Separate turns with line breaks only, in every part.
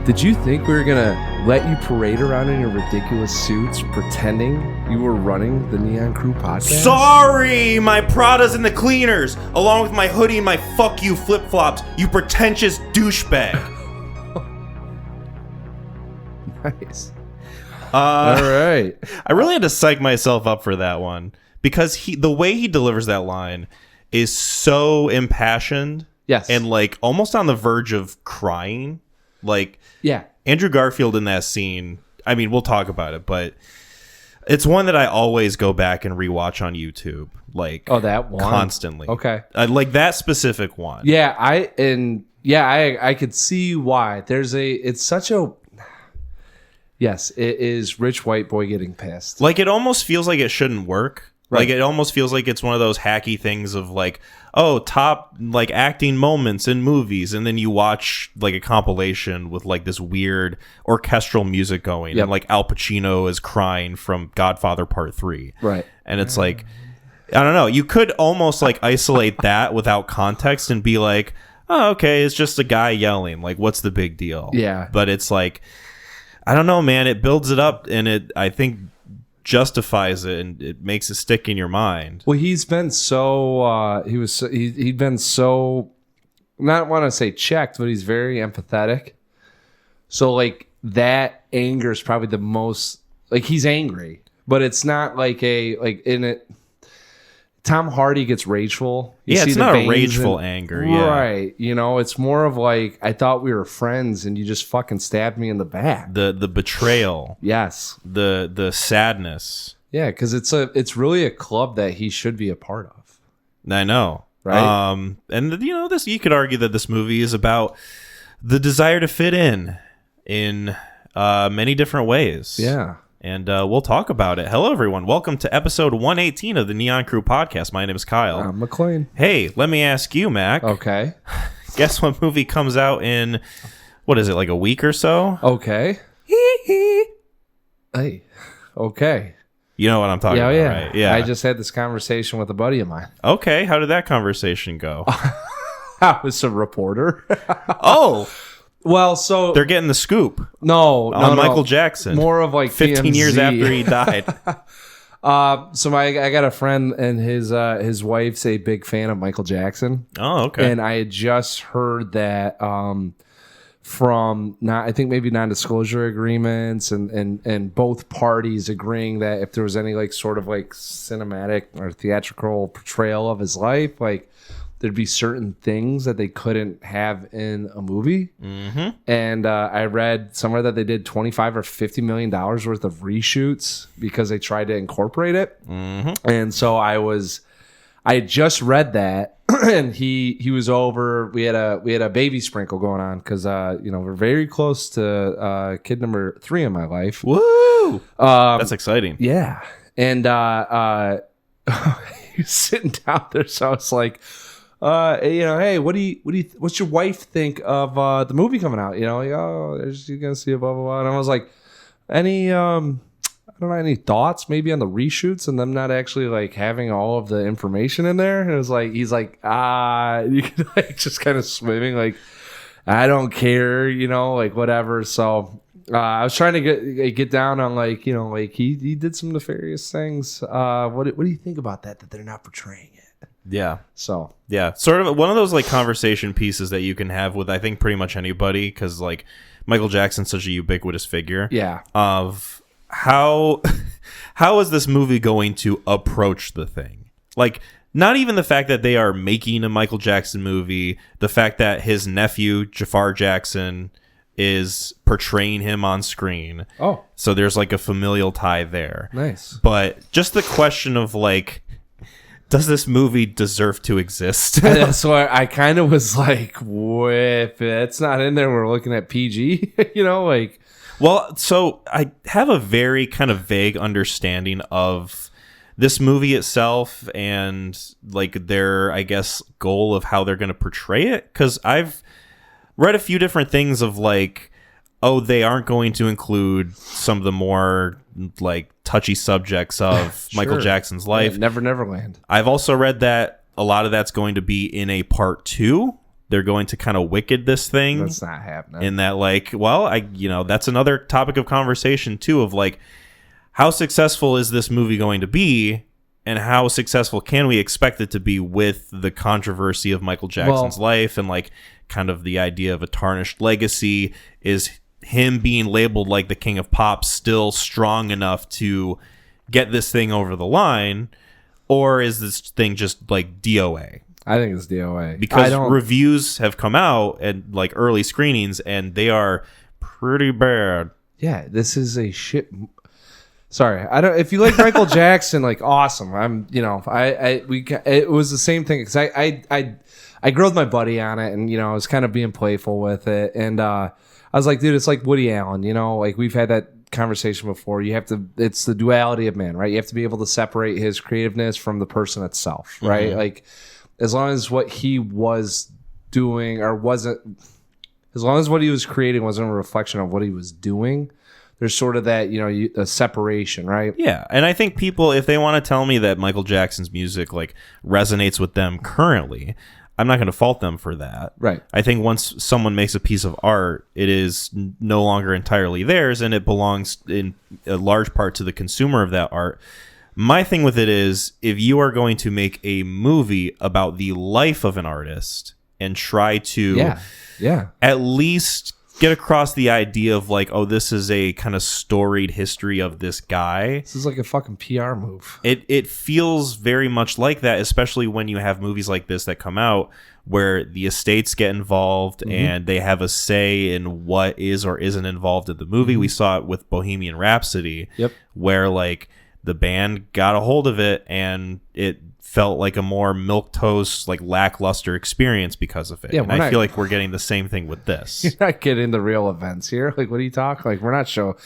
Did you think we were gonna let you parade around in your ridiculous suits pretending you were running the Neon Crew podcast?
Sorry, my Prada's in the cleaners, along with my hoodie and my fuck you flip-flops, you pretentious douchebag.
Nice.
All
right.
I really had to psych myself up for that one because the way he delivers that line is so impassioned.
Yes.
And like almost on the verge of crying. Like,
yeah.
Andrew Garfield in that scene, I mean, we'll talk about it, but it's one that I always go back and rewatch on YouTube. Like,
that one?
Constantly.
Okay.
Like that specific one.
Yeah, I could see why. It's such a... Yes, it is rich white boy getting pissed.
Like, it almost feels like it shouldn't work. Right. Like, it almost feels like it's one of those hacky things of like, oh, top like acting moments in movies, and then you watch like a compilation with like this weird orchestral music going, and like Al Pacino is crying from Godfather Part 3.
Right.
And it's like, I don't know, you could almost like isolate that without context and be like, oh, okay, it's just a guy yelling. Like, what's the big deal?
Yeah.
But it's like, I don't know, man. It builds it up, and it, I think, justifies it, and it makes it stick in your mind.
Well, he's been so he'd been so, not want to say checked, but he's very empathetic. So like that anger is probably the most, like, he's angry, but it's not like in it. Tom Hardy gets rageful.
It's not a rageful anger. Yeah.
Right. You know, it's more of like, I thought we were friends and you just fucking stabbed me in the back.
The betrayal.
Yes.
The sadness.
Yeah, because it's really a club that he should be a part of.
I know.
Right.
And you know, this, you could argue that this movie is about the desire to fit in many different ways.
Yeah.
And we'll talk about it. Hello, everyone. Welcome to episode 118 of the Neon Crew podcast. My name is Kyle.
I'm McLean.
Hey, let me ask you, Mac.
Okay.
Guess what movie comes out in, what is it, like a week or so?
Okay. Hey. Okay.
You know what I'm talking about, right? Yeah.
I just had this conversation with a buddy of mine.
Okay. How did that conversation go?
I was a reporter.
Oh.
Well, so
they're getting the scoop.
No,
Michael Jackson.
More of like
15
TMZ.
years after he died.
So I got a friend and his wife's a big fan of Michael Jackson.
Oh, okay.
And I had just heard that from I think maybe non-disclosure agreements and both parties agreeing that if there was any like sort of like cinematic or theatrical portrayal of his life, like there'd be certain things that they couldn't have in a movie.
Mm-hmm.
And I read somewhere that they did $25 or $50 million worth of reshoots because they tried to incorporate it.
Mm-hmm.
And so I had just read that, and he was over. We had a baby sprinkle going on because we're very close to kid number 3 in my life.
Woo! That's exciting.
Yeah. And he was sitting down there, so I was like, hey, what's your wife think of the movie coming out? You know, like, oh, you're gonna see a blah blah blah. And I was like, any I don't know, any thoughts maybe on the reshoots and them not actually like having all of the information in there? And it was like, he's like, you could like just kind of swimming, like, I don't care, you know, like whatever. So I was trying to get down on like, you know, like he did some nefarious things. What do you think about that they're not portraying it?
Yeah.
So
yeah, sort of one of those like conversation pieces that you can have with I think pretty much anybody, because like Michael Jackson's such a ubiquitous figure.
Yeah.
Of how is this movie going to approach the thing? Like, not even the fact that they are making a Michael Jackson movie, the fact that his nephew Jafar Jackson is portraying him on screen.
Oh, so
there's like a familial tie there.
Nice.
But just the question of like, does this movie deserve to exist?
So I kind of was like, if it's not in there, we're looking at PG, you know, like.
Well, so I have a very kind of vague understanding of this movie itself and like their, I guess, goal of how they're going to portray it. Because I've read a few different things of like, oh, they aren't going to include some of the more like touchy subjects of
Sure.
Michael Jackson's life.
Yeah, Neverland.
I've also read that a lot of that's going to be in a part 2. they're going to kind of wicked this thing.
That's not happening.
In that, like, well, that's another topic of conversation too, of like, how successful is this movie going to be, and how successful can we expect it to be with the controversy of Michael Jackson's life, and like kind of the idea of a tarnished legacy. Is him being labeled like the king of pop still strong enough to get this thing over the line, or is this thing just like DOA?
I think it's DOA.
Because reviews have come out and like early screenings, and they are pretty bad.
Yeah, this is a shit. Sorry, I don't. If you like Michael Jackson, like awesome. It was the same thing because I grilled my buddy on it, and I was kind of being playful with it, and I was like, dude, it's like Woody Allen, like we've had that conversation before. You have to. It's the duality of man, right? You have to be able to separate his creativeness from the person itself, right? Mm-hmm. Like, as long as what he was doing as long as what he was creating wasn't a reflection of what he was doing, there's sort of that, a separation, right?
Yeah. And I think people, if they want to tell me that Michael Jackson's music like resonates with them currently, I'm not going to fault them for that.
Right.
I think once someone makes a piece of art, it is no longer entirely theirs, and it belongs in a large part to the consumer of that art. My thing with it is, if you are going to make a movie about the life of an artist and try to at least get across the idea of like, oh, this is a kind of storied history of this guy.
This is like a fucking PR move.
It feels very much like that, especially when you have movies like this that come out where the estates get involved and they have a say in what is or isn't involved in the movie. We saw it with Bohemian Rhapsody, where like the band got a hold of it and it felt like a more milquetoast, like lackluster experience because of it. Yeah, and I feel like we're getting the same thing with this.
You're not getting the real events here. Like, what are you talking? Like, we're not show.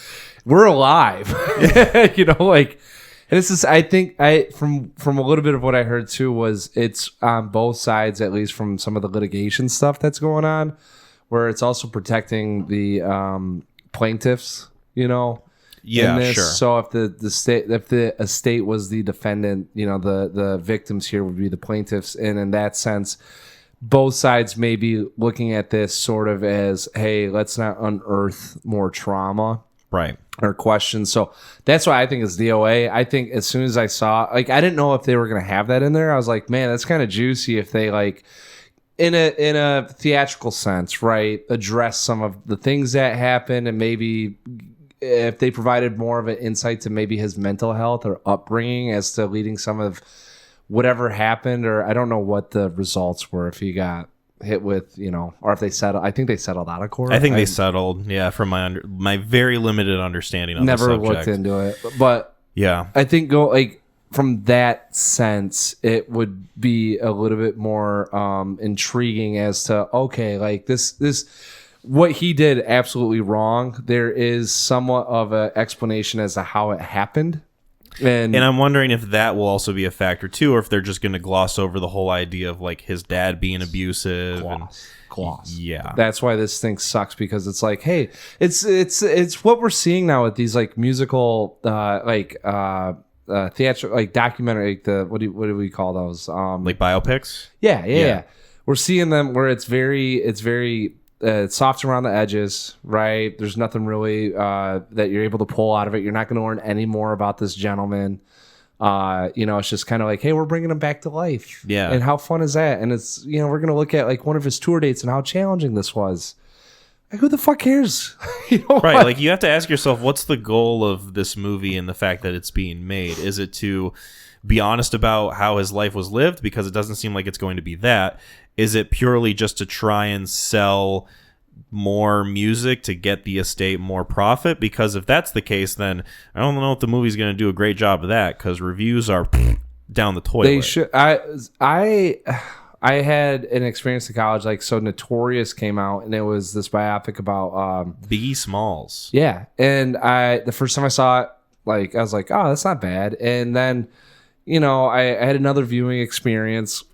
We're alive. Like, and this is. I think from a little bit of what I heard too was it's on both sides, at least from some of the litigation stuff that's going on, where it's also protecting the plaintiffs.
Yeah, sure.
So if the estate was the defendant, the victims here would be the plaintiffs, and in that sense, both sides may be looking at this sort of as, hey, let's not unearth more trauma,
right,
or questions. So that's why I think it's DOA. I think as soon as I saw, like, I didn't know if they were going to have that in there. I was like, man, that's kind of juicy if they like. In a theatrical sense, right, address some of the things that happened, and maybe if they provided more of an insight to maybe his mental health or upbringing as to leading some of whatever happened, or I don't know what the results were, if he got hit with, or if they settled. I think they settled out of court.
I think they settled, from my very limited understanding of
never
the subject.
Looked into it, but yeah, I think from that sense, it would be a little bit more intriguing as to, okay, like this what he did absolutely wrong. There is somewhat of an explanation as to how it happened. And
I'm wondering if that will also be a factor too, or if they're just going to gloss over the whole idea of like his dad being abusive.
Gloss.
Yeah.
That's why this thing sucks, because it's like, hey, it's what we're seeing now with these like musical, theatrical, like documentary, like the what do we call those?
Like biopics?
Yeah. We're seeing them where it's very soft around the edges, right? There's nothing really that you're able to pull out of it. You're not going to learn any more about this gentleman. It's just kind of like, hey, we're bringing him back to life.
Yeah.
And how fun is that? And it's, we're going to look at like one of his tour dates and how challenging this was. Like, who the fuck cares?
Right. Like, you have to ask yourself, what's the goal of this movie and the fact that it's being made? Is it to be honest about how his life was lived? Because it doesn't seem like it's going to be that. Is it purely just to try and sell more music to get the estate more profit? Because if that's the case, then I don't know if the movie's going to do a great job of that, because reviews are down the toilet.
They should. I had an experience in college, like, so Notorious came out, and it was this biopic about
Biggie Smalls.
Yeah, and the first time I saw it, like, I was like, oh, that's not bad. And then, I had another viewing experience,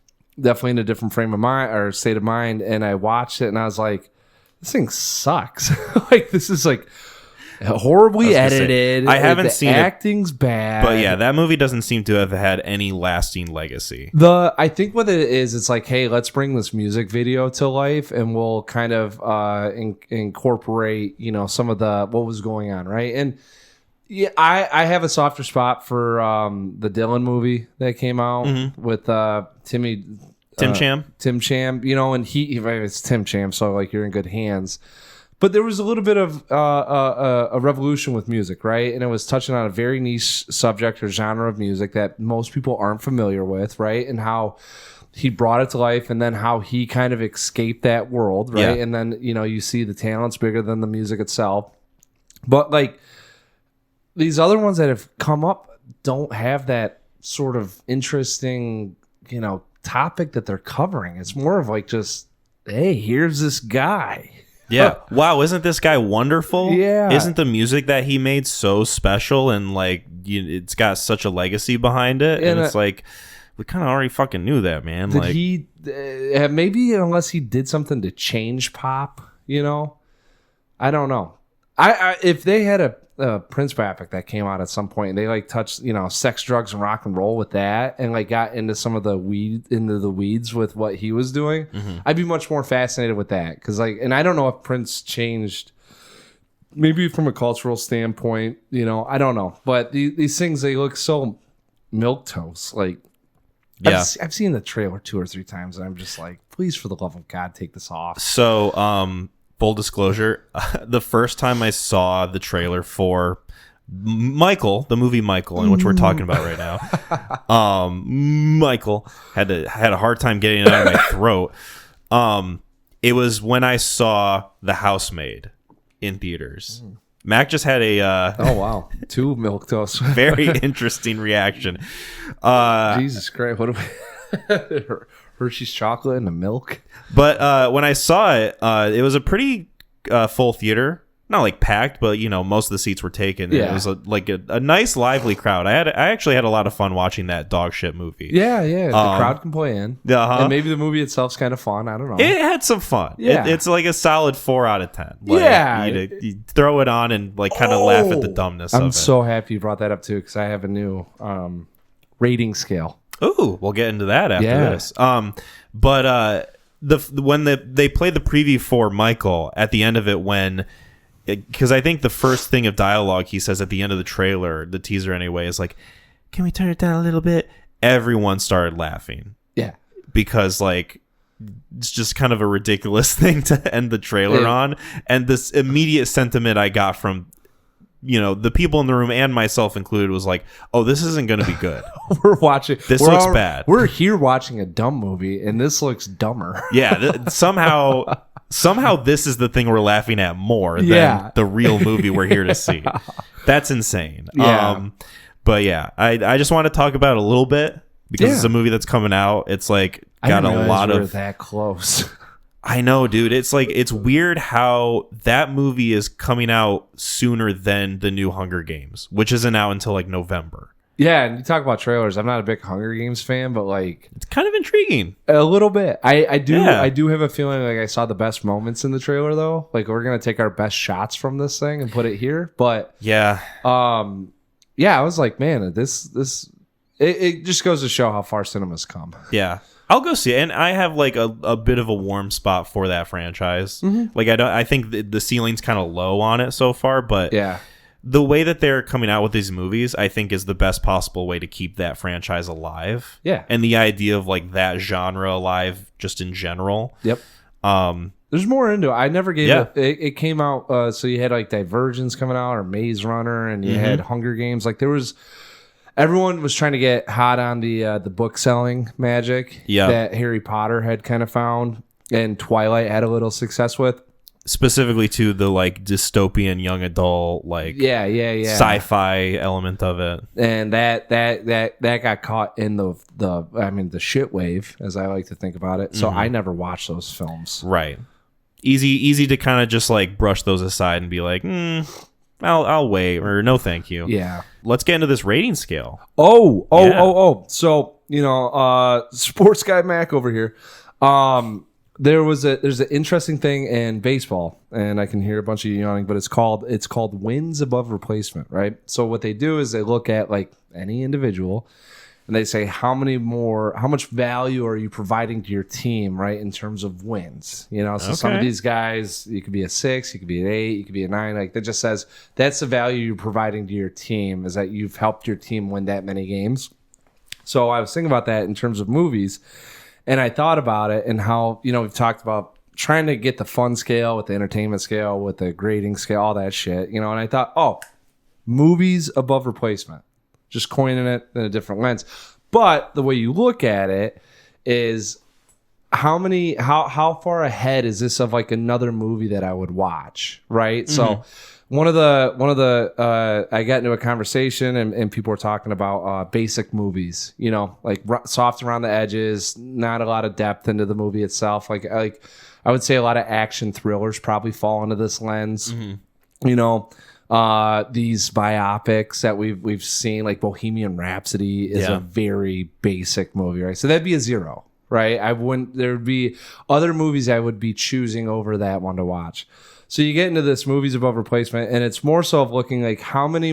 definitely in a different frame of mind or state of mind, and I watched it and I was like, this thing sucks. Like, this is like, horribly
I was gonna say,
edited.
I haven't
the
seen it,
acting's bad.
but yeah, that movie doesn't seem to have had any lasting legacy.
I think what it is, it's like, hey, let's bring this music video to life, and we'll kind of incorporate, some of the what was going on, right? And yeah, I have a softer spot for the Dylan movie that came out with
Tim Cham.
Tim Cham, and it's Tim Cham, so like you're in good hands. But there was a little bit of a revolution with music, right? And it was touching on a very niche subject or genre of music that most people aren't familiar with, right? And how he brought it to life, and then how he kind of escaped that world, right?
Yeah.
And then, you see the talent's bigger than the music itself. But like these other ones that have come up don't have that sort of interesting, topic that they're covering. It's more of like just, hey, here's this guy.
Yeah. Wow, isn't this guy wonderful?
Yeah.
Isn't the music that he made so special, and like it's got such a legacy behind it? And it's like, we kind of already fucking knew that, man.
Did
like
he maybe, unless he did something to change pop, I don't know. I if they had a Prince biopic that came out at some point, and they like touched sex, drugs, and rock and roll with that, and like got into some of the weeds with what he was doing, I'd be much more fascinated with that, because and I don't know if Prince changed, maybe from a cultural standpoint, I don't know, but these things, they look so milquetoast. Like,
yeah.
I've seen the trailer 2 or 3 times, and I'm just like, please, for the love of God, take this off.
So, full disclosure, the first time I saw the trailer for Michael, the movie Michael, in which we're talking about right now, Michael had a hard time getting it out of my throat. It was when I saw The Housemaid in theaters. Mac just had a
oh wow, 2 milquetoast.
very interesting reaction.
Jesus Christ, what do we Hershey's chocolate and the milk?
But when I saw it, it was a pretty full theater. Not like packed, but most of the seats were taken.
Yeah.
It was a nice, lively crowd. I actually had a lot of fun watching that dog shit movie.
Yeah. The crowd can play in.
Uh-huh.
And maybe the movie itself's kind of fun. I don't know.
It had some fun.
Yeah.
It's like a solid 4 out of 10. Like,
Yeah.
you throw it on and like kind of laugh at the dumbness of it.
I'm so happy you brought that up too, because I have a new rating scale.
Ooh, we'll get into that after
Yeah.
this. But when they played the preview for Michael at the end of it, because I think the first thing of dialogue he says at the end of the trailer, the teaser anyway, is like, "Can we turn it down a little bit?" Everyone started laughing.
Yeah.
Because like it's just kind of a ridiculous thing to end the trailer on, and this immediate sentiment I got from the people in the room and myself included was like, oh, this isn't going to be good. This looks bad.
We're here watching a dumb movie, and this looks dumber.
Yeah, somehow this is the thing we're laughing at more
Yeah.
than the real movie we're here to see. That's insane.
Yeah.
But yeah, I just want to talk about it a little bit, because it's a movie that's coming out. It's like got a lot
we were
of
that close.
I know, dude. It's like, it's weird how that movie is coming out sooner than the new Hunger Games, which isn't out until like November.
Yeah, and you talk about trailers. I'm not a big Hunger Games fan, but like
It's kind of intriguing.
a little bit. I do
Yeah.
I do have a feeling like I saw the best moments in the trailer though. Like, we're gonna take our best shots from this thing and put it here. But
Yeah.
yeah, I was like, man, it just goes to show how far cinema's come.
Yeah. I'll go see it, and I have like a bit of a warm spot for that franchise. Like I think the ceiling's kind of low on it so far, but
Yeah.
the way that they're coming out with these movies, I think, is the best possible way to keep that franchise alive.
Yeah.
And the idea of like that genre alive just in general.
Yep. There's more into it. I never gave it came out, so you had like Divergence coming out, or Maze Runner, and you had Hunger Games. Like, everyone was trying to get hot on the book selling magic that Harry Potter had kind of found, and Twilight had a little success with.
Specifically to the like dystopian young adult, like sci-fi element of it.
And that got caught in the shit wave, as I like to think about it. So I never watched those films.
Right. Easy to kind of just like brush those aside and be like, I'll wait, or no thank you.
Yeah.
Let's get into this rating scale.
So, sports guy Mac over here. there's an interesting thing in baseball, and I can hear a bunch of you yawning, but it's called wins above replacement, right? So what they do is they look at like any individual, and they say how much value are you providing to your team, right, in terms of wins? You know, so some of
Okay.
these guys, you could be a 6, you could be an 8, you could be a 9. Like that just says that's the value you're providing to your team, is that you've helped your team win that many games. So I was thinking about that in terms of movies. And I thought about it and how, you know, we've talked about trying to get the fun scale with the entertainment scale, with the grading scale, all that shit, you know, and I thought, oh, movies above replacement, just coining it in a different lens. But the way you look at it is how far ahead is this of like another movie that I would watch, right? So one of the I got into a conversation and people were talking about basic movies, you know, like soft around the edges, not a lot of depth into the movie itself. Like I would say a lot of action thrillers probably fall into this lens. You know, these biopics that we've seen, like Bohemian Rhapsody is
Yeah.
a very basic movie, right? So that'd be a 0, right? There would be other movies I would be choosing over that one to watch. So you get into this movies above replacement, and it's more so of looking like how many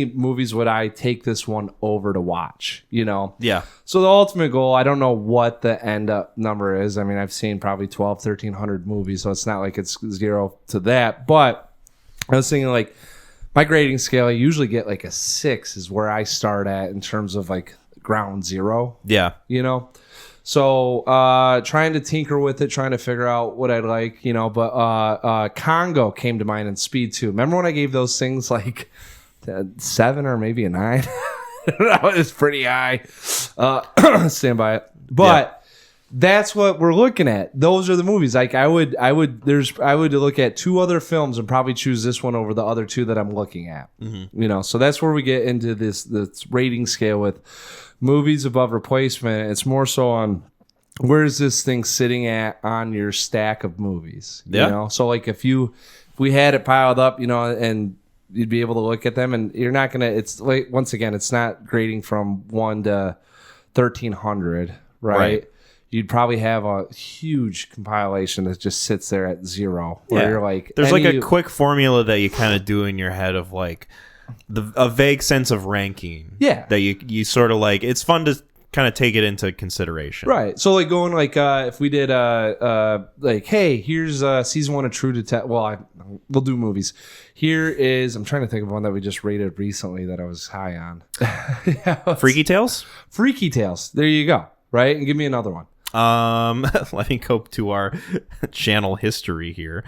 movies would I take this one over to watch, you know?
Yeah.
So the ultimate goal, I don't know what the end up number is. I mean, I've seen probably 1,300 movies, so it's not like it's 0 to that. But I was thinking like my grading scale, I usually get like a 6 is where I start at in terms of like ground zero,
Yeah.
you know? So trying to tinker with it, trying to figure out what I'd like, you know, but Congo came to mind in Speed 2. Remember when I gave those things like 7 or maybe a 9? That was pretty high. Stand by it. But that's what we're looking at. Those are the movies. Like I would look at 2 other films and probably choose this one over the other 2 that I'm looking at. You know, so that's where we get into this rating scale with movies above replacement. It's more so on where is this thing sitting at on your stack of movies.
Yeah.
You know, so like if we had it piled up, you know, and you'd be able to look at them, and you're not gonna. It's like, once again, it's not grading from 1 to 1,300, right? You'd probably have a huge compilation that just sits there at 0. Where you're like,
there's like a quick formula that you kind of do in your head of like a vague sense of ranking.
Yeah.
That you sort of like, it's fun to kind of take it into consideration.
Right. So like going like if we did like, hey, here's season 1 of True Detective. Well, we'll do movies. Here is, I'm trying to think of one that we just rated recently that I was high on.
Freaky Tales?
Freaky Tales. There you go. Right. And give me another one.
Let me go to our channel history here.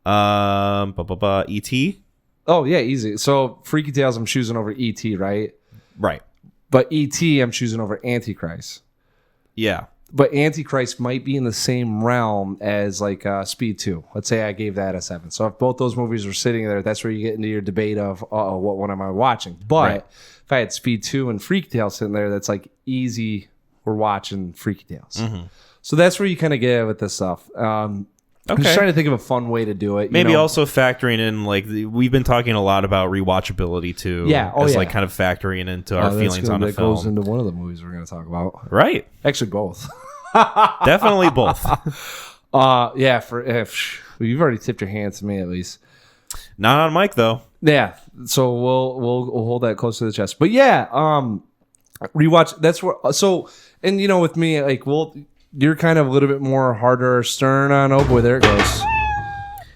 E.T.
Oh yeah, easy. So Freaky Tales, I'm choosing over E.T. Right.
Right.
But E.T. I'm choosing over Antichrist.
Yeah.
But Antichrist might be in the same realm as like Speed 2. Let's say I gave that a 7. So if both those movies were sitting there, that's where you get into your debate of, what one am I watching? But if I had Speed 2 and Freaky Tales sitting there, that's like easy. We're watching Freaky Tales. So that's where you kind of get with this stuff. I'm just trying to think of a fun way to do it.
Maybe also factoring in, like, we've been talking a lot about rewatchability too.
Yeah.
Like kind of factoring into our feelings on a
that
film.
goes into one of the movies we're going to talk about.
Right.
Actually, both.
Definitely both.
Yeah. If you've already tipped your hand to me at least.
Not on mic though.
Yeah. So we'll hold that close to the chest. But yeah, rewatch. That's where. So, and you know, with me, like, you're kind of a little bit more harder, stern on. Oh boy, there it goes.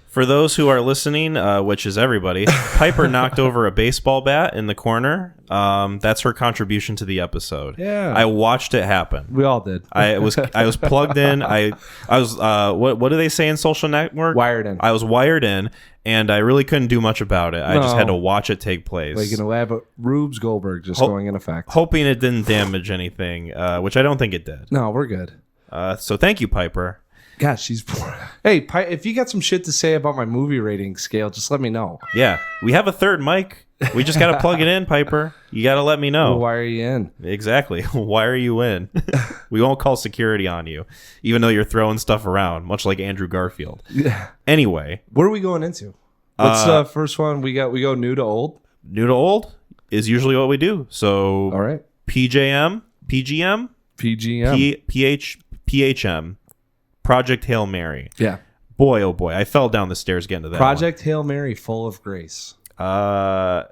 For those who are listening, which is everybody, Piper knocked over a baseball bat in the corner. That's her contribution to the episode.
Yeah.
I watched it happen.
We all did.
I was plugged in. I was what do they say in Social Network?
Wired in.
I was wired in, and I really couldn't do much about it. I just
No.
had to watch it take place.
Like an elaborate Rubes Goldberg just going in effect.
Hoping it didn't damage anything, which I don't think it did.
No, we're good.
So thank you, Piper.
Gosh, she's poor. Hey, if you got some shit to say about my movie rating scale, just let me know.
Yeah, we have a third mic. We just got to plug it in, Piper. You got to let me know.
Well, why are you in?
Exactly. Why are you in? We won't call security on you, even though you're throwing stuff around, much like Andrew Garfield.
Yeah.
Anyway,
What are we going into? What's the first one? We go new to old.
new to old is usually what we do. So
All right.
PJM, PGM,
PGM.
PHM. Project Hail Mary.
Yeah.
Boy, oh boy, I fell down the stairs getting to that
Project Hail Mary full of grace.
one.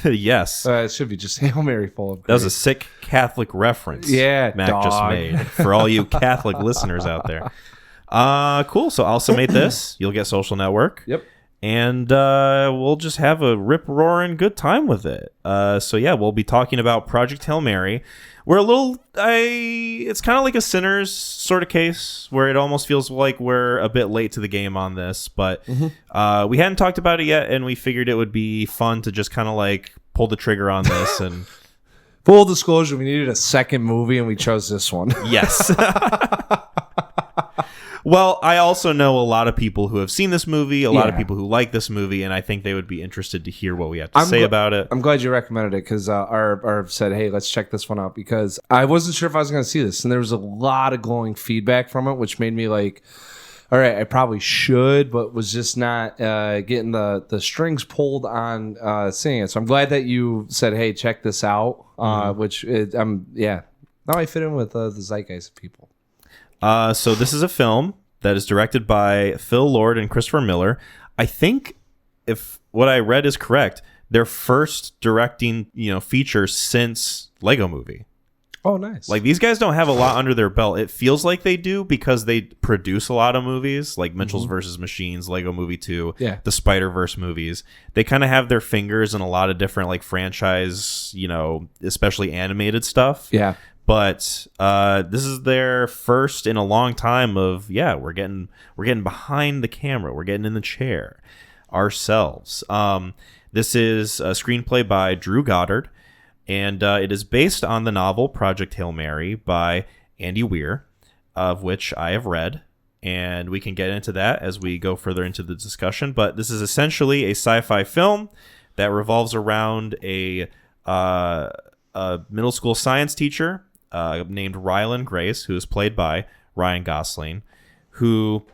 Yes.
It should be just Hail Mary full of grace.
That was a sick Catholic reference.
Yeah,
Mac
dog.
just made for all you Catholic listeners out there. Cool. So I'll submit this. You'll get Social Network.
Yep.
And we'll just have a rip-roaring good time with it. So yeah, we'll be talking about Project Hail Mary. We're it's kind of like a Sinners sort of case where it almost feels like we're a bit late to the game on this, but we hadn't talked about it yet, and we figured it would be fun to just kind of like pull the trigger on this. And
full disclosure, we needed a second movie, and we chose this one.
yes. Well, I also know a lot of people who have seen this movie, a lot of people who like this movie, and I think they would be interested to hear what we have to say about it.
I'm glad you recommended it because Arv said, hey, let's check this one out because I wasn't sure if I was going to see this. And there was a lot of glowing feedback from it, which made me like, all right, I probably should, but was just not getting the strings pulled on seeing it. So I'm glad that you said, hey, check this out, now I fit in with the zeitgeist of people.
So this is a film that is directed by Phil Lord and Christopher Miller. I think if what I read is correct, their first directing, feature since Lego Movie.
Oh, nice.
Like these guys don't have a lot under their belt. It feels like they do because they produce a lot of movies like Mitchell's versus Machines, Lego Movie 2, the Spider-Verse movies. They kind of have their fingers in a lot of different like franchise, especially animated stuff.
Yeah.
But this is their first in a long time of we're getting behind the camera, we're getting in the chair ourselves. This is a screenplay by Drew Goddard, and it is based on the novel Project Hail Mary by Andy Weir, of which I have read, and we can get into that as we go further into the discussion. But this is essentially a sci-fi film that revolves around a middle school science teacher named Ryland Grace, who is played by Ryan Gosling, who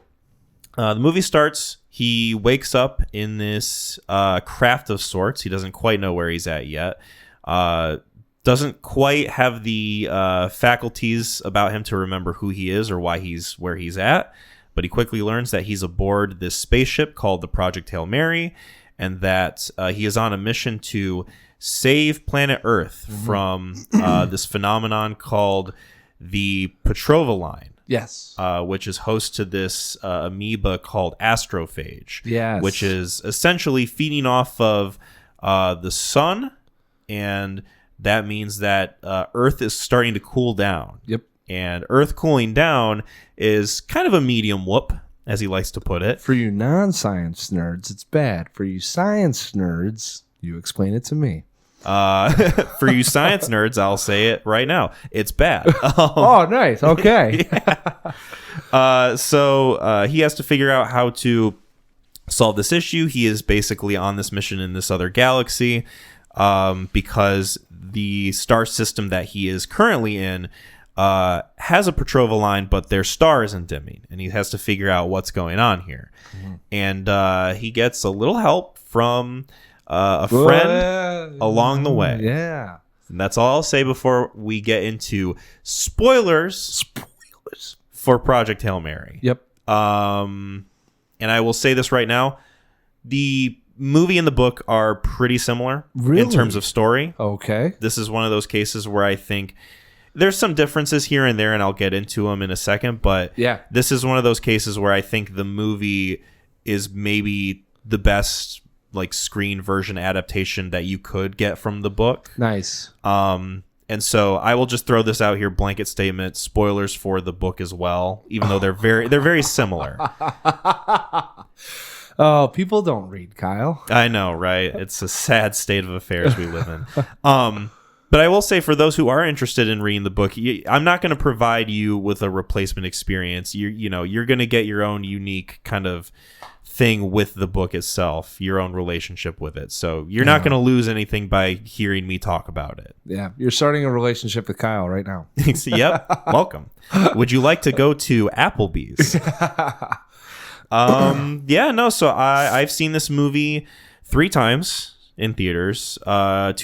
the movie starts, he wakes up in this craft of sorts. He doesn't quite know where he's at yet. Doesn't quite have the faculties about him to remember who he is or why he's where he's at. But he quickly learns that he's aboard this spaceship called the Project Hail Mary, and that he is on a mission to save planet Earth from this phenomenon called the Petrova line.
Yes.
Which is host to this amoeba called astrophage.
Yes.
Which is essentially feeding off of the sun, and that means that Earth is starting to cool down.
Yep.
And Earth cooling down is kind of a medium whoop, as he likes to put it.
For you non-science nerds, it's bad. For you science nerds, you explain it to me.
For you science nerds, I'll say it right now. It's bad.
Oh, nice. Okay.
So he has to figure out how to solve this issue. He is basically on this mission in this other galaxy because the star system that he is currently in has a Petrova line, but their star isn't dimming, and he has to figure out what's going on here. And he gets a little help from a friend along the way.
Yeah.
And that's all I'll say before we get into spoilers for Project Hail Mary.
Yep.
And I will say this right now. The movie and the book are pretty similar in terms of story.
Okay.
This is one of those cases where I think there's some differences here and there, and I'll get into them in a second. But this is one of those cases where I think the movie is maybe the best like screen version adaptation that you could get from the book.
Nice.
And so I will just throw this out here, blanket statement, spoilers for the book as well, even though they're very similar.
Oh, people don't read, Kyle.
I know, right? It's a sad state of affairs we live in. But I will say, for those who are interested in reading the book, I'm not going to provide you with a replacement experience. You're going to get your own unique kind of thing with the book itself, your own relationship with it. So you're not going to lose anything by hearing me talk about it.
Yeah, you're starting a relationship with Kyle right now.
Yep, welcome. Would you like to go to Applebee's? So I've seen this movie 3 times in theaters, 2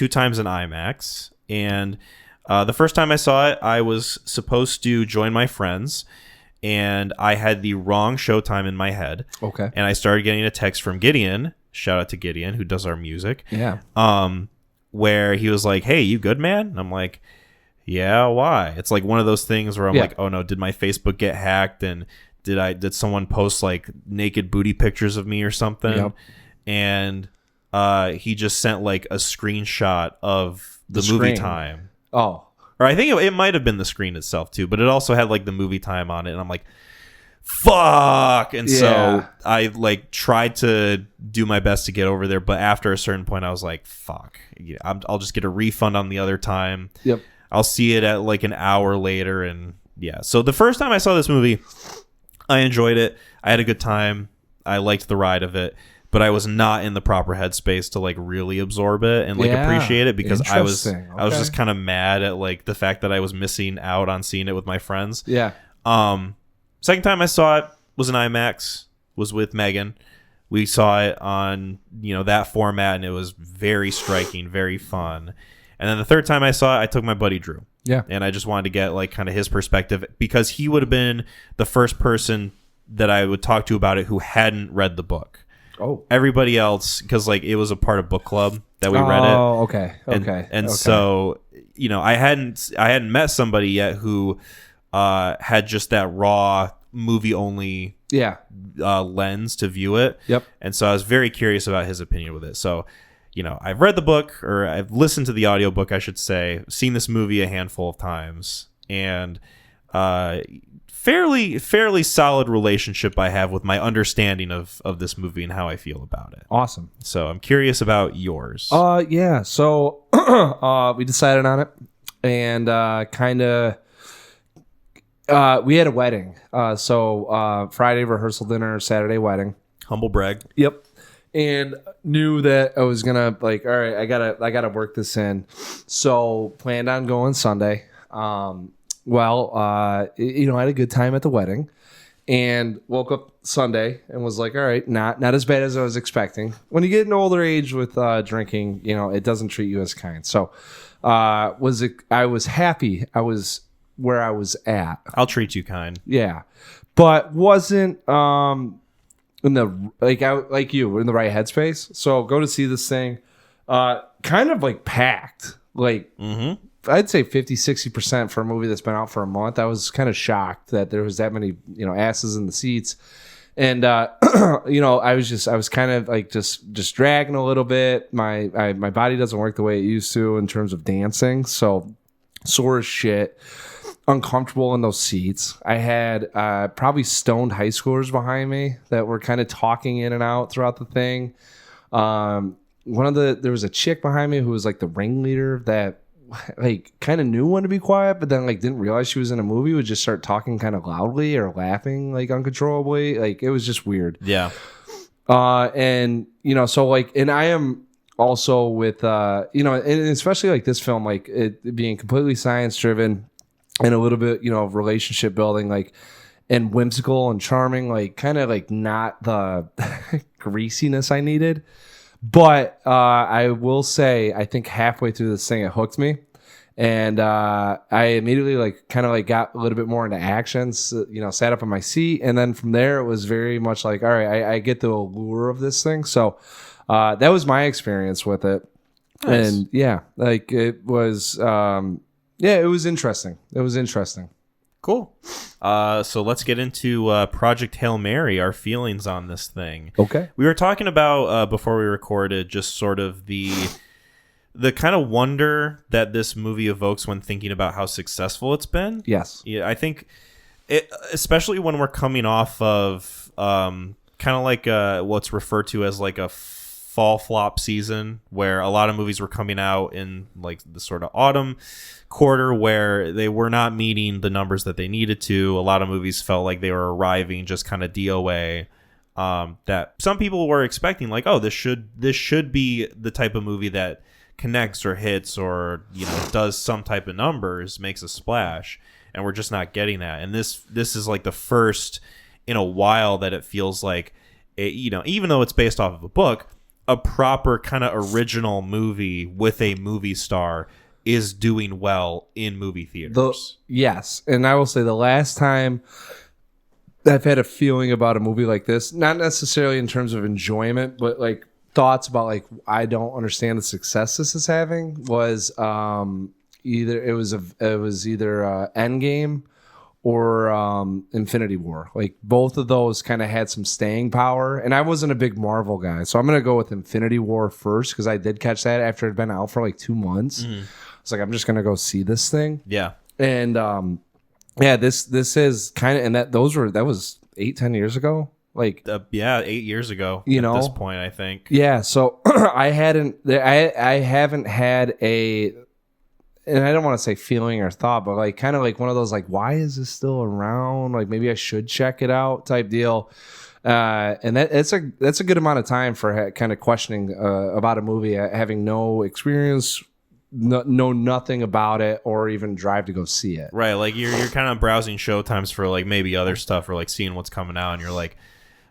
times in IMAX, and the first time I saw it, I was supposed to join my friends, and I had the wrong showtime in my head.
Okay.
And I started getting a text from Gideon. Shout out to Gideon, who does our music.
Yeah.
Where he was like, "Hey, you good, man?" And I'm like, "Yeah, why?" It's like one of those things where I'm like, "Oh no, did my Facebook get hacked? And did someone post like naked booty pictures of me or something?"
Yep.
And he just sent like a screenshot of the movie
screen.
time.
Oh.
Or I think it might have been the screen itself too, but it also had like the movie time on it, and I'm like, fuck. And so I like tried to do my best to get over there, but after a certain point I was like, fuck, I'll just get a refund on the other time.
Yep.
I'll see it at like an hour later. And yeah, so the first time I saw this movie, I enjoyed it. I had a good time. I liked the ride of it, but I was not in the proper headspace to like really absorb it and like appreciate it, because I was just kind of mad at like the fact that I was missing out on seeing it with my friends.
Yeah.
Second time I saw it was in IMAX, was with Megan. We saw it on, that format, and it was very striking, very fun. And then the third time I saw it, I took my buddy Drew.
Yeah.
And I just wanted to get like kind of his perspective, because he would have been the first person that I would talk to about it who hadn't read the book.
Oh.
Everybody else, because like it was a part of book club that we read it.
Oh, okay.
And so, I hadn't met somebody yet who had just that raw movie only lens to view it.
Yep.
And so I was very curious about his opinion with it. So, I've read the book, or I've listened to the audiobook, I should say, seen this movie a handful of times, and fairly solid relationship I have with my understanding of this movie and how I feel about it.
Awesome.
So I'm curious about yours.
Yeah. So we decided on it, and we had a wedding. So Friday rehearsal dinner, Saturday wedding.
Humble brag.
Yep. And knew that I was gonna like, all right, I gotta work this in. So planned on going Sunday. I had a good time at the wedding, and woke up Sunday and was like, all right, not as bad as I was expecting. When you get an older age with drinking, it doesn't treat you as kind. So I was happy I was where I was at.
I'll treat you kind.
Yeah. But wasn't in the like you in the right headspace. So go to see this thing, kind of like packed. Like I'd say 50-60% for a movie that's been out for a month. I was kind of shocked that there was that many asses in the seats. And I was kind of like just dragging a little bit. My body doesn't work the way it used to in terms of dancing, so sore as shit. Uncomfortable in those seats. I had probably stoned high schoolers behind me that were kind of talking in and out throughout the thing. There was a chick behind me who was like the ringleader that like kind of knew when to be quiet, but then like didn't realize she was in a movie, would just start talking kind of loudly or laughing like uncontrollably. Like it was just weird.
Yeah.
And so like, and I am also with and especially like this film, like it being completely science driven. And a little bit, of relationship building, like, and whimsical and charming, like, kind of like not the greasiness I needed. But I will say, I think halfway through this thing, it hooked me. And I immediately, like, kind of like got a little bit more into actions, sat up in my seat. And then from there, it was very much like, all right, I get the allure of this thing. So that was my experience with it. Nice. And yeah, like, it was. Yeah, it was interesting.
Cool. So let's get into Project Hail Mary, our feelings on this thing.
Okay.
We were talking about, before we recorded, just sort of the kind of wonder that this movie evokes when thinking about how successful it's been.
Yes.
Yeah, I think, especially when we're coming off of kind of like what's referred to as like a fall flop season, where a lot of movies were coming out in like the sort of autumn quarter where they were not meeting the numbers that they needed to. A lot of movies felt like they were arriving just kind of DOA, that some people were expecting, like, oh, this should be the type of movie that connects or hits or does some type of numbers, makes a splash, and we're just not getting that. And this is like the first in a while that it feels like it, even though it's based off of a book, a proper kind of original movie with a movie star is doing well in movie theaters.
Yes. And I will say the last time I've had a feeling about a movie like this, not necessarily in terms of enjoyment, but like thoughts about like I don't understand the success this is having was either Endgame or Infinity War. Like both of those kind of had some staying power, and I wasn't a big Marvel guy, so I'm gonna go with Infinity War first because I did catch that after it had been out for like 2 months. It's like I'm just gonna go see this thing.
Yeah.
And yeah, this is kind of, and that was 8-10 years ago. Like
8 years ago.
You
at
know,
this point, I think.
Yeah, so I haven't had a, and I don't want to say feeling or thought, but like kind of like one of those like, why is this still around? Like maybe I should check it out type deal. And that's a good amount of time for kind of questioning about a movie, having no experience, know nothing about it, or even drive to go see it.
Right, like you're kind of browsing showtimes for like maybe other stuff or like seeing what's coming out, and you're like,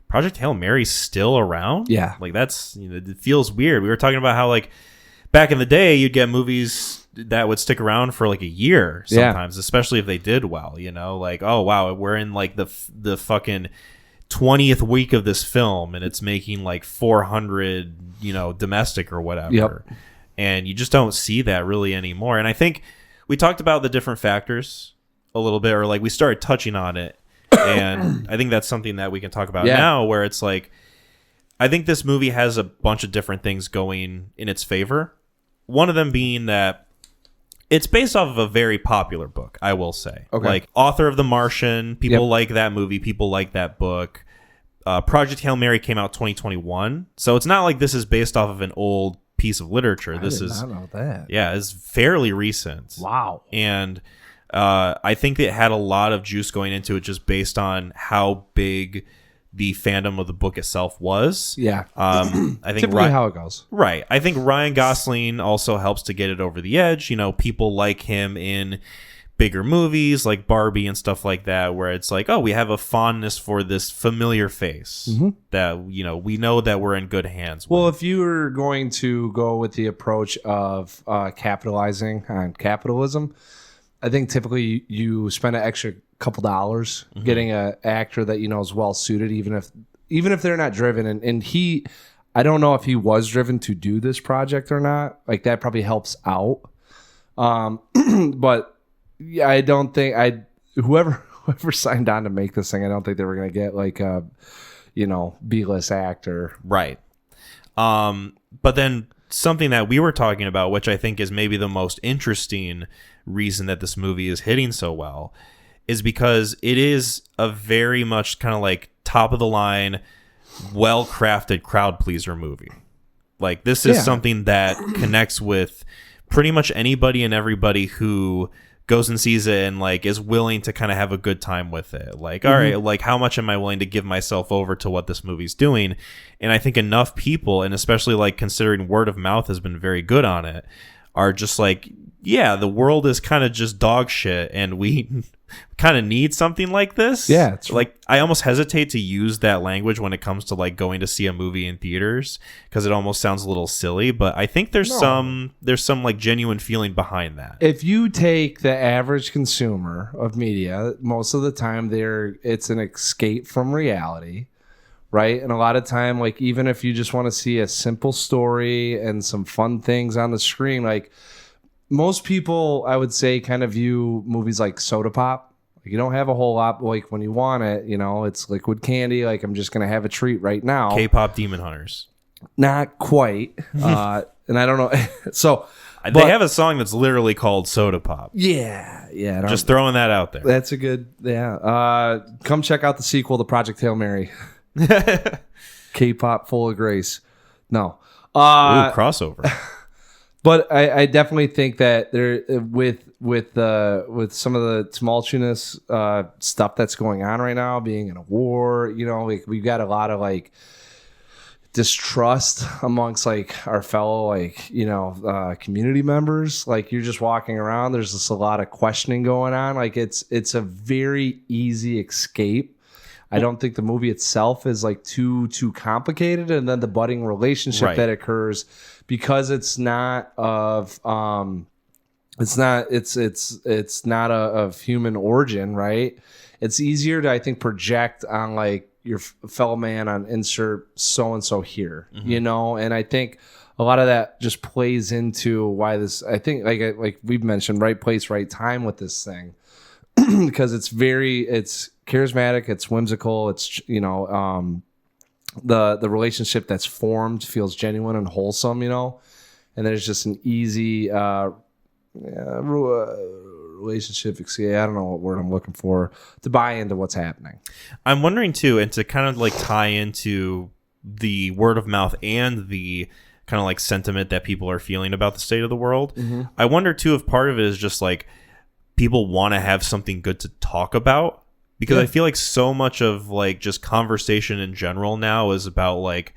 Project Hail Mary's still around?
Yeah.
Like that's, it feels weird. We were talking about how like back in the day you'd get movies that would stick around for like a year sometimes, especially if they did well, like, oh wow, we're in like the fucking 20th week of this film and it's making like 400, domestic or whatever.
Yep.
And you just don't see that really anymore. And I think we talked about the different factors a little bit, or like we started touching on it. And I think that's something that we can talk about now, where it's like, I think this movie has a bunch of different things going in its favor. One of them being that it's based off of a very popular book, I will say.
Okay.
Like, author of The Martian, people like that movie, people like that book. Project Hail Mary came out 2021. So it's not like this is based off of an old piece of literature.
I did not know that.
Yeah, it's fairly recent.
Wow.
And I think it had a lot of juice going into it just based on how big the fandom of the book itself was.
Yeah.
I think
typically how it goes.
Right. I think Ryan Gosling also helps to get it over the edge. People like him in bigger movies like Barbie and stuff like that, where it's like, oh, we have a fondness for this familiar face that, we know that we're in good hands with.
Well, if you were going to go with the approach of capitalizing on capitalism, I think typically you spend an extra couple dollars getting an actor that is well suited, even if they're not driven. And he, I don't know if he was driven to do this project or not. Like that probably helps out. But yeah, I don't think whoever signed on to make this thing, I don't think they were going to get like a, B-list actor.
Right. But then something that we were talking about, which I think is maybe the most interesting reason that this movie is hitting so well, is because it is a very much kind of like top of the line, well-crafted crowd pleaser movie. Like this is something that connects with pretty much anybody and everybody who goes and sees it and like is willing to kind of have a good time with it. Like, all right, like how much am I willing to give myself over to what this movie's doing? And I think enough people, and especially like considering word of mouth has been very good on it, are just like, yeah, the world is kind of just dog shit and we kind of need something like this.
Yeah. It's
like, I almost hesitate to use that language when it comes to like going to see a movie in theaters because it almost sounds a little silly, but I think there's some like genuine feeling behind that.
If you take the average consumer of media, most of the time it's an escape from reality, right? And a lot of time, like even if you just want to see a simple story and some fun things on the screen, like most people, I would say, kind of view movies like soda pop. Like you don't have a whole lot, like when you want it, it's liquid candy. Like I'm just going to have a treat right now.
K-pop Demon Hunters.
Not quite. And I don't know. So
they have a song that's literally called Soda Pop.
Yeah.
Just throwing that out there.
That's a good, come check out the sequel to Project Hail Mary. K-pop Full of Grace. No.
Ooh, crossover.
But I definitely think that there with some of the tumultuous stuff that's going on right now, being in a war, like we've got a lot of like distrust amongst like our fellow community members. Like you're just walking around, there's just a lot of questioning going on. Like it's a very easy escape. I don't think the movie itself is like too complicated, and then the budding relationship that occurs because it's not of of human origin, right? it's easier to, I think, project on like your fellow man on insert so and so here, you know, and I think a lot of that just plays into why this. I think like we've mentioned, right place, right time with this thing, because it's charismatic, it's whimsical, it's you know, the relationship that's formed feels genuine and wholesome, you know, and there's just an easy relationship. I don't know what word I'm looking for to buy into what's happening.
I'm wondering too, and to kind of like tie into the word of mouth and the kind of like sentiment that people are feeling about the state of the world. I wonder too if part of it is just like people want to have something good to talk about, because I feel like so much of like just conversation in general now is about like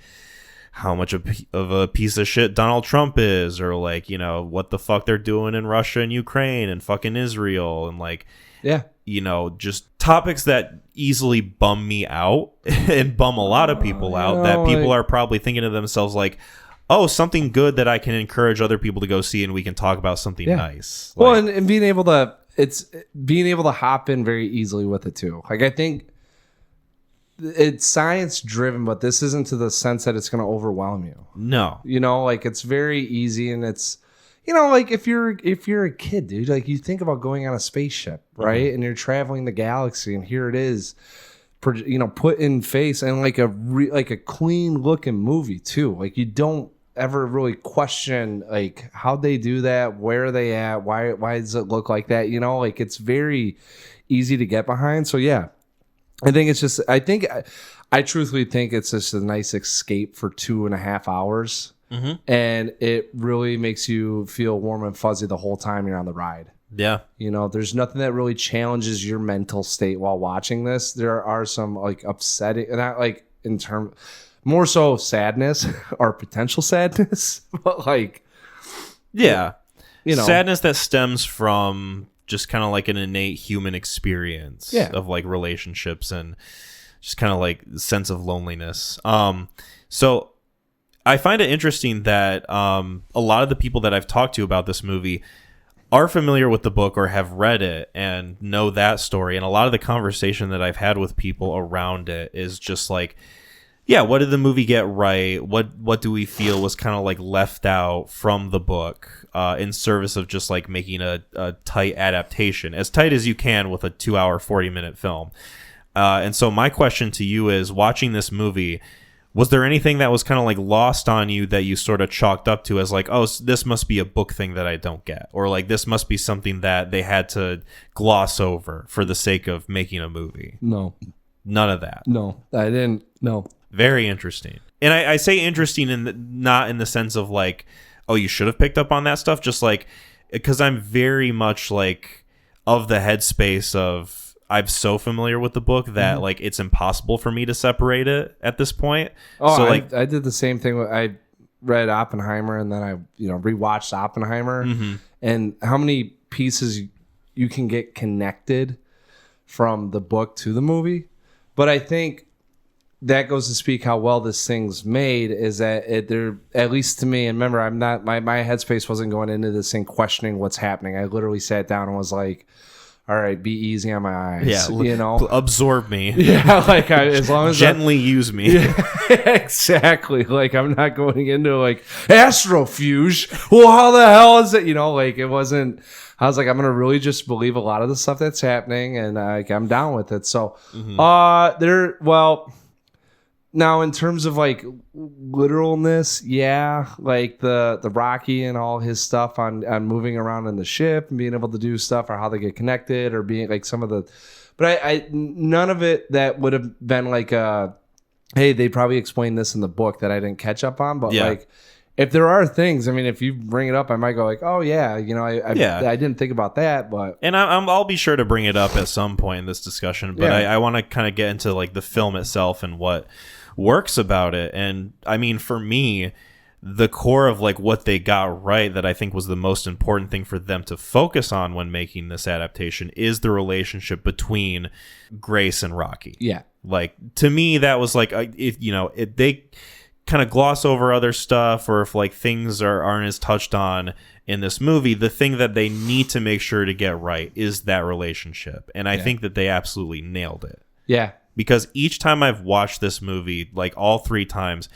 how much of a piece of shit Donald Trump is, or like, you know, what the fuck they're doing in Russia and Ukraine and fucking Israel, and like, you know, just topics that easily bum me out and bum a lot of people out, that people are probably thinking to themselves like, oh, something good that I can encourage other people to go see, and we can talk about something nice.
Well, and being able to hop in very easily with it too. Like, I think it's science driven, but this isn't to the sense that it's going to overwhelm you.
No,
you know, like it's very easy, and it's, you know, like if you're a kid, dude, like you think about going on a spaceship, right? And you're traveling the galaxy, and here it is, you know, put in face, and like a clean looking movie too. Like you don't ever really question like how they do that, where are they at, why does it look like that, you know, like it's very easy to get behind. So yeah, I think it's just, I truthfully think it's just a nice escape for 2.5 hours, and it really makes you feel warm and fuzzy the whole time you're on the ride.
Yeah.
You know, there's nothing that really challenges your mental state while watching this. There are some like upsetting, and not like in term, more so sadness or potential sadness, but like,
yeah,
you know,
sadness that stems from just kind of like an innate human experience of like relationships and just kind of like sense of loneliness. So I find it interesting that a lot of the people that I've talked to about this movie are familiar with the book or have read it and know that story. And a lot of the conversation that I've had with people around it is just like, yeah, what did the movie get right? What do we feel was kind of like left out from the book in service of just like making a tight adaptation, as tight as you can with a 2-hour, 40-minute film. And so my question to you is, watching this movie, was there anything that was kind of like lost on you that you sort of chalked up to as like, oh, this must be a book thing that I don't get, or like this must be something that they had to gloss over for the sake of making a movie?
No,
none of that.
No, I didn't. No.
Very interesting. And I say interesting not in the sense of like, oh, you should have picked up on that stuff. Just like, because I'm very much like of the headspace of, I'm so familiar with the book that like it's impossible for me to separate it at this point.
Oh,
so
I did the same thing. I read Oppenheimer, and then I rewatched Oppenheimer, and how many pieces you can get connected from the book to the movie. But I think that goes to speak how well this thing's made, is that there, at least to me, and remember, I'm not, my headspace wasn't going into this thing questioning what's happening. I literally sat down and was like, all right, be easy on my eyes.
Yeah,
you know,
absorb me.
Yeah, like as long as
gently use me.
Yeah, exactly. Like I'm not going into like astrofuge. Well, how the hell is it? You know, like it wasn't. I was like, I'm gonna really just believe a lot of the stuff that's happening, and like I'm down with it. So, now in terms of like literalness, yeah, like the Rocky and all his stuff on moving around in the ship and being able to do stuff, or how they get connected, or being like some of the, but I none of it that would have been like hey, they probably explained this in the book that I didn't catch up on, but like if there are things, I mean, if you bring it up, I might go like, oh yeah, you know, I didn't think about that, but
and I'll be sure to bring it up at some point in this discussion, but I want to kind of get into like the film itself and what works about it. And I mean, for me, the core of like what they got right, that I think was the most important thing for them to focus on when making this adaptation, is the relationship between Grace and Rocky.
Yeah,
like to me that was like, if they kind of gloss over other stuff, or if like things aren't as touched on in this movie, the thing that they need to make sure to get right is that relationship. And I think that they absolutely nailed it.
Yeah.
Because each time I've watched this movie, like all 3 times,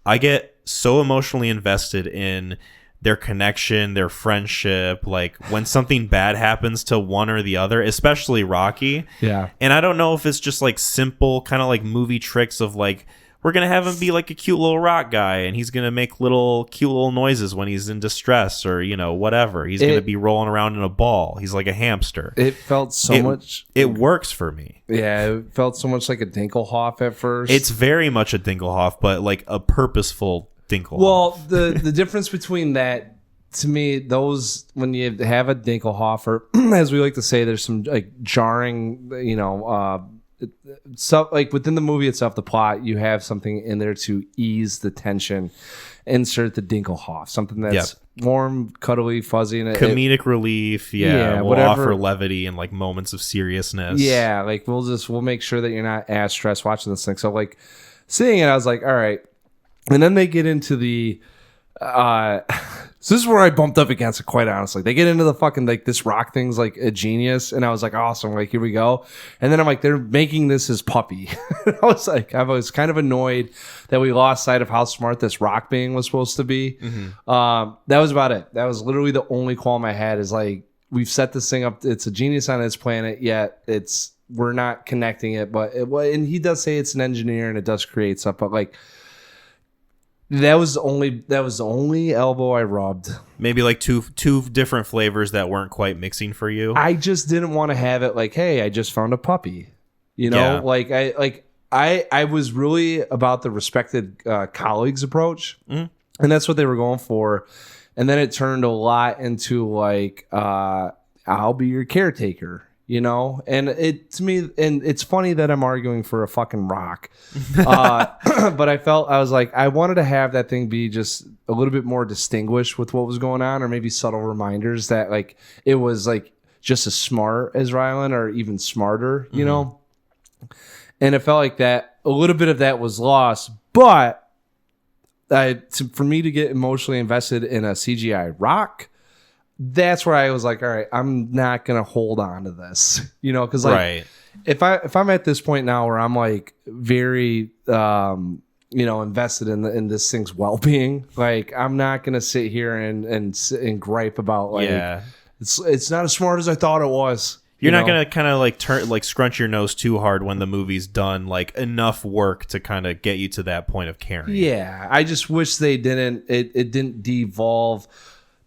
I get so emotionally invested in their connection, their friendship, like when something bad happens to one or the other, especially Rocky.
Yeah.
And I don't know if it's just like simple kind of like movie tricks of like, we're going to have him be like a cute little rock guy and he's going to make cute little noises when he's in distress, or, you know, whatever. He's going to be rolling around in a ball. He's like a hamster.
It felt so much.
It works for me.
Yeah. It felt so much like a Dinkelhoff at first.
It's very much a Dinkelhoff, but like a purposeful Dinkelhoff.
Well, the difference between that, to me, those, when you have a Dinkelhoff, or as we like to say, there's some like jarring, you know, so like within the movie itself, the plot, you have something in there to ease the tension. Insert the Dinkelhoff, something that's warm, cuddly, fuzzy, and
comedic relief. We'll
whatever.
offer levity and like moments of seriousness.
Yeah, like we'll make sure that you're not as stressed watching this thing. So like seeing it, I was like, all right. And then they get into the so this is where I bumped up against it, quite honestly. They get into the fucking, like, this rock thing's like a genius, and I was like, awesome, like, here we go. And then I'm like, they're making this his puppy. I was kind of annoyed that we lost sight of how smart this rock being was supposed to be. That was about it. That was literally the only qualm I had, is like, we've set this thing up, it's a genius on its planet, yet we're not connecting it. But and he does say it's an engineer and it does create stuff, but like, that was the only elbow I rubbed. Maybe
like two different flavors that weren't quite mixing for you.
I just didn't want to have it like, hey, I just found a puppy. You know, I was really about the respected colleagues approach, and that's what they were going for. And then it turned a lot into like, I'll be your caretaker. You know, and it, to me, and it's funny that I'm arguing for a fucking rock, but I was like, I wanted to have that thing be just a little bit more distinguished with what was going on, or maybe subtle reminders that like it was like just as smart as Rylan, or even smarter, you know. And it felt like that a little bit of that was lost, but for me to get emotionally invested in a CGI rock, that's where I was like, all right, I'm not gonna hold on to this, you know, because like if I'm at this point now where I'm like very you know, invested in this thing's well-being, like I'm not gonna sit here and gripe about like it's not as smart as I thought it was.
You're not gonna kind of like scrunch your nose too hard when the movie's done like enough work to kind of get you to that point of caring. Yeah,
I just wish they didn't. It didn't devolve.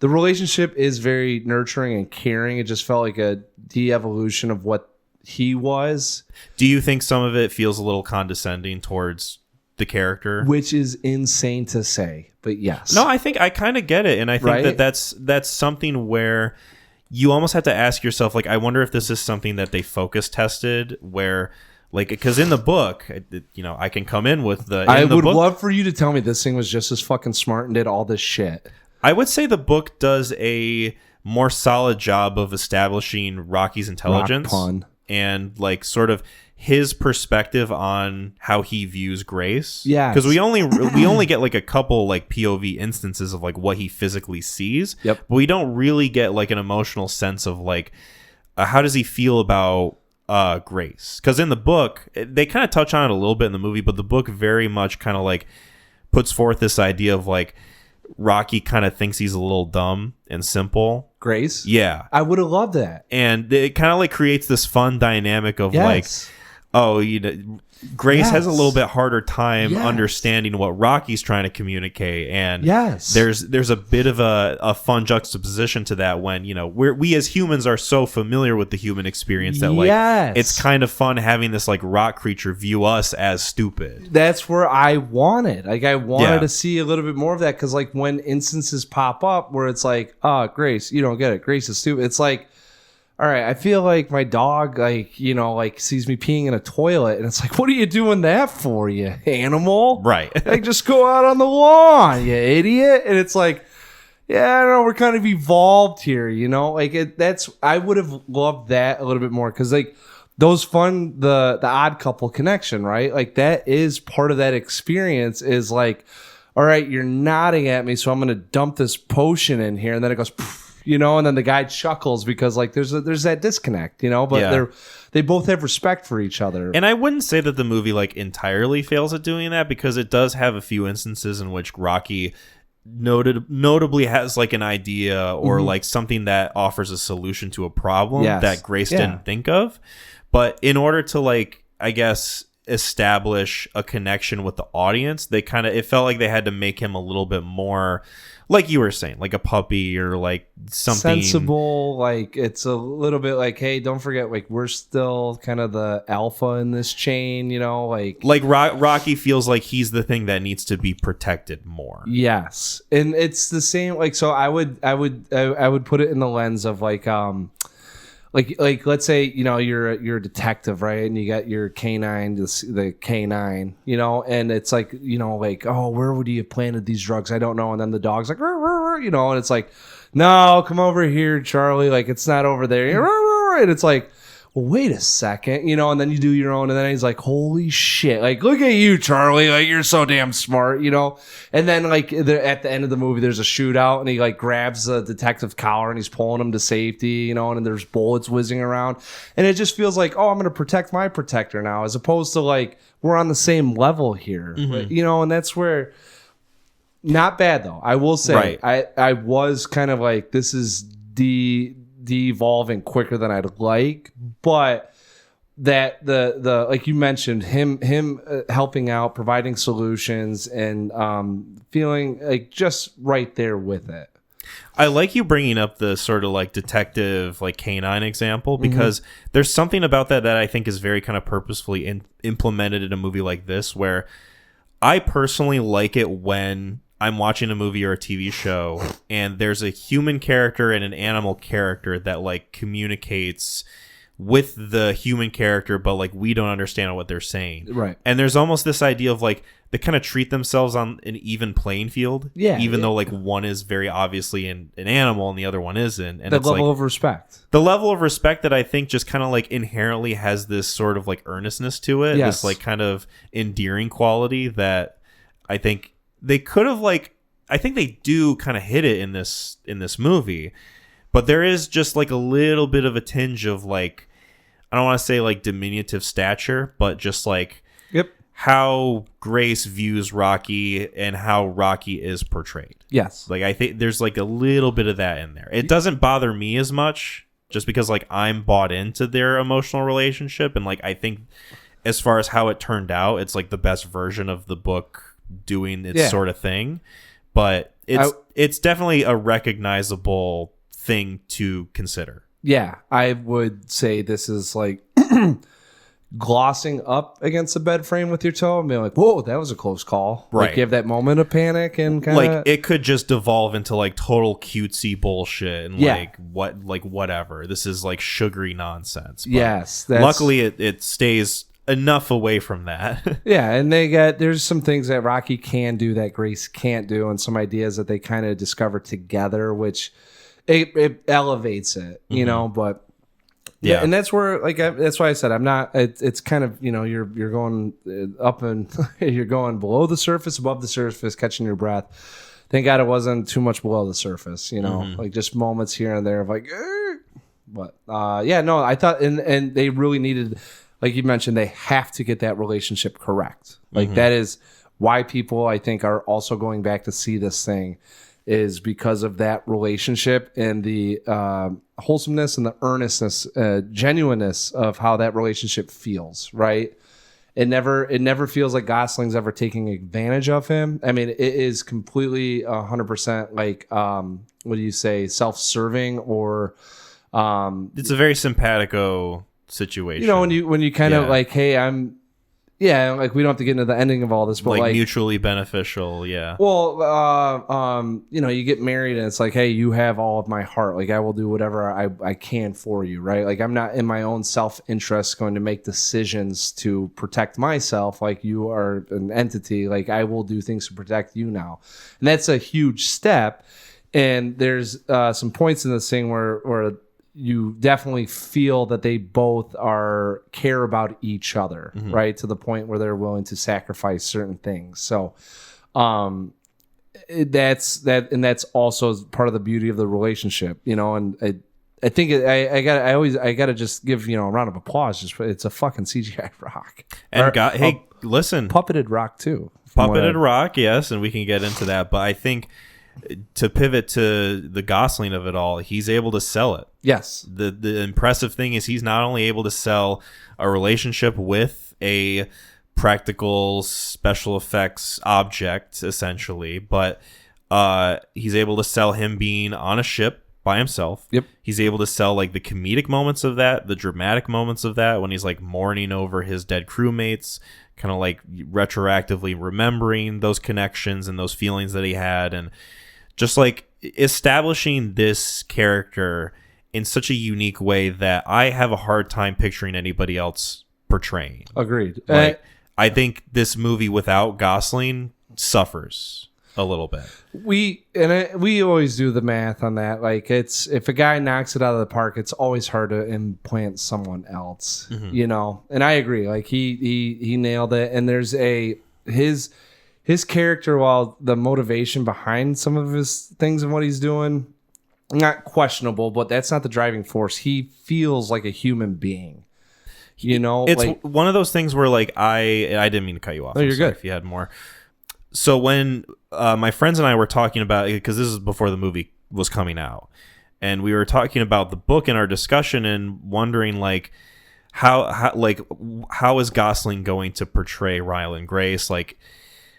The relationship is very nurturing and caring. It just felt like a de-evolution of what he was.
Do you think some of it feels a little condescending towards the character?
Which is insane to say, but yes.
No, I think I kind of get it. And I think that's something where you almost have to ask yourself, like, I wonder if this is something that they focus tested, where... Like, because in the book, you know, I can come in with the...
I would love for you to tell me this thing was just as fucking smart and did all this shit.
I would say the book does a more solid job of establishing Rocky's intelligence and like sort of his perspective on how he views Grace.
Yeah,
because we only get like a couple like POV instances of like what he physically sees.
Yep,
but we don't really get like an emotional sense of like how does he feel about Grace? Because in the book, they kind of touch on it a little bit in the movie, but the book very much kind of like puts forth this idea of like Rocky kind of thinks he's a little dumb and simple.
Grace?
Yeah.
I would have loved that.
And it kind of like creates this fun dynamic of like, oh, you know, Grace has a little bit harder time understanding what Rocky's trying to communicate, and there's a bit of a fun juxtaposition to that when, you know, we as humans are so familiar with the human experience that like it's kind of fun having this like rock creature view us as stupid.
That's where I wanted. Like I wanted to see a little bit more of that, because like when instances pop up where it's like, oh, Grace, you don't get it. Grace is stupid. It's like, all right, I feel like my dog, like, you know, like sees me peeing in a toilet, and it's like, what are you doing that for, you animal?
Right.
Like, just go out on the lawn, you idiot. And it's like, yeah, I don't know, we're kind of evolved here, you know? Like, I would have loved that a little bit more, because, like, those fun the odd couple connection, right? Like that is part of that experience is like, all right, you're nodding at me, so I'm gonna dump this potion in here, and then it goes poof, and then the guy chuckles because like there's that disconnect, but
Yeah.
they both have respect for each other.
And I wouldn't say that the movie like entirely fails at doing that, because it does have a few instances in which Rocky notably has like an idea or like something that offers a solution to a problem
Yes.
that Grace
Yeah.
didn't think of. But in order to like, I guess, establish a connection with the audience, it felt like they had to make him a little bit more, like you were saying, like a puppy or like something
sensible. Like it's a little bit like, hey, don't forget, like we're still kind of the alpha in this chain,
like Rocky feels like he's the thing that needs to be protected more.
Yes, and it's the same. Like, so I would put it in the lens of like let's say you're a detective, right, and you got your canine, the canine, and it's like like, oh, where would he have planted these drugs? I don't know. And then the dog's like, "Rrr, rrr, rrr," and it's like, no, come over here, Charlie. Like it's not over there. "Rrr, rrr," and it's like, well, wait a second, and then you do your own, and then he's like, holy shit, like, look at you, Charlie, like, you're so damn smart, and then, like, at the end of the movie, there's a shootout, and he, like, grabs the detective collar, and he's pulling him to safety, and there's bullets whizzing around, and it just feels like, oh, I'm going to protect my protector now, as opposed to, like, we're on the same level here, and that's where, not bad, though, I will say,
Right.
I was kind of like, this is de-evolving quicker than I'd like, but that the like you mentioned, him helping out, providing solutions, and feeling like just right there with it.
I like you bringing up the sort of like detective, like canine example, because there's something about that I think is very kind of purposefully implemented in a movie like this, where I personally like it when I'm watching a movie or a TV show and there's a human character and an animal character that like communicates with the human character, but like we don't understand what they're saying.
Right.
And there's almost this idea of like they kind of treat themselves on an even playing field.
Yeah.
Even though like one is very obviously an animal and the other one isn't. And
The
it's
level
like
of respect.
the level of respect that I think just kind of like inherently has this sort of like earnestness to it.
Yes.
This like kind of endearing quality that I think they could have like, I think they do kind of hit it in this movie, but there is just like a little bit of a tinge of like, I don't want to say like diminutive stature, but just like how Grace views Rocky and how Rocky is portrayed.
Yes.
Like I think there's like a little bit of that in there. It doesn't bother me as much just because like I'm bought into their emotional relationship, and like I think as far as how it turned out, it's like the best version of the book doing its sort of thing. But it's definitely a recognizable thing to consider.
Yeah, I would say this is like glossing up against the bed frame with your toe and being like, whoa, that was a close call.
Right.
Like you have that moment of panic and kind of
like it could just devolve into like total cutesy bullshit and like whatever. This is like sugary nonsense. But
yes.
luckily it stays enough away from that.
Yeah, and there's some things that Rocky can do that Grace can't do, and some ideas that they kind of discover together, which it elevates it, you know. But yeah, and that's where that's why I said I'm not. It's kind of you're going up and you're going below the surface, above the surface, catching your breath. Thank God it wasn't too much below the surface, like just moments here and there of like. But yeah, no, I thought and they really needed. Like you mentioned, they have to get that relationship correct. Like that is why people, I think, are also going back to see this thing, is because of that relationship and the wholesomeness and the earnestness, genuineness of how that relationship feels. Right? It never feels like Gosling's ever taking advantage of him. I mean, it is completely 100% like what do you say, self-serving or
it's a very simpatico situation.
When you kind of like, hey, like we don't have to get into the ending of all this, but like
mutually beneficial. Yeah.
Well, you get married and it's like, hey, you have all of my heart. Like I will do whatever I can for you. Right. Like I'm not in my own self-interest going to make decisions to protect myself. Like you are an entity. Like I will do things to protect you now. And that's a huge step. And there's some points in this thing where you definitely feel that they both care about each other, right? To the point where they're willing to sacrifice certain things. So, that's also part of the beauty of the relationship, and I think I gotta just give a round of applause. It's a fucking CGI rock.
And listen,
puppeted rock too.
Puppeted rock, yes, and we can get into that. But I think to pivot to the Gosling of it all, he's able to sell it.
Yes.
The impressive thing is he's not only able to sell a relationship with a practical special effects object, essentially, but he's able to sell him being on a ship by himself.
Yep.
He's able to sell like the comedic moments of that, the dramatic moments of that, when he's like mourning over his dead crewmates, kind of like retroactively remembering those connections and those feelings that he had, and just like establishing this character in such a unique way that I have a hard time picturing anybody else portraying.
Agreed.
Like, I think this movie without Gosling suffers a little bit.
We always do the math on that. Like, it's, if a guy knocks it out of the park, it's always hard to implant someone else, and I agree. Like, he nailed it. And there's his character, while the motivation behind some of his things and what he's doing, not questionable, but that's not the driving force. He feels like a human being.
It's
like,
one of those things where, like, I didn't mean to cut you off.
No, you're good.
If you had more. So when my friends and I were talking about, because this is before the movie was coming out, and we were talking about the book in our discussion and wondering, like, how is Gosling going to portray Ryland Grace? Like,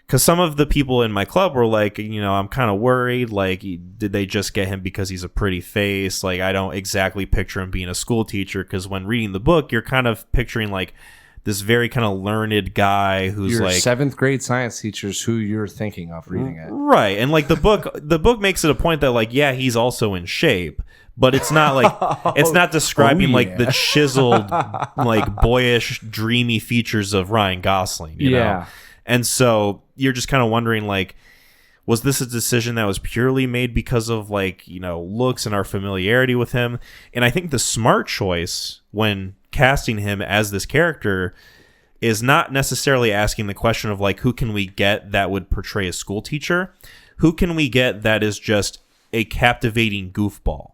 because some of the people in my club were like, I'm kind of worried. Like, did they just get him because he's a pretty face? Like, I don't exactly picture him being a school teacher, because when reading the book, you're kind of picturing like this very kind of learned guy who's
your
like
7th grade science teachers who you're thinking of reading it.
Right. And like the book makes it a point that, like, yeah, he's also in shape, but it's not like it's not describing like the chiseled, like, boyish, dreamy features of Ryan Gosling, you know? And so you're just kind of wondering, like, was this a decision that was purely made because of, like, looks and our familiarity with him? And I think the smart choice when casting him as this character is not necessarily asking the question of, like, who can we get that would portray a school teacher? Who can we get that is just a captivating goofball?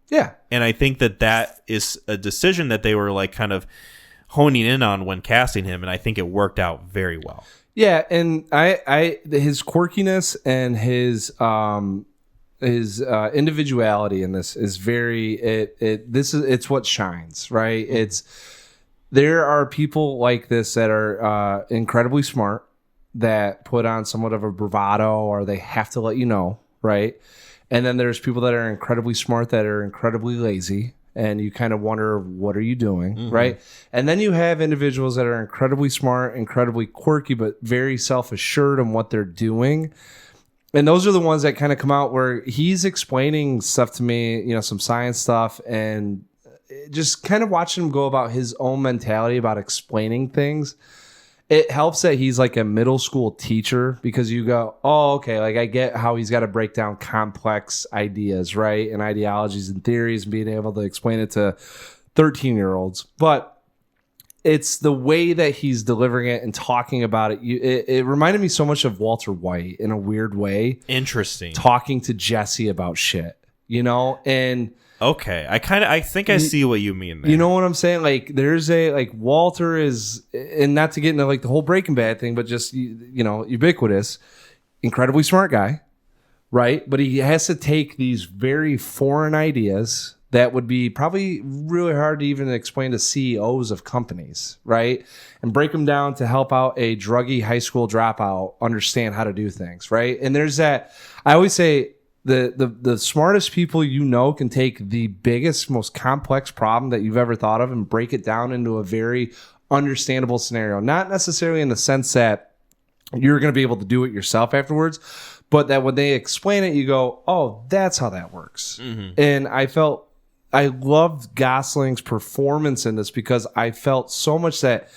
Yeah.
And I think that is a decision that they were, like, kind of honing in on when casting him, and I think it worked out very well.
Yeah, and his quirkiness and his individuality in this is very it's what shines, right? There are people like this that are incredibly smart, that put on somewhat of a bravado, or they have to let you know, right? And then there's people that are incredibly smart that are incredibly lazy, and you kind of wonder, what are you doing, right? And then you have individuals that are incredibly smart, incredibly quirky, but very self-assured in what they're doing. And those are the ones that kind of come out where he's explaining stuff to me, some science stuff, and just kind of watching him go about his own mentality about explaining things. It helps that he's like a middle school teacher, because you go, oh, okay, like, I get how he's got to break down complex ideas, right? And ideologies and theories, and being able to explain it to 13-year-olds. But it's the way that he's delivering it and talking about it. It reminded me so much of Walter White in a weird way.
Interesting.
Talking to Jesse about shit, and
okay, I think I see what you mean there.
You know what I'm saying? Like, there's Walter is, and not to get into like the whole Breaking Bad thing, but just, ubiquitous, incredibly smart guy, right? But he has to take these very foreign ideas that would be probably really hard to even explain to CEOs of companies, right? And break them down to help out a druggy high school dropout understand how to do things, right? And there's that, I always say, the smartest people can take the biggest, most complex problem that you've ever thought of and break it down into a very understandable scenario. Not necessarily in the sense that you're going to be able to do it yourself afterwards, but that when they explain it, you go, oh, that's how that works. And I loved Gosling's performance in this, because I felt so much that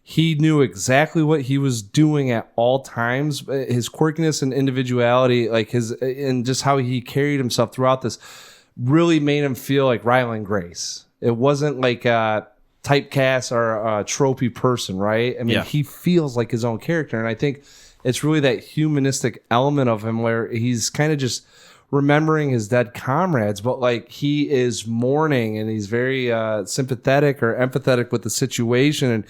he knew exactly what he was doing at all times. His quirkiness and individuality, and just how he carried himself throughout this, really made him feel like Ryland Grace. It wasn't like a typecast or a tropey person, right? I mean, he feels like his own character. And I think it's really that humanistic element of him where he's kind of just remembering his dead comrades, but like he is mourning and he's very sympathetic or empathetic with the situation. And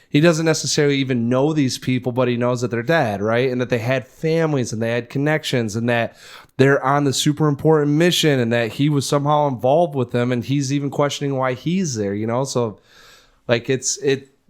he doesn't necessarily even know these people, but he knows that they're dead, right? And that they had families and they had connections and that they're on the super important mission and that he was somehow involved with them. And he's even questioning why he's there, you know? So like it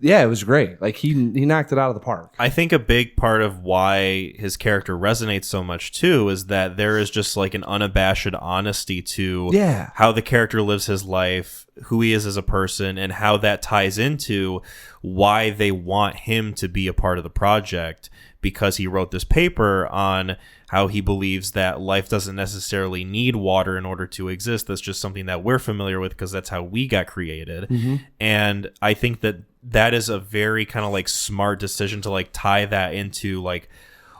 was great. Like he knocked it out of the park.
I think a big part of why his character resonates so much too is that there is just like an unabashed honesty to how the character lives his life, who he is as a person, and how that ties into why they want him to be a part of the project, because he wrote this paper on how he believes that life doesn't necessarily need water in order to exist. That's just something that we're familiar with because that's how we got created. Mm-hmm. And I think that is a very kind of like smart decision to like tie that into like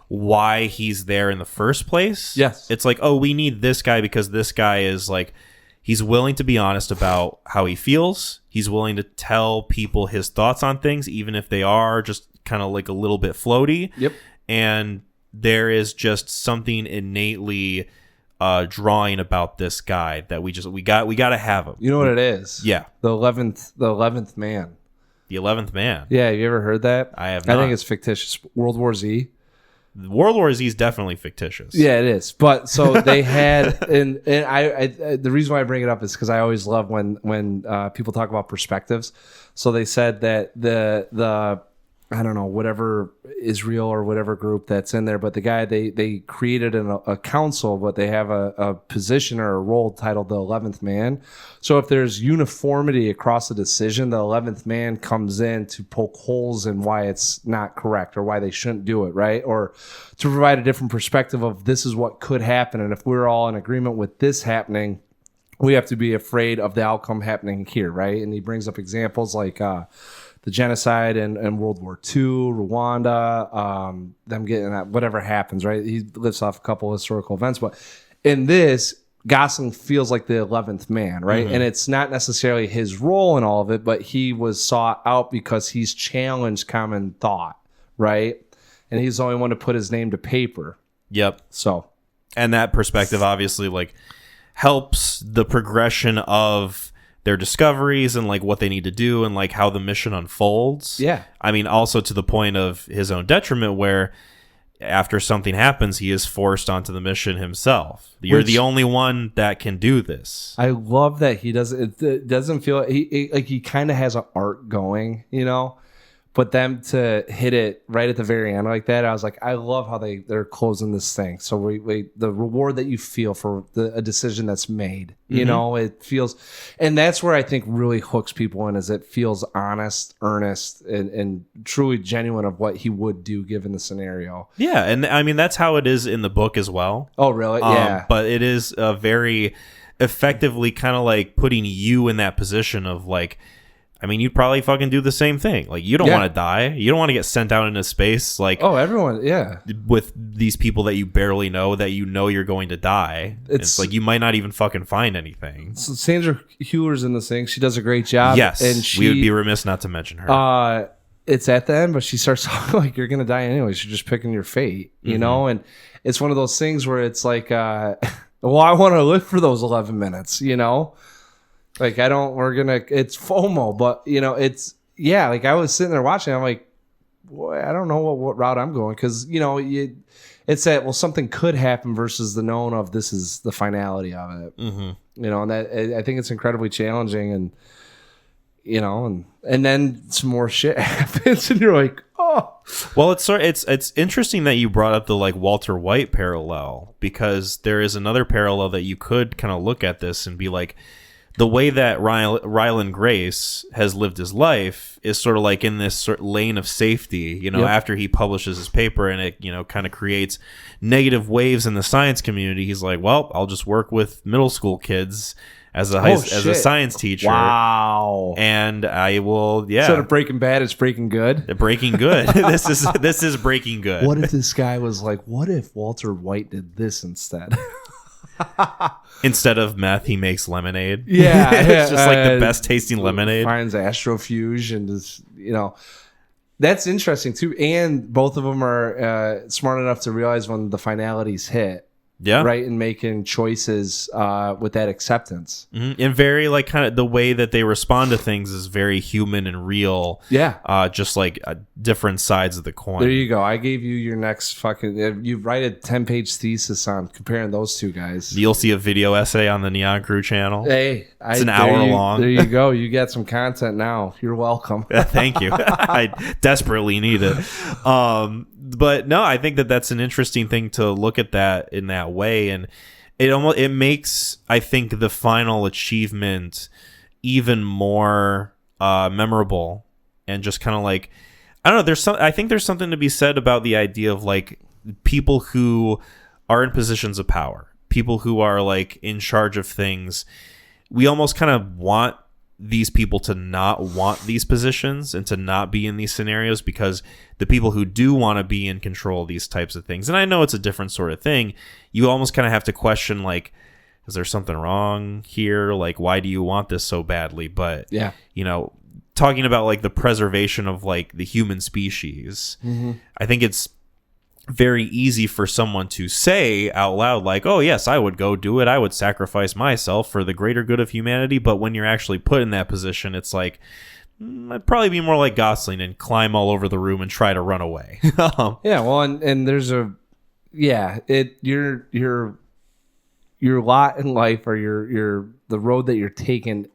why he's there in the first place.
Yes.
It's like, oh, we need this guy because this guy is like, he's willing to be honest about how he feels. He's willing to tell people his thoughts on things, even if they are just kind of like a little bit floaty.
Yep.
And there is just something innately drawing about this guy that we got to have him.
You know what it is?
Yeah.
The 11th man.
The 11th man.
Yeah, you ever heard that?
I have not.
I think it's fictitious. World War Z.
World War Z is definitely fictitious.
Yeah, it is. But so they had, and I the reason why I bring it up is because I always love when people talk about perspectives. So they said that the I don't know, whatever Israel or whatever group that's in there, but the guy, they created a council, but they have a position or a role titled the 11th man. So if there's uniformity across the decision, the 11th man comes in to poke holes in why it's not correct or why they shouldn't do it, right? Or to provide a different perspective of this is what could happen. And if we're all in agreement with this happening, we have to be afraid of the outcome happening here, right? And he brings up examples like the genocide in World War II, Rwanda, them getting that, whatever happens, right? He lifts off a couple of historical events, but in this, Gosling feels like the 11th man, right? Mm-hmm. And it's not necessarily his role in all of it, but he was sought out because he's challenged common thought, right? And he's the only one to put his name to paper.
Yep.
So,
and that perspective obviously like helps the progression of their discoveries and like what they need to do and like how the mission unfolds.
Yeah.
I mean, also to the point of his own detriment where after something happens, he is forced onto the mission himself. You're the only one that can do this.
I love that he doesn't, it doesn't feel he kind of has an arc going, you know, but them to hit it right at the very end like that, I was like, I love how they're closing this thing. So we the reward that you feel for a decision that's made, you know, it feels, and that's where I think really hooks people in, is it feels honest, earnest, and truly genuine of what he would do given the scenario.
Yeah, and I mean that's how it is in the book as well.
Oh, really? Yeah.
But it is very effectively kind of like putting you in that position of like, I mean, you'd probably fucking do the same thing. Like, you don't want to die. You don't want to get sent out into space. Like,
oh, everyone, yeah.
With these people that you barely know, that you know you're going to die. It's like you might not even fucking find anything.
So Sandra Hüller's in this thing. She does a great job.
Yes, and we would be remiss not to mention her.
It's at the end, but she starts talking like you're going to die anyways. You're just picking your fate, you know? And it's one of those things where it's like, well, I want to live for those 11 minutes, you know? Like, it's FOMO, but, you know, it's, yeah, like, I was sitting there watching, I'm like, boy, I don't know what route I'm going, because, you know, it's that, well, something could happen versus the known of this is the finality of it. Mm-hmm. You know, and that, I think it's incredibly challenging, and, you know, and then some more shit happens, and you're like, oh.
Well, it's interesting that you brought up the, like, Walter White parallel, because there is another parallel that you could kind of look at this and be like, the way that Ryland Grace has lived his life is sort of like in this sort of lane of safety, you know, after he publishes his paper and it, you know, kind of creates negative waves in the science community. He's like, well, I'll just work with middle school kids as a science teacher.
Wow.
And I will,
Instead of Breaking Bad, it's Breaking Good.
Breaking Good. This is Breaking Good.
What if this guy was like, what if Walter White did this instead?
Instead of meth, he makes lemonade.
Yeah,
it's just like the best tasting lemonade.
Finds Astrofuge and just, that's interesting too. And both of them are smart enough to realize when the finalities hit.
Yeah.
Right. And making choices with that acceptance.
Mm-hmm. And very like kind of the way that they respond to things is very human and real.
Yeah.
Just like different sides of the coin.
There you go. I gave you your next fucking. You write a 10-page thesis on comparing those two guys.
You'll see a video essay on the Neon Crew channel.
Hey,
it's an hour long.
There you go. You get some content now. You're welcome.
Thank you. I desperately need it. But no, I think that that's an interesting thing to look at that in that way, and it makes, I think, the final achievement even more memorable, and just kind of like, I don't know. I think there's something to be said about the idea of like people who are in positions of power, people who are like in charge of things. We almost kind of want these people to not want these positions and to not be in these scenarios, because the people who do want to be in control of these types of things, and I know it's a different sort of thing, you almost kind of have to question, like, is there something wrong here? Like, why do you want this so badly? But
yeah,
talking about like the preservation of like the human species, I think it's very easy for someone to say out loud, like, oh yes, I would go do it, I would sacrifice myself for the greater good of humanity. But when you're actually put in that position, it's like, I'd probably be more like Gosling and climb all over the room and try to run away.
Yeah, well, and there's your lot in life, or your the road that you're taking.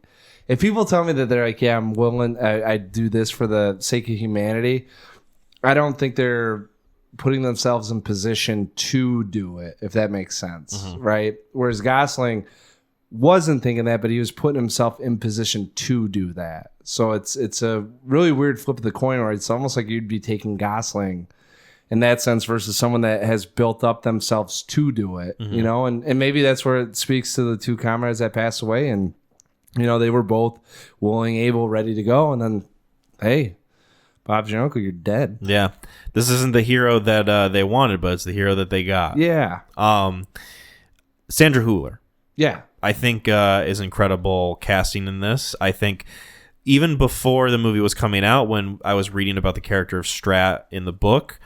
If people tell me that they're like, yeah, I'm willing, I do this for the sake of humanity, I don't think they're putting themselves in position to do it, if that makes sense, right? Whereas Gosling wasn't thinking that, but he was putting himself in position to do that. So it's a really weird flip of the coin, where it's almost like you'd be taking Gosling in that sense versus someone that has built up themselves to do it, and maybe that's where it speaks to the two comrades that passed away, and they were both willing, able, ready to go, and then, hey, Bob's your uncle, you're dead.
Yeah. This isn't the hero that they wanted, but it's the hero that they got.
Yeah.
Sandra Hüller.
Yeah.
I think is incredible casting in this. I think even before the movie was coming out, when I was reading about the character of Strat in the book,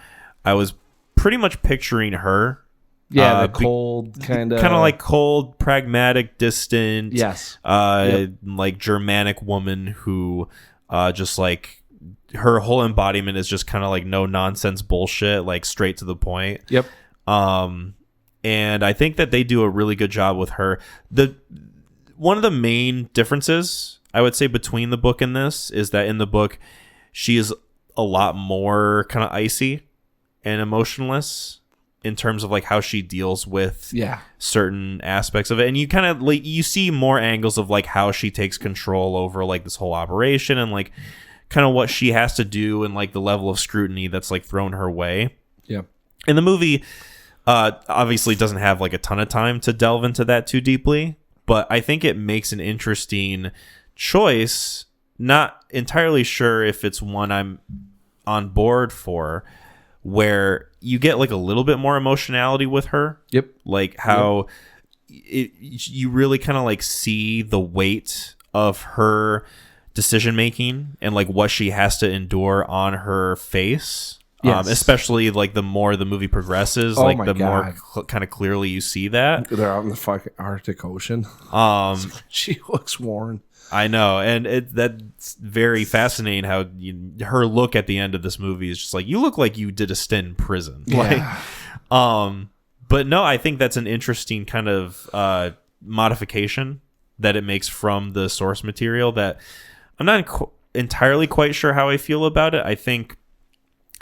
I was pretty much picturing her.
Yeah, the cold kind of
like cold, pragmatic, distant.
Yes.
Like Germanic woman who just like, her whole embodiment is just kind of like no nonsense bullshit, like straight to the point.
Yep.
And I think that they do a really good job with her. One of the main differences I would say between the book and this is that in the book she is a lot more kind of icy and emotionless in terms of like how she deals with certain aspects of it, and you kind of like you see more angles of like how she takes control over like this whole operation, and like kind of what she has to do, and like the level of scrutiny that's like thrown her way.
Yeah.
And the movie obviously doesn't have like a ton of time to delve into that too deeply, but I think it makes an interesting choice. Not entirely sure if it's one I'm on board for, where you get like a little bit more emotionality with her.
Yep.
Like how you really kind of like see the weight of her decision making and like what she has to endure on her face.
Yes.
Especially like the more the movie progresses, like the more kind of clearly you see that
they're out in the fucking Arctic Ocean. She looks worn.
I know, and that's very fascinating how her look at the end of this movie is just like, you look like you did a stint in prison.
Yeah.
Like, but no, I think that's an interesting kind of modification that it makes from the source material that I'm not entirely quite sure how I feel about it. I think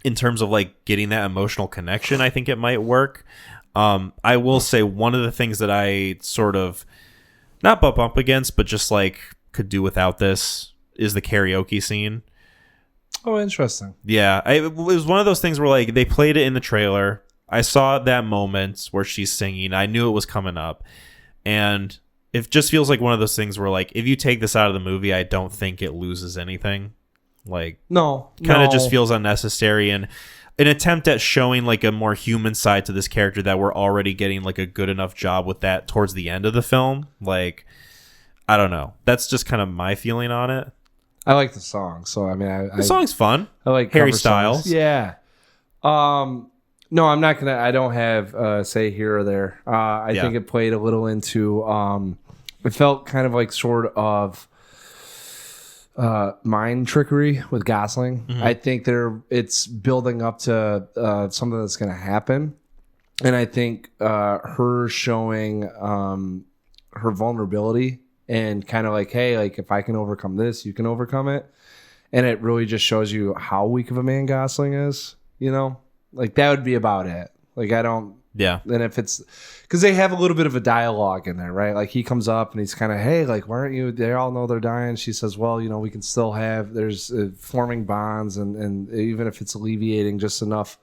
in terms of like getting that emotional connection, I think it might work. I will say one of the things that I sort of not bump up against, but just like could do without this is the karaoke scene.
Oh, interesting.
Yeah. It was one of those things where like they played it in the trailer. I saw that moment where she's singing. I knew it was coming up. And it just feels like one of those things where like if you take this out of the movie, I don't think it loses anything. Like
no,
kind of just feels unnecessary. And an attempt at showing like a more human side to this character that we're already getting like a good enough job with that towards the end of the film. Like, I don't know. That's just kind of my feeling on it.
I like the song, so I mean,
The song's fun.
I like
Harry
cover
Styles.
songs. Yeah. No, I'm not gonna. I don't have say here or there. I think it played a little into. It felt kind of like sort of mind trickery with Gosling. I think it's building up to something that's going to happen, and I think her showing her vulnerability and kind of like, hey, like if I can overcome this, you can overcome it, and it really just shows you how weak of a man Gosling is. You know, like that would be about it. Like I don't.
Yeah.
And if it's because they have a little bit of a dialogue in there, right? Like he comes up and he's kind of, hey, like, why aren't you? They all know they're dying. She says, well, you know, we can still have, there's forming bonds. And even if it's alleviating just enough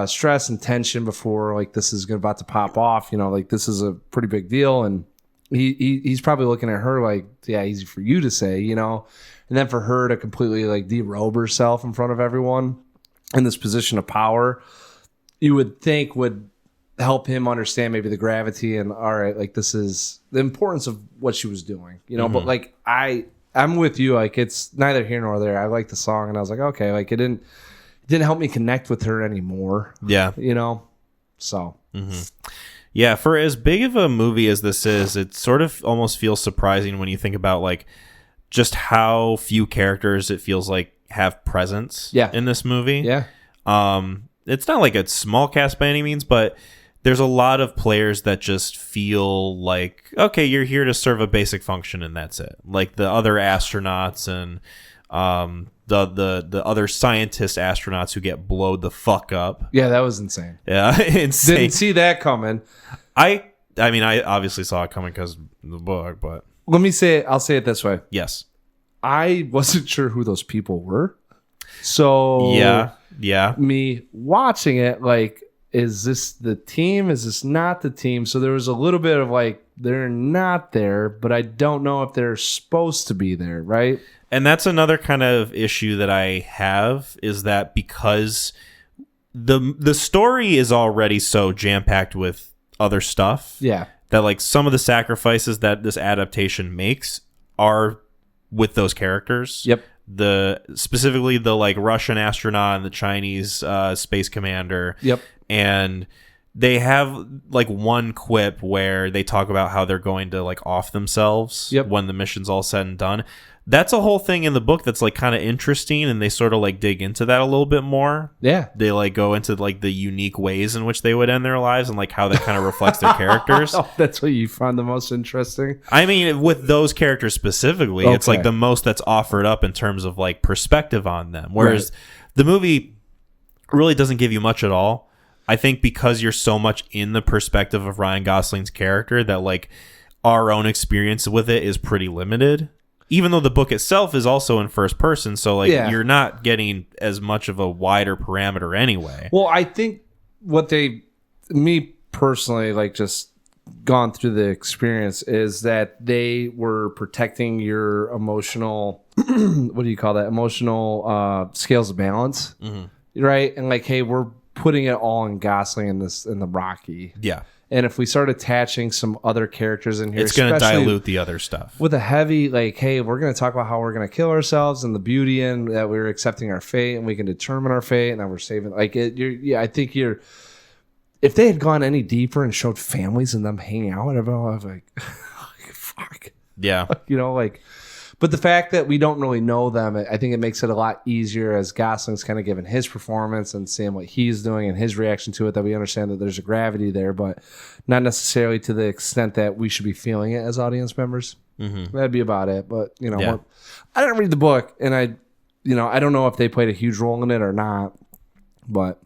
stress and tension before like this is about to pop off, you know, like this is a pretty big deal. And he's probably looking at her like, yeah, easy for you to say, you know, and then for her to completely like derobe herself in front of everyone in this position of power, you would think would help him understand maybe the gravity and all right, like this is the importance of what she was doing, you know. But like I'm with you, like it's neither here nor there. I like the song and I was like, okay, like it didn't help me connect with her anymore.
Yeah.
You know? So
Yeah, for as big of a movie as this is, it sort of almost feels surprising when you think about like just how few characters it feels like have presence in this movie.
Yeah.
It's not like a small cast by any means, but there's a lot of players that just feel like, okay, you're here to serve a basic function and that's it. Like the other astronauts and the other scientist astronauts who get blowed the fuck up.
Yeah, that was insane.
Yeah, insane.
Didn't see that coming.
I mean, I obviously saw it coming because of the book, but
Let me say it. I'll say it this way.
yes.
I wasn't sure who those people were. So
Yeah.
me watching it, like, is this the team? Is this not the team? So there was a little bit of like, they're not there, but I don't know if they're supposed to be there, right?
And that's another kind of issue that I have is that because the story is already so jam-packed with other stuff
Yeah.
that like some of the sacrifices that this adaptation makes are with those characters.
Yep.
Specifically the like Russian astronaut and the Chinese space commander.
Yep.
And they have like one quip where they talk about how they're going to like off themselves when the mission's all said and done. That's a whole thing in the book that's like kind of interesting, and they sort of like dig into that a little bit more.
Yeah.
They like go into like the unique ways in which they would end their lives and like how that kind of reflects their characters.
Oh, that's what you find the most interesting.
I mean, with those characters specifically, it's like the most that's offered up in terms of like perspective on them. Whereas the movie really doesn't give you much at all. I think because you're so much in the perspective of Ryan Gosling's character that like our own experience with it is pretty limited. Even though the book itself is also in first person, so like you're not getting as much of a wider parameter anyway.
Well, I think me personally, like just gone through the experience, is that they were protecting your emotional, what do you call that? Emotional scales of balance, right? And like, hey, we're putting it all in Gosling in the Rocky.
Yeah.
And if we start attaching some other characters in here,
it's going to dilute the other stuff.
With a heavy, like, hey, we're going to talk about how we're going to kill ourselves and the beauty in that we're accepting our fate and we can determine our fate and that we're saving. Like, I think if they had gone any deeper and showed families and them hanging out, everyone was like, fuck.
Yeah.
You know, like, but the fact that we don't really know them, I think it makes it a lot easier as Gosling's kind of given his performance and seeing what he's doing and his reaction to it, that we understand that there's a gravity there, but not necessarily to the extent that we should be feeling it as audience members. That'd be about it. But, you know, I didn't read the book, and I don't know if they played a huge role in it or not, but.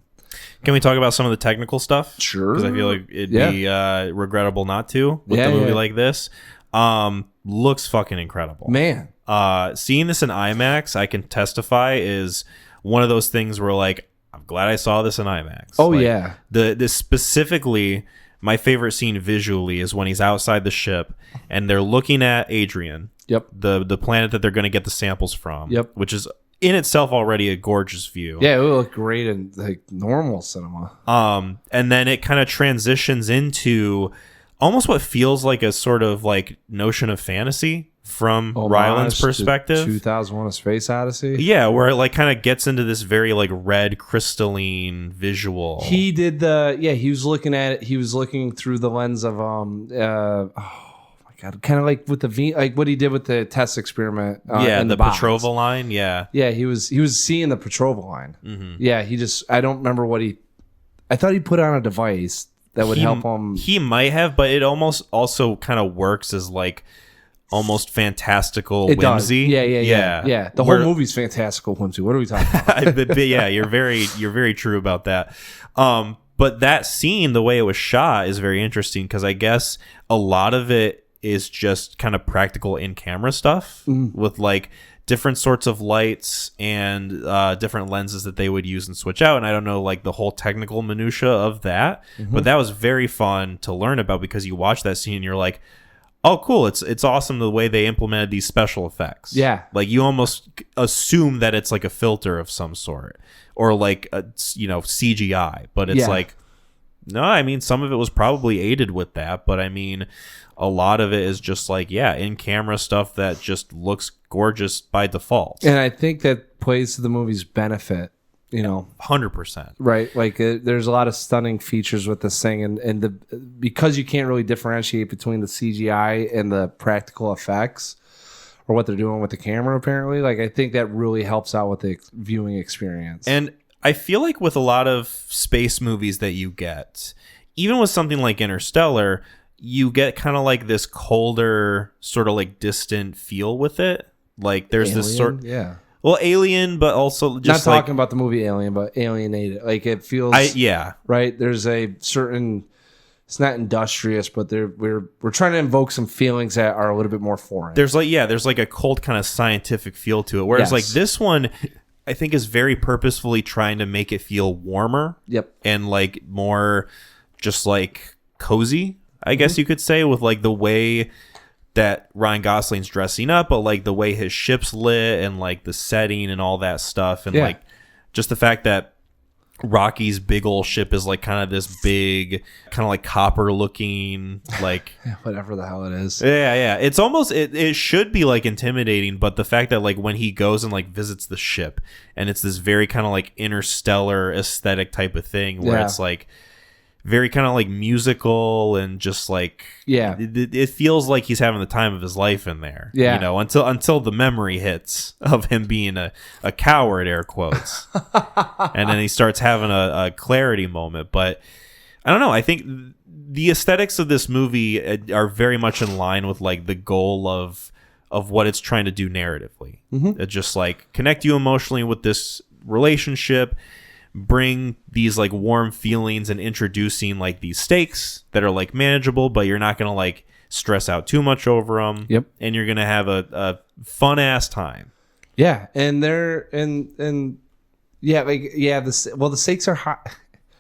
Can we talk about some of the technical stuff?
Sure.
Because I feel like it'd be regrettable not to with a movie like this. Looks fucking incredible,
man.
Seeing this in IMAX, I can testify, is one of those things where like I'm glad I saw this in IMAX.
Oh
like,
yeah.
This specifically, my favorite scene visually is when he's outside the ship and they're looking at Adrian.
Yep.
The planet that they're going to get the samples from.
Yep.
Which is in itself already a gorgeous view.
Yeah, it would look great in like normal cinema.
And then it kind of transitions into almost what feels like a sort of like notion of fantasy from Ryland's perspective.
2001: A Space Odyssey.
Yeah, where it like kind of gets into this very like red crystalline visual.
He did he was looking at it. He was looking through the lens of oh my god, kind of like with the like what he did with the test experiment. In
the
box.
Petrova line. Yeah,
he was seeing the Petrova line. Mm-hmm. Yeah, I don't remember what I thought he put on a device that would help him.
He might have, but it almost also kind of works as like almost fantastical whimsy.
Yeah. The whole movie's fantastical whimsy. What are we talking about?
Yeah, you're very true about that. But that scene, the way it was shot, is very interesting because I guess a lot of it is just kind of practical in-camera stuff with like different sorts of lights and different lenses that they would use and switch out. And I don't know like the whole technical minutia of that, but that was very fun to learn about because you watch that scene and you're like, oh, cool. It's awesome the way they implemented these special effects.
Yeah.
Like you almost assume that it's like a filter of some sort or like, CGI. But it's like, no, I mean, some of it was probably aided with that. But I mean, a lot of it is just like, in-camera stuff that just looks gorgeous by default.
And I think that plays to the movie's benefit.
100%.
Right. Like there's a lot of stunning features with this thing. And because you can't really differentiate between the CGI and the practical effects or what they're doing with the camera, apparently, like I think that really helps out with the viewing experience.
And I feel like with a lot of space movies that you get, even with something like Interstellar, you get kind of like this colder, sort of like distant feel with it. Like there's this sort.
Yeah.
Well, Alien, but also just
not talking about the movie Alien, but Alienated. Like it feels, right. There's a certain. It's not industrious, but we're trying to invoke some feelings that are a little bit more foreign.
There's like a cold kind of scientific feel to it, whereas like this one, I think is very purposefully trying to make it feel warmer.
Yep.
And like more, just like cozy, I guess you could say, with like the way that Ryan Gosling's dressing up, but like the way his ship's lit and like the setting and all that stuff. And like just the fact that Rocky's big old ship is like kind of this big, kind of like copper looking, like
whatever the hell it is.
Yeah. It's almost, it should be like intimidating, but the fact that like when he goes and like visits the ship and it's this very kind of like interstellar aesthetic type of thing where it's like very kind of like musical and just like it feels like he's having the time of his life in there. Until the memory hits of him being a coward, air quotes, and then he starts having a clarity moment. But I don't know, I think the aesthetics of this movie are very much in line with like the goal of what it's trying to do narratively. It just like connect you emotionally with this relationship, bring these like warm feelings, and introducing like these stakes that are like manageable, but you're not gonna like stress out too much over them.
Yep.
And you're gonna have a fun ass time.
Yeah, and the stakes are high.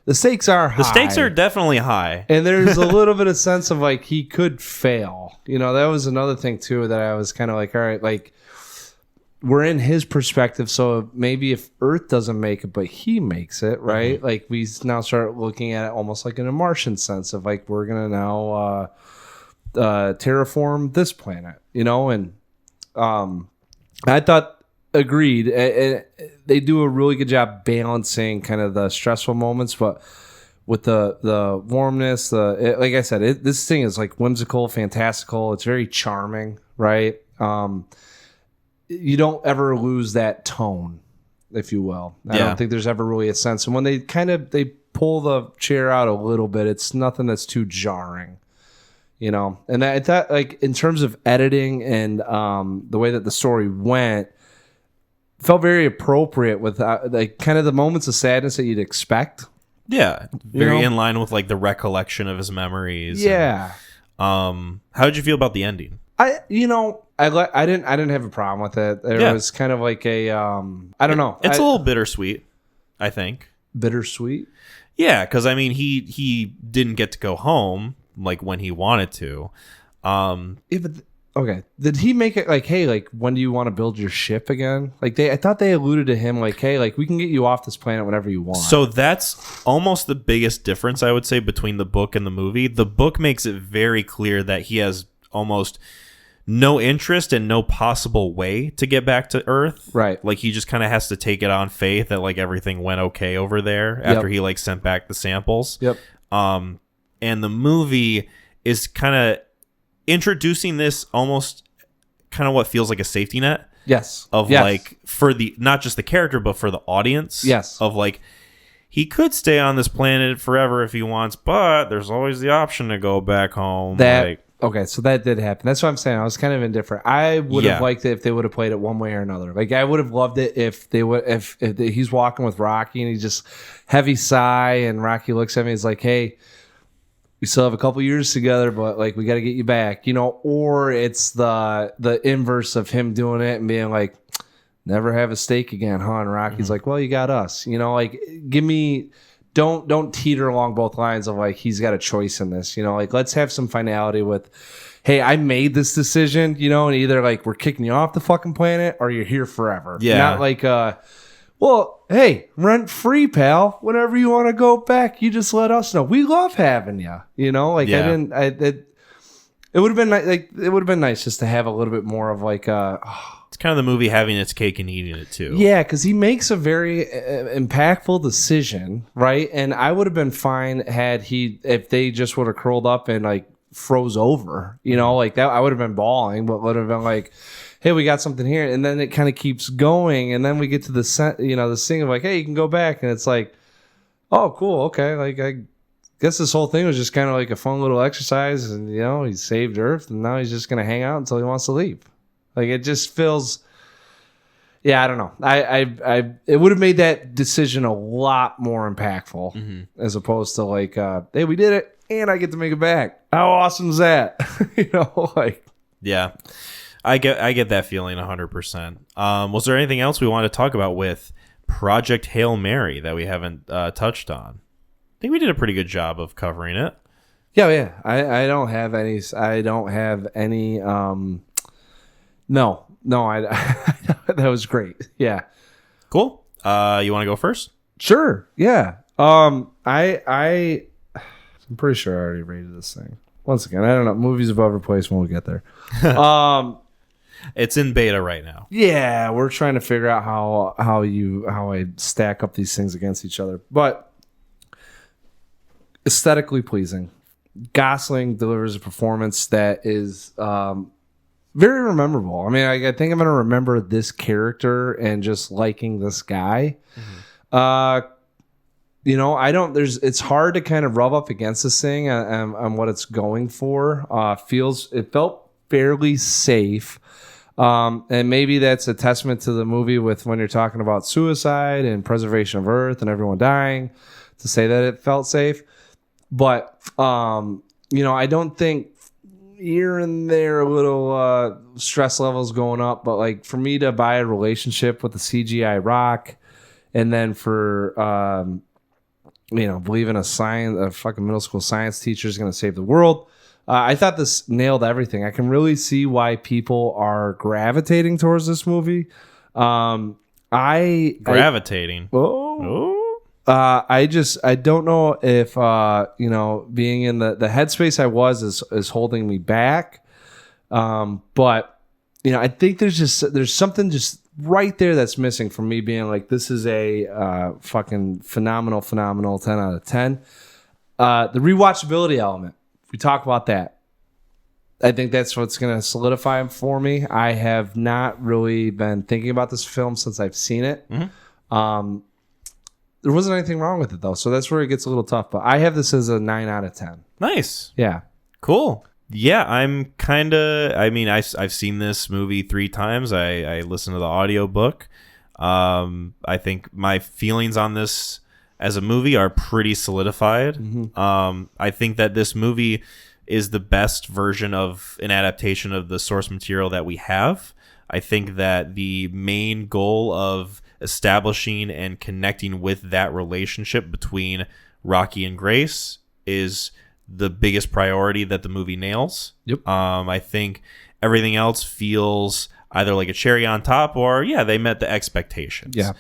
The stakes are high.
The stakes are definitely high.
And there's a little bit of sense of like he could fail. That was another thing too that I was kind of like, all right, like we're in his perspective, so maybe if Earth doesn't make it, but he makes it, right? Like we now start looking at it almost like in a Martian sense of like we're gonna now terraform this planet, and I thought agreed. They do a really good job balancing kind of the stressful moments, but with the warmness, like I said, this thing is like whimsical, fantastical. It's very charming, right? You don't ever lose that tone, if you will. I don't think there's ever really a sense. And when they pull the chair out a little bit, it's nothing that's too jarring, And I thought, like, in terms of editing and the way that the story went, felt very appropriate with like kind of the moments of sadness that you'd expect.
Yeah, very in line with like the recollection of his memories.
Yeah.
And, how did you feel about the ending?
I didn't have a problem with it. There was kind of like a I don't know.
It's a little bittersweet, I think.
Bittersweet?
Yeah, because I mean he didn't get to go home like when he wanted to.
But Okay. Did he make it like, hey, like, when do you want to build your ship again? Like, I thought they alluded to him like, hey, like, we can get you off this planet whenever you want.
So that's almost the biggest difference, I would say, between the book and the movie. The book makes it very clear that he has almost no interest and no possible way to get back to Earth.
Right.
Like, he just kind of has to take it on faith that, like, everything went okay over there after he, like, sent back the samples.
Yep.
And the movie is kind of introducing this almost kind of what feels like a safety net.
Yes.
Of like, for the, not just the character, but for the audience.
Yes.
Of like, he could stay on this planet forever if he wants, but there's always the option to go back home.
Okay, so that did happen. That's what I'm saying. I was kind of indifferent. I would have liked it if they would have played it one way or another. Like, I would have loved it if they would, if he's walking with Rocky and he just heavy sigh and Rocky looks at me. He's like, hey, we still have a couple years together, but like, we got to get you back, you know. Or it's the inverse of him doing it and being like, never have a steak again, huh? And Rocky's like, well, you got us, you know. Like, give me. Don't teeter along both lines of like he's got a choice in this, you know. Like, let's have some finality with, hey, I made this decision, you know, and either like we're kicking you off the fucking planet or you're here forever.
Yeah.
Not like well, hey, rent free, pal. Whenever you want to go back, you just let us know. We love having you, you know. Like,
Yeah.
it would have been like it would have been nice just to have a little bit more of like
It's kind of the movie having its cake and eating it too.
yeah, because he makes a very impactful decision, right? And I would have been fine if they just would have curled up and like froze over, you know, like that. I would have been bawling, but would have been like, hey, we got something here, and then it kind of keeps going, and then we get to the thing of like, hey, you can go back, and it's like, oh, cool, okay, like I guess this whole thing was just kind of like a fun little exercise, and you know, he saved Earth, and now he's just gonna hang out until he wants to leave. Like, it just feels, yeah, I don't know. I it would have made that decision a lot more impactful as opposed to like, hey, we did it, and I get to make it back. How awesome is that? You know, like,
Yeah. I get that feeling 100%. Was there anything else we wanted to talk about with Project Hail Mary that we haven't touched on? I think we did a pretty good job of covering it.
yeah. I don't have any. No, that was great. Yeah.
Cool. You want to go first?
Sure. Yeah. I'm pretty sure I already rated this thing. Once again, I don't know. Movies above replacement. We'll get there.
It's in beta right now.
Yeah, we're trying to figure out how I stack up these things against each other. But aesthetically pleasing. Gosling delivers a performance that is very memorable. I mean, I think I'm going to remember this character and just liking this guy. You know, it's hard to kind of rub up against this thing on what it's going for. It felt fairly safe. And maybe that's a testament to the movie with when you're talking about suicide and preservation of Earth and everyone dying to say that it felt safe. But, you know, I don't think here and there a little stress levels going up. But like for me to buy a relationship with the CGI rock and then for, you know, believe in a fucking middle school science teacher is going to save the world. I thought this nailed everything. I can really see why people are gravitating towards this movie.
Gravitating.
I don't know if you know, being in the headspace I was is holding me back. But you know, I think there's something just right there that's missing from me being like, this is a fucking phenomenal 10 out of 10. The rewatchability element. We talk about that. I think that's what's going to solidify him for me. I have not really been thinking about this film since I've seen it. There wasn't anything wrong with it, though, so that's where it gets a little tough. But I have this as a 9 out of 10.
Nice.
Yeah.
Cool. Yeah, I'm kind of... I mean, I've seen this movie 3 times. I listened to the audiobook. I think my feelings on this as a movie are pretty solidified. I think that this movie is the best version of an adaptation of the source material that we have. I think that the main goal of establishing and connecting with that relationship between Rocky and Grace is the biggest priority that the movie nails.
Yep.
I think everything else feels either like a cherry on top or, yeah, they met the expectations.
Yeah.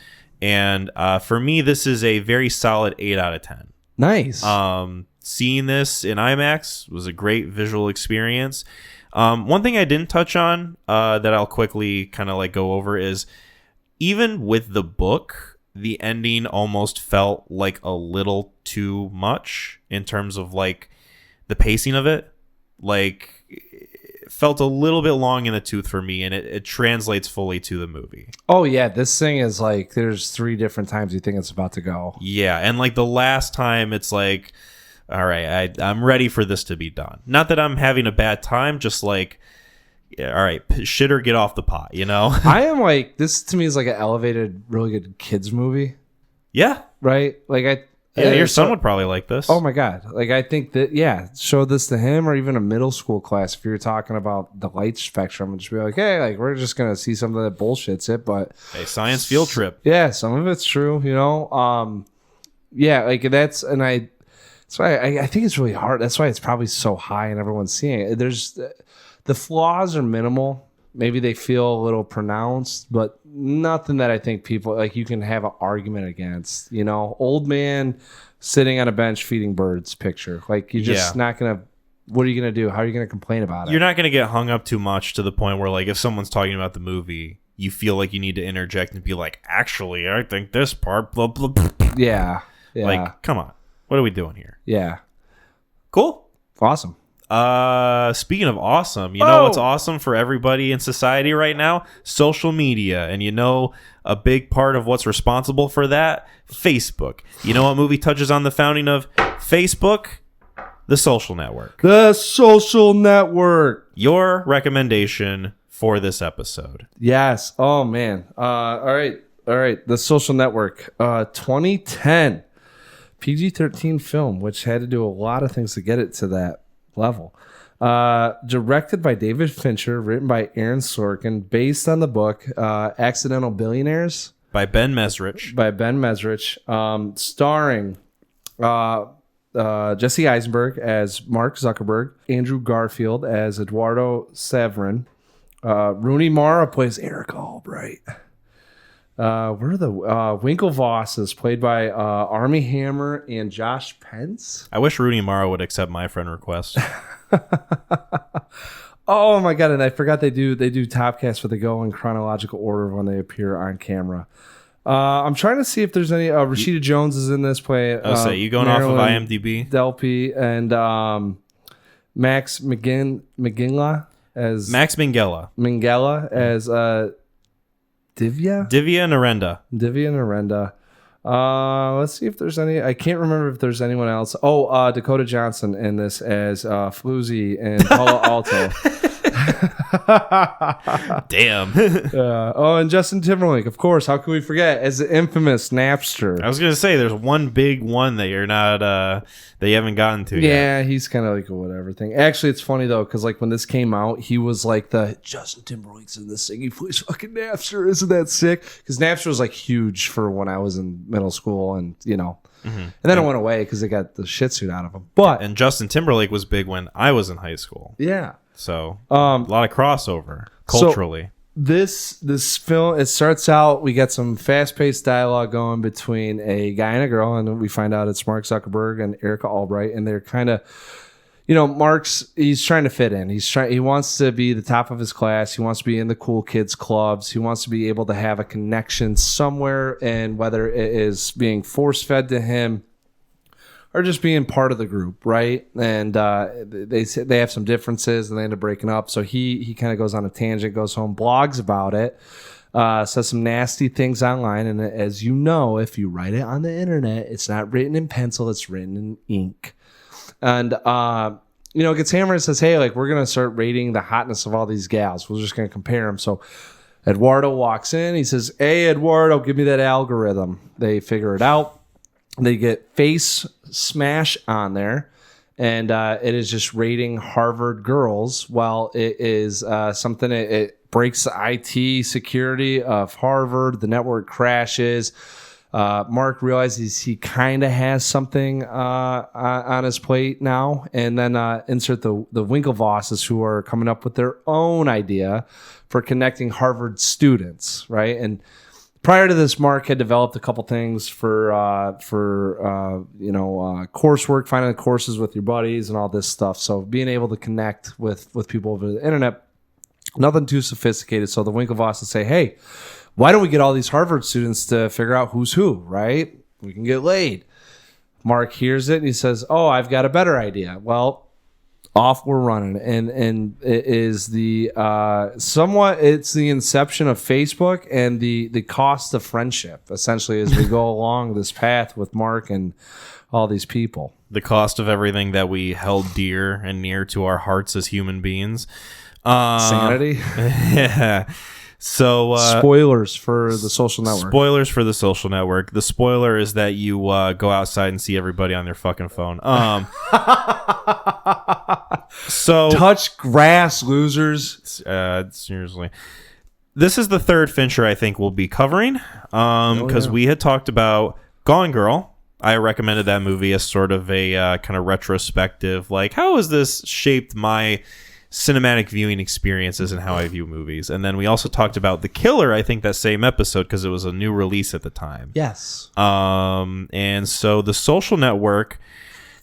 And for me, this is a very solid 8 out of 10.
Nice.
Seeing this in IMAX was a great visual experience. One thing I didn't touch on that I'll quickly kind of like go over is even with the book, the ending almost felt like a little too much in terms of like the pacing of it. Like, it felt a little bit long in the tooth for me, and it translates fully to the movie.
Oh yeah, this thing is like there's 3 different times you think it's about to go.
Yeah, and like the last time, it's like, all right, I'm ready for this to be done. Not that I'm having a bad time, just like, yeah, all right, shit or get off the pot, you know?
I am like, this to me is like an elevated, really good kids movie,
Yeah.
right? Like
Your son would probably like this.
Oh my god! Like I think that show this to him or even a middle school class if you're talking about the light spectrum and just be like, hey, like we're just gonna see something that bullshits it, but
A science field trip.
yeah, some of it's true, you know. Yeah, like that's why I think it's really hard. That's why it's probably so high and everyone's seeing it. There's the flaws are minimal. Maybe they feel a little pronounced, but nothing that I think people like you can have an argument against. You know, old man sitting on a bench feeding birds picture. Like you're just not gonna. What are you gonna do? How are you gonna complain about it?
You're not gonna get hung up too much to the point where, like, if someone's talking about the movie, you feel like you need to interject and be like, "Actually, I think this part." Blah blah. Blah.
Yeah.
Like, come on, what are we doing here?
Yeah.
Cool.
Awesome.
Speaking of awesome, you know what's awesome for everybody in society right now? Social media. And you know a big part of what's responsible for that? Facebook. You know what movie touches on the founding of Facebook? The Social Network.
The Social Network.
Your recommendation for this episode.
Yes. Oh man. All right. The Social Network. 2010 PG-13 film, which had to do a lot of things to get it to that level. Directed by David Fincher, written by Aaron Sorkin, based on the book Accidental Billionaires
by Ben Mesrich.
Starring Jesse Eisenberg as Mark Zuckerberg, Andrew Garfield as Eduardo Severin, Rooney Mara plays Eric Albright. Where are the Winklevosses, played by Armie Hammer and Josh Pence?
I wish Rooney Mara would accept my friend request.
Oh my god! And I forgot they do Topcast, but they go in chronological order when they appear on camera. I'm trying to see if there's any. Rashida Jones is in this play.
You going Marilyn off of IMDb?
Delpy and Max Minghella as Divya Narendra. Let's see if there's any. I can't remember if there's anyone else. Dakota Johnson in this as Floozy and Paula Alto.
Damn.
And Justin Timberlake, of course. How can we forget? As the infamous Napster.
I was gonna say there's one big one that you're not that you haven't gotten to yet.
Yeah, he's kind of like a whatever thing. Actually, it's funny though, because like when this came out, he was like the Justin Timberlake's in this thing. He plays fucking Napster. Isn't that sick? Because Napster was like huge for when I was in middle school, and you know. Mm-hmm. And then it went away because they got the shit suit out of him.
And Justin Timberlake was big when I was in high school.
Yeah.
So a lot of crossover culturally.
So this film, it starts out, we get some fast-paced dialogue going between a guy and a girl, and we find out it's Mark Zuckerberg and Erica Albright, and they're kind of, you know, he's trying to fit in. He wants to be the top of his class. He wants to be in the cool kids clubs. He wants to be able to have a connection somewhere, and whether it is being force-fed to him or just being part of the group, right? And they have some differences, and they end up breaking up. So he kind of goes on a tangent, goes home, blogs about it, says some nasty things online. And as you know, if you write it on the internet, it's not written in pencil, it's written in ink. And you know, gets hammered and says, hey, like, we're gonna start rating the hotness of all these gals. We're just gonna compare them. So Eduardo walks in. He says, hey, Eduardo, give me that algorithm. They figure it out. They get Face Smash on there, and it is just rating Harvard girls. Well, it is something, it breaks the IT security of Harvard. The network crashes. Mark realizes he kind of has something on his plate now, and then insert the Winklevosses, who are coming up with their own idea for connecting Harvard students, right? And prior to this, Mark had developed a couple things for coursework, finding the courses with your buddies and all this stuff. So being able to connect with people over the internet, nothing too sophisticated. So the Winklevosses say, hey, why don't we get all these Harvard students to figure out who's who, right? We can get laid. Mark hears it and he says, oh, I've got a better idea. Well, off we're running. And it is the it's the inception of Facebook and the cost of friendship, essentially, as we go along this path with Mark and all these people.
The cost of everything that we held dear and near to our hearts as human beings.
Sanity.
Yeah. So
spoilers for the Social Network.
Spoilers for the Social Network. The spoiler is that you go outside and see everybody on their fucking phone. So
touch grass, losers.
Seriously. This is the third Fincher I think we'll be covering because we had talked about Gone Girl. I recommended that movie as sort of a kind of retrospective, like, how has this shaped my cinematic viewing experiences and how I view movies. And then we also talked about The Killer, I think, that same episode, because it was a new release at the time.
Yes.
And so The Social Network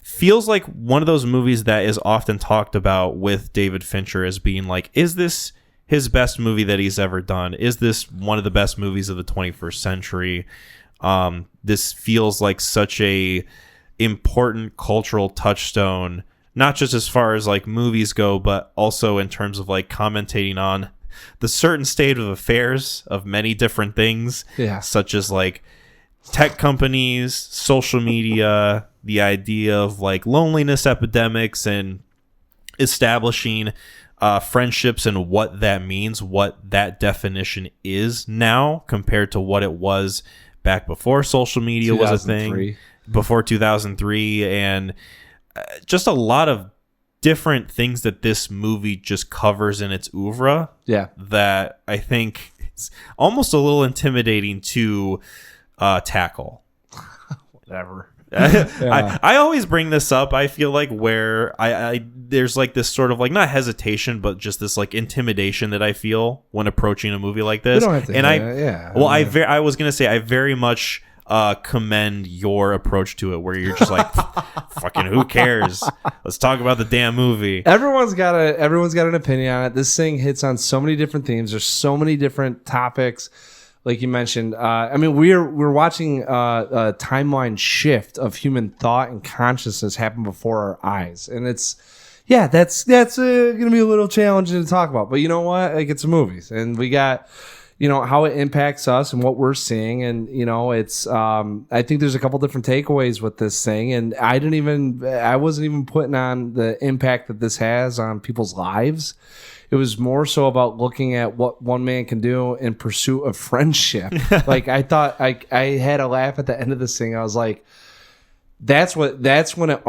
feels like one of those movies that is often talked about with David Fincher as being like, is this his best movie that he's ever done? Is this one of the best movies of the 21st century? This feels like such a important cultural touchstone, not just as far as like movies go, but also in terms of like commentating on the certain state of affairs of many different things, such as like tech companies, social media, the idea of like loneliness epidemics, and establishing friendships and what that means, what that definition is now compared to what it was back before social media was a thing, before 2003, and just a lot of different things that this movie just covers in its oeuvre. Yeah, that I think is almost a little intimidating to tackle.
Whatever.
I always bring this up. I feel like where I there's like this sort of like not hesitation, but just this like intimidation that I feel when approaching a movie like this.
You don't have to,
and I was gonna say I very much commend your approach to it, where you're just like, fucking who cares? Let's talk about the damn movie.
Everyone's got an opinion on it. This thing hits on so many different themes. There's so many different topics. Like you mentioned, I mean, we're watching a timeline shift of human thought and consciousness happen before our eyes, and that's going to be a little challenging to talk about. But you know what? Like, it's movies, and we got, how it impacts us and what we're seeing, and it's. I think there's a couple different takeaways with this thing, and I wasn't even putting on the impact that this has on people's lives. It was more so about looking at what one man can do in pursuit of friendship. Like, I thought I had a laugh at the end of this thing. I was like, that's when it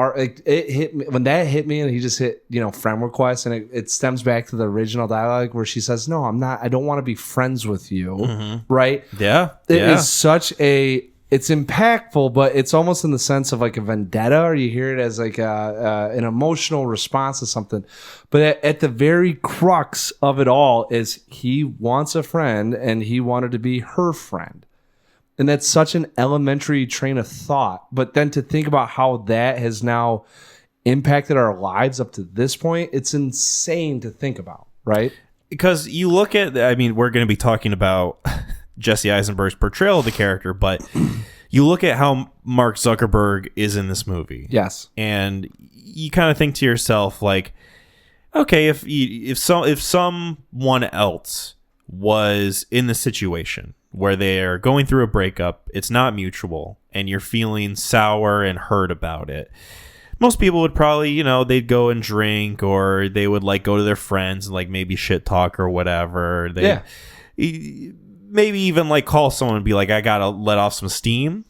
hit me, when that hit me, and he just hit, friend request. And it stems back to the original dialogue where she says, no, I'm not, I don't want to be friends with you. Mm-hmm. Right.
Yeah.
It is such it's impactful, but it's almost in the sense of like a vendetta, or you hear it as like an emotional response to something. But at the very crux of it all is he wants a friend, and he wanted to be her friend. And that's such an elementary train of thought. But then to think about how that has now impacted our lives up to this point, it's insane to think about, right?
Because you look at, we're going to be talking about Jesse Eisenberg's portrayal of the character, but you look at how Mark Zuckerberg is in this movie.
Yes.
And you kind of think to yourself, like, okay, if someone else was in the situation where they're going through a breakup, it's not mutual, and you're feeling sour and hurt about it, most people would probably, they'd go and drink, or they would like go to their friends and like maybe shit talk or whatever. Maybe even like call someone and be like, I gotta let off some steam.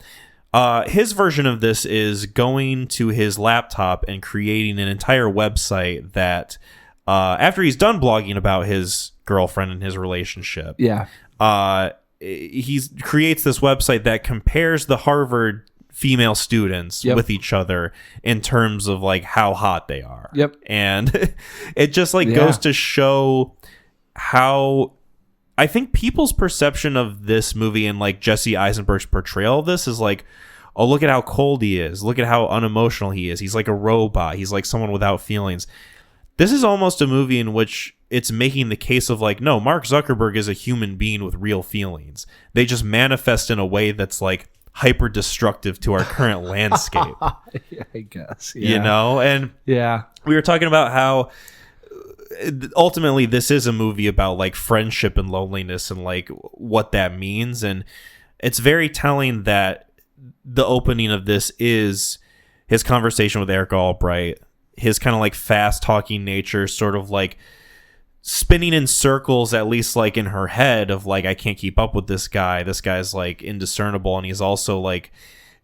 His version of this is going to his laptop and creating an entire website that, after he's done blogging about his girlfriend and his relationship, he creates this website that compares the Harvard female students with each other in terms of like how hot they are.
Yep.
And it just like goes to show how I think people's perception of this movie and like Jesse Eisenberg's portrayal of this is like, oh, look at how cold he is. Look at how unemotional he is. He's like a robot. He's like someone without feelings. This is almost a movie in which it's making the case of like, no, Mark Zuckerberg is a human being with real feelings. They just manifest in a way that's like hyper destructive to our current landscape.
Yeah, I guess.
You know? And we were talking about how ultimately this is a movie about like friendship and loneliness and like what that means. And it's very telling that the opening of this is his conversation with Eric Albright, his kind of like fast talking nature, sort of like spinning in circles, at least like in her head of like, I can't keep up with this guy. This guy's like indiscernible. And he's also like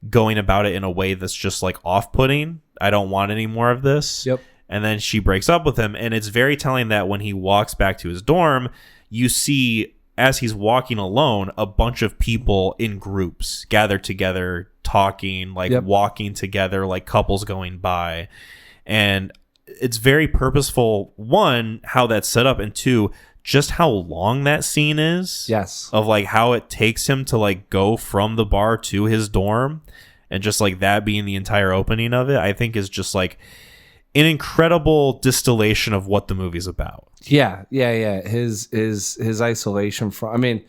going about it in a way that's just like off-putting. I don't want any more of this.
Yep.
And then she breaks up with him. And it's very telling that when he walks back to his dorm, you see as he's walking alone, a bunch of people in groups gathered together, talking, like walking together, like couples going by. And it's very purposeful, one, how that's set up, and two, just how long that scene is.
Yes.
Of like how it takes him to like go from the bar to his dorm, and just like that being the entire opening of it, I think is just like an incredible distillation of what the movie's about.
Yeah. His isolation from, I mean,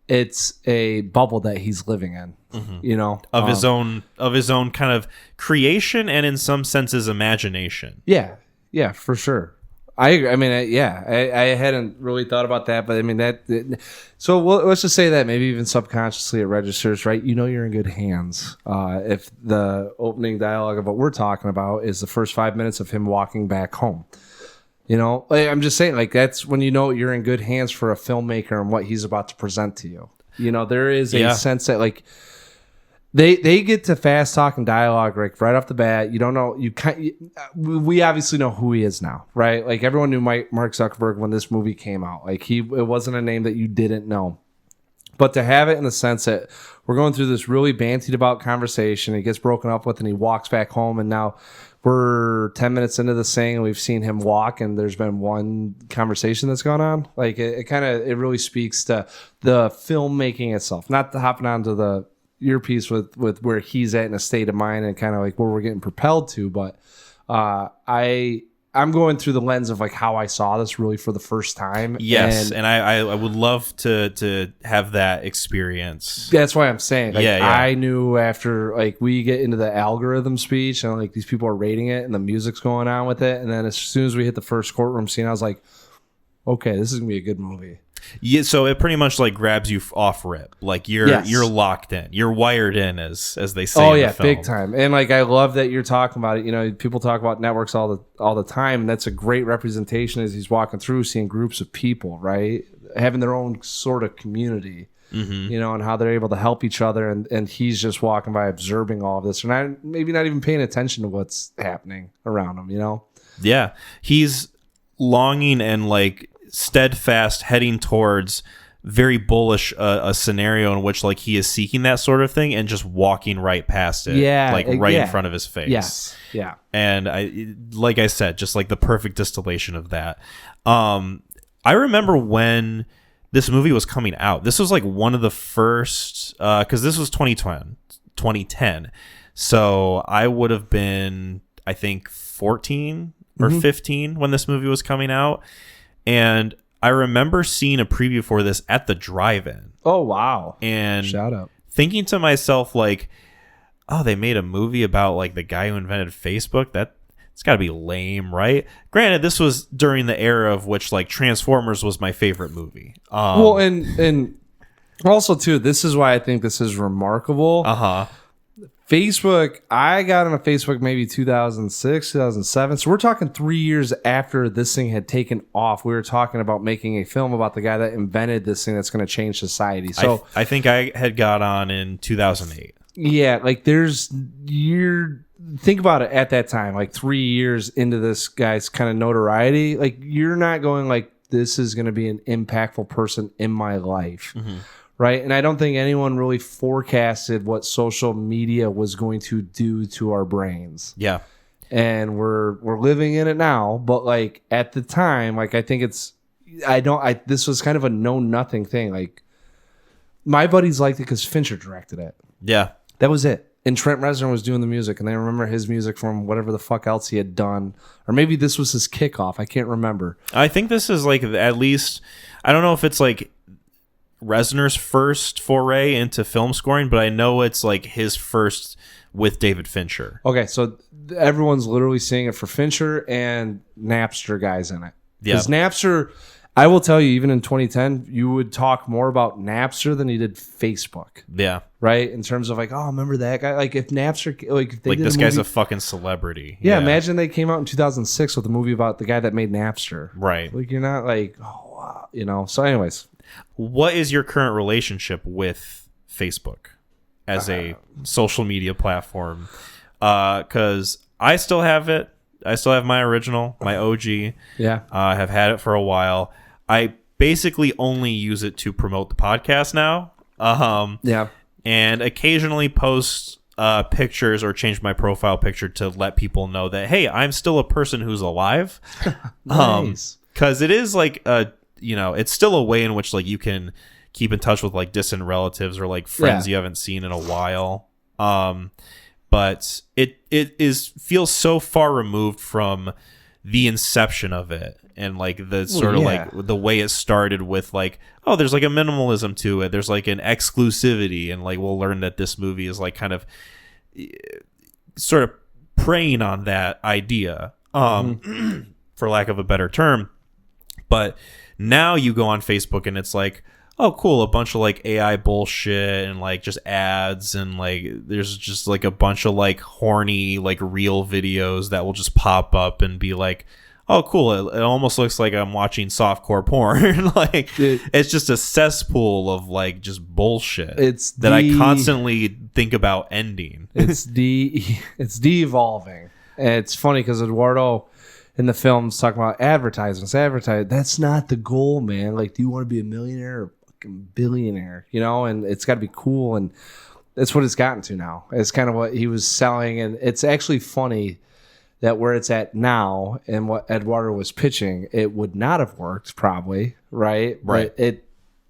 it's a bubble that he's living in, you know,
of his own kind of creation, and in some senses imagination.
Yeah, for sure. I hadn't really thought about that, but I mean so let's just say that maybe even subconsciously it registers, right? You know, you're in good hands if the opening dialogue of what we're talking about is the first 5 minutes of him walking back home. You know, I'm just saying, like, that's when you know you're in good hands for a filmmaker and what he's about to present to you. You know, there is a sense that like they get to fast talking dialogue right off the bat. You don't know, we obviously know who he is now, right? Like everyone knew Mark Zuckerberg when this movie came out. Like it wasn't a name that you didn't know. But to have it in the sense that we're going through this really bantied about conversation, it gets broken up with, and he walks back home, and now we're 10 minutes into this thing, and we've seen him walk, and there's been one conversation that's gone on. Like it really speaks to the filmmaking itself, not the hopping onto the earpiece with where he's at in a state of mind and kind of like where we're getting propelled to. But I'm going through the lens of like how I saw this really for the first time.
Yes, and I would love to have that experience.
That's why I'm saying, like,
yeah.
I knew after like we get into the algorithm speech and like these people are rating it and the music's going on with it, and then as soon as we hit the first courtroom scene, I was like, okay, this is gonna be a good movie.
Yeah, so it pretty much like grabs you off rip. Like you're locked in. You're wired in, as they say.
Oh
in
yeah,
the film.
big time. And like I love that you're talking about it. You know, people talk about networks all the time, and that's a great representation as he's walking through, seeing groups of people, right, having their own sort of community. You know, and how they're able to help each other, and he's just walking by observing all of this, and maybe not even paying attention to what's happening around him. You know?
Yeah, he's longing and like steadfast heading towards very bullish a scenario in which like he is seeking that sort of thing and just walking right past it, in front of his face. And I said, just like the perfect distillation of that. I remember when this movie was coming out, this was like one of the first, because this was 2010, so I would have been, I think, 14 or 15 when this movie was coming out. And I remember seeing a preview for this at the drive-in.
Oh, wow.
And
shout out.
Thinking to myself, like, oh, they made a movie about like the guy who invented Facebook? It's got to be lame, right? Granted, this was during the era of which like Transformers was my favorite movie.
Well, and also too, this is why I think this is remarkable. Facebook, I got on a Facebook maybe 2006, 2007. So we're talking 3 years after this thing had taken off. We were talking about making a film about the guy that invented this thing that's going to change society. So
I think I had got on in 2008.
Yeah, like think about it at that time, like 3 years into this guy's kind of notoriety. Like you're not going like, this is going to be an impactful person in my life. right? And I don't think anyone really forecasted what social media was going to do to our brains.
Yeah.
And we're living in it now, but like at the time, like I think this was kind of a know nothing thing. Like my buddies liked it because Fincher directed it.
Yeah.
That was it. And Trent Reznor was doing the music, and they remember his music from whatever the fuck else he had done. Or maybe this was his kickoff. I can't remember.
I think this is like at least, I don't know if it's like Reznor's first foray into film scoring, but I know it's like his first with David Fincher.
Okay, so everyone's literally seeing it for Fincher and Napster guys in it.
Yeah.
Because Napster, I will tell you, even in 2010, you would talk more about Napster than you did Facebook.
Yeah.
Right? In terms of like, oh, remember that guy? Like if Napster, like if they
Like
did
this
a
guy's
movie,
a fucking celebrity.
yeah, imagine they came out in 2006 with a movie about the guy that made Napster.
Right.
Like you're not like, oh, wow, you know. So anyways.
What is your current relationship with Facebook as a social media platform? Because I still have it. I still have my original, my OG.
Yeah.
I have had it for a while. I basically only use it to promote the podcast now.
Yeah.
And occasionally post pictures or change my profile picture to let people know that, hey, I'm still a person who's alive.
Nice.
Because it is like it's still a way in which like you can keep in touch with like distant relatives or like friends you haven't seen in a while. But it feels so far removed from the inception of it and like the sort of like the way it started with like, oh, there's like a minimalism to it. There's like an exclusivity, and like we'll learn that this movie is like kind of sort of preying on that idea, for lack of a better term. But now you go on Facebook and it's like, oh, cool, a bunch of like AI bullshit and like just ads, and like there's just like a bunch of like horny like real videos that will just pop up and be like, oh, cool, it almost looks like I'm watching softcore porn. Like it's just a cesspool of like just bullshit I constantly think about ending.
It's de-evolving. And it's funny because Eduardo in the film's talking about advertisements. That's not the goal, man. Like, do you want to be a millionaire or fucking billionaire? You know, and it's got to be cool, and that's what it's gotten to now. It's kind of what he was selling, and it's actually funny that where it's at now and what Eduardo was pitching, it would not have worked probably, right?
Right.
But it,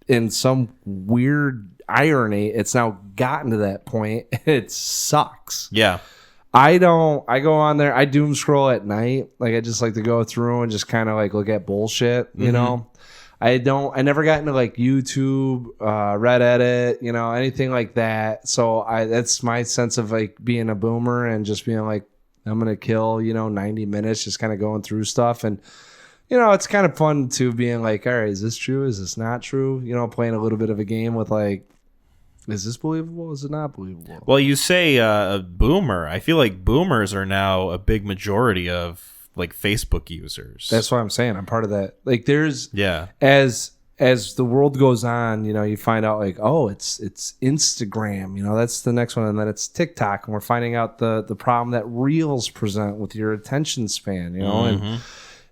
in some weird irony, it's now gotten to that point. It sucks.
Yeah.
I go on there, I doom scroll at night. Like I just like to go through and just kind of like look at bullshit, you know? I never got into like YouTube, Reddit, you know, anything like that. So that's my sense of like being a boomer and just being like, I'm going to kill, 90 minutes just kind of going through stuff. And, it's kind of fun too, being like, all right, is this true? Is this not true? Playing a little bit of a game with like, is this believable? Is it not believable?
Well, you say a boomer. I feel like boomers are now a big majority of like Facebook users.
That's what I'm saying. I'm part of that. Like there's,
yeah,
as the world goes on, you find out like, oh, it's Instagram, that's the next one, and then it's TikTok, and we're finding out the problem that Reels present with your attention span, and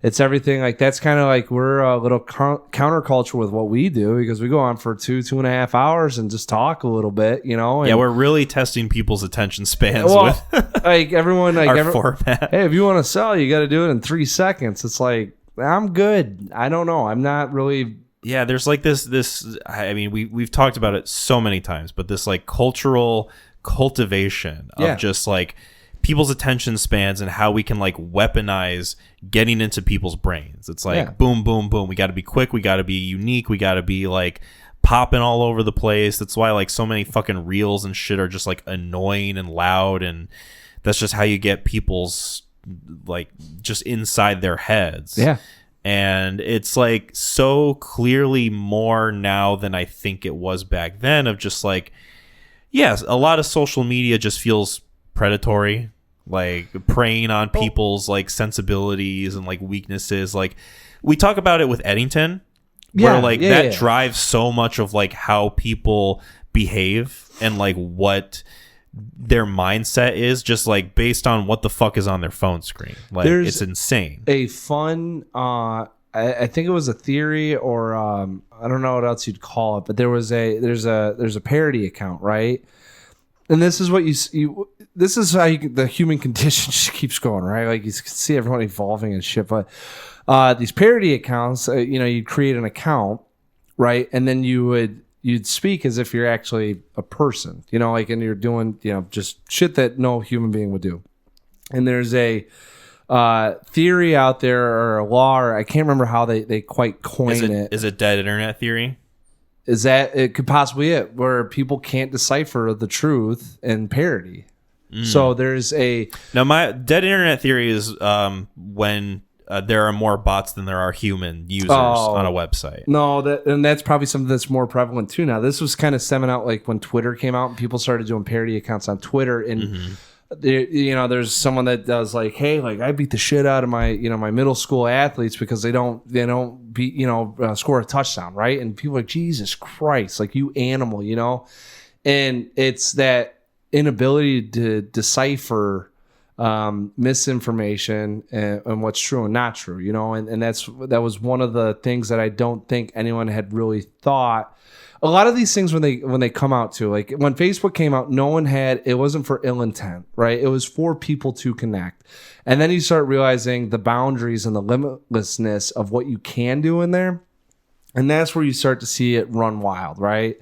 it's everything like that's kind of like we're a little counterculture with what we do because we go on for 2.5 hours and just talk a little bit, and
yeah, we're really testing people's attention spans with
like everyone like
our format.
Hey, if you want to sell, you got to do it in 3 seconds. It's like, I'm good. I don't know. I'm not really.
Yeah, there's like this I mean, we've talked about it so many times, but this like cultural cultivation of just like people's attention spans and how we can like weaponize getting into people's brains. It's like boom, boom, boom. We got to be quick. We got to be unique. We got to be like popping all over the place. That's why like so many fucking reels and shit are just like annoying and loud, and that's just how you get people's like just inside their heads.
Yeah.
And it's like so clearly more now than I think it was back then, of just like, yes, a lot of social media just feels predatory, like preying on people's like sensibilities and like weaknesses. Like we talk about it with Eddington, where that drives so much of like how people behave and like what their mindset is, just like based on what the fuck is on their phone screen. Like it's insane.
A fun I think it was a theory, or I don't know what else you'd call it, but there's a parody account, right? And this is what this is how the human condition just keeps going, right? Like you can see everyone evolving and shit. But these parody accounts, you'd create an account, right? And then you'd speak as if you're actually a person, like, and you're doing, just shit that no human being would do. And there's a theory out there, or a law, or I can't remember how they quite coin it.
Is it dead internet theory?
Is that it could possibly it, where people can't decipher the truth in parody. So there's
now my dead internet theory is when there are more bots than there are human users on a website.
No, that's probably something that's more prevalent too now. This was kind of stemming out like when Twitter came out and people started doing parody accounts on Twitter, and there's someone that does like, hey, like I beat the shit out of my my middle school athletes because they don't beat score a touchdown, right? And people are like, Jesus Christ, like you animal, and it's that inability to decipher misinformation and what's true and not true, and that was one of the things that I don't think anyone had really thought. A lot of these things when they come out too, like when Facebook came out, it wasn't for ill intent, right? It was for people to connect. And then you start realizing the boundaries and the limitlessness of what you can do in there. And that's where you start to see it run wild, right?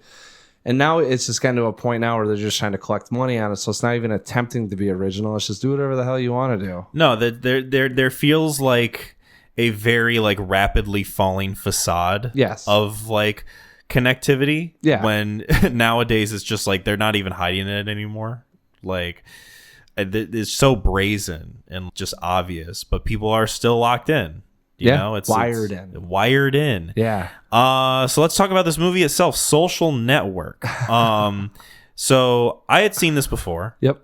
And now it's just gotten to a point now where they're just trying to collect money on it. So it's not even attempting to be original. It's just do whatever the hell you want to do.
No, there feels like a very like rapidly falling facade of like connectivity.
Yeah.
When nowadays it's just like they're not even hiding it anymore. Like it's so brazen and just obvious, but people are still locked in. It's wired in.
Yeah.
So let's talk about this movie itself, Social Network. So I had seen this before.
Yep.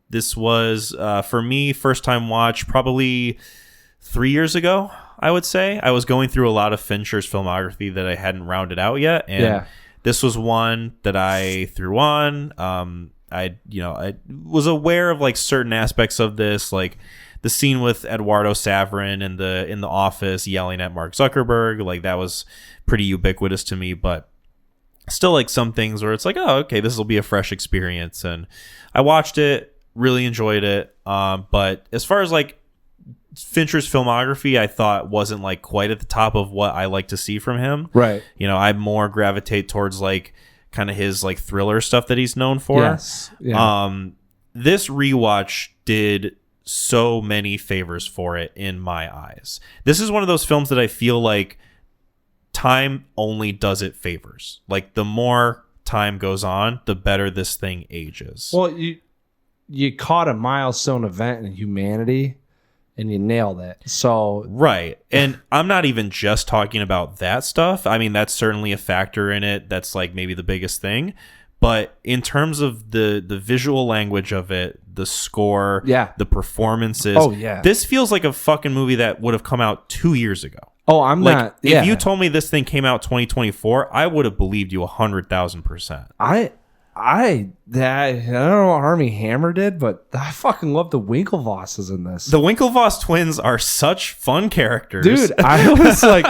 This was for me first time watch probably 3 years ago. I would say I was going through a lot of Fincher's filmography that I hadn't rounded out yet, and this was one that I threw on. I was aware of like certain aspects of this, like the scene with Eduardo Saverin in the office yelling at Mark Zuckerberg, like that was pretty ubiquitous to me, but still like some things where it's like, oh, okay, this will be a fresh experience. And I watched it, really enjoyed it. But as far as like Fincher's filmography, I thought wasn't like quite at the top of what I like to see from him.
Right.
I more gravitate towards like kind of his like thriller stuff that he's known for.
Yes. Yeah.
This rewatch did so many favors for it in my eyes. This is one of those films that I feel like time only does it favors. Like the more time goes on, the better this thing ages.
Well, you caught a milestone event in humanity and you nailed it. So
right. And I'm not even just talking about that stuff. I mean, that's certainly a factor in it. That's like maybe the biggest thing. But in terms of the visual language of it, the score, the performances, this feels like a fucking movie that would have come out 2 years ago.
Oh, I'm
like,
not.
If you told me this thing came out 2024, I would have believed you 100,000%.
I don't know what Armie Hammer did, but I fucking love the Winklevosses in this.
The Winklevoss twins are such fun characters,
dude. I was like,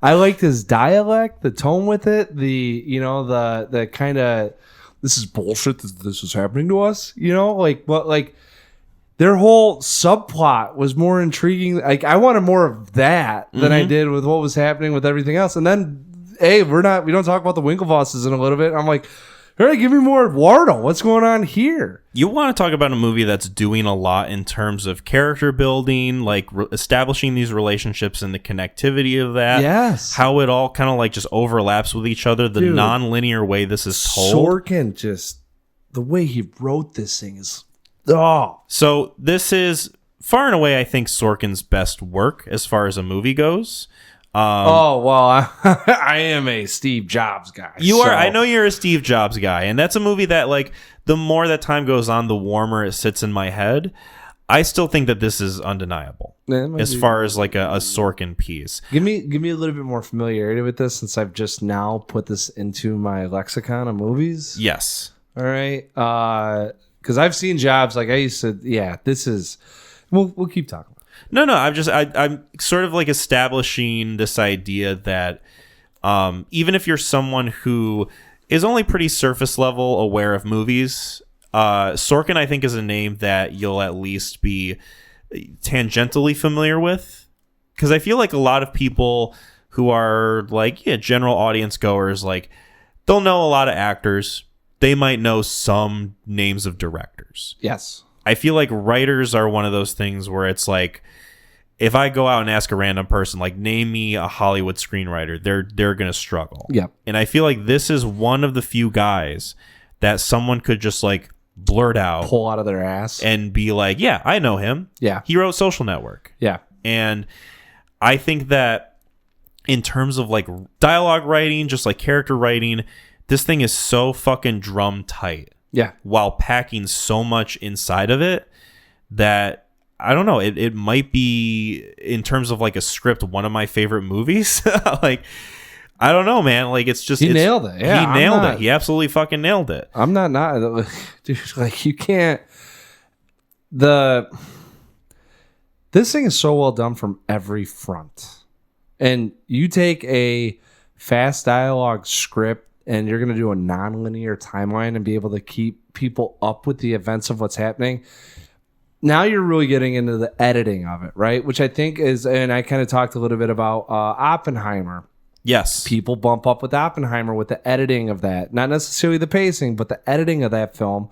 I liked his dialect, the tone with it, the kind of, this is bullshit that this is happening to us, like their whole subplot was more intriguing. Like I wanted more of that than I did with what was happening with everything else. And then, hey, we don't talk about the Winklevosses in a little bit. I'm like, hey, give me more Eduardo. What's going on here?
You want to talk about a movie that's doing a lot in terms of character building, like establishing these relationships and the connectivity of that.
Yes.
How it all kind of like just overlaps with each other, the non-linear way this is told.
Sorkin, just the way he wrote this thing is... Oh.
So this is far and away, I think, Sorkin's best work as far as a movie goes.
I am a Steve Jobs guy.
You are. I know you're a Steve Jobs guy, and that's a movie that, like, the more that time goes on, the warmer it sits in my head. I still think that this is undeniable as far as like a Sorkin piece.
Give me a little bit more familiarity with this since I've just now put this into my lexicon of movies.
Yes.
All right. Because I've seen Jobs. Like I used to. Yeah. This is. We'll keep talking.
No, I'm sort of like establishing this idea that even if you're someone who is only pretty surface level aware of movies, Sorkin, I think, is a name that you'll at least be tangentially familiar with. Because I feel like a lot of people who are like general audience goers, like they'll know a lot of actors. They might know some names of directors.
Yes.
I feel like writers are one of those things where it's like, if I go out and ask a random person, like, name me a Hollywood screenwriter, they're going to struggle.
Yeah.
And I feel like this is one of the few guys that someone could just like blurt out,
Pull out of their ass.
and be like, yeah, I know him.
Yeah.
He wrote Social Network.
Yeah.
And I think that in terms of like dialogue writing, just like character writing, this thing is so fucking drum tight.
Yeah.
While packing so much inside of it that I don't know, it might be, in terms of like a script, one of my favorite movies. Like, I don't know, man. Like, it's just
He nailed it. Yeah,
he nailed it. He absolutely fucking nailed it.
I'm not dude, like, you can't. This thing is so well done from every front. And you take a fast dialogue script and you're going to do a non-linear timeline and be able to keep people up with the events of what's happening. Now you're really getting into the editing of it, right? Which I think is, and I kind of talked a little bit about Oppenheimer.
Yes.
People bump up with Oppenheimer with the editing of that. Not necessarily the pacing, but the editing of that film.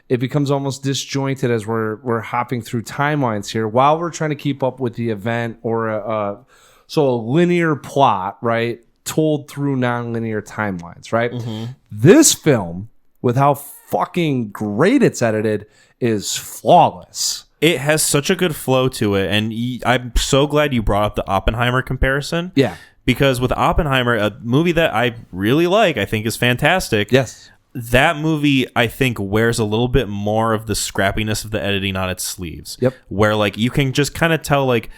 It becomes almost disjointed as we're hopping through timelines here while we're trying to keep up with the event, or a linear plot, right? Told through non-linear timelines, right? Mm-hmm. This film, with how fucking great it's edited, is flawless.
It has such a good flow to it, and I'm so glad you brought up the Oppenheimer comparison.
Yeah.
Because with Oppenheimer, a movie that I really like, I think is fantastic.
Yes.
That movie, I think, wears a little bit more of the scrappiness of the editing on its sleeves.
Yep.
Where, like, you can just kind of tell, like,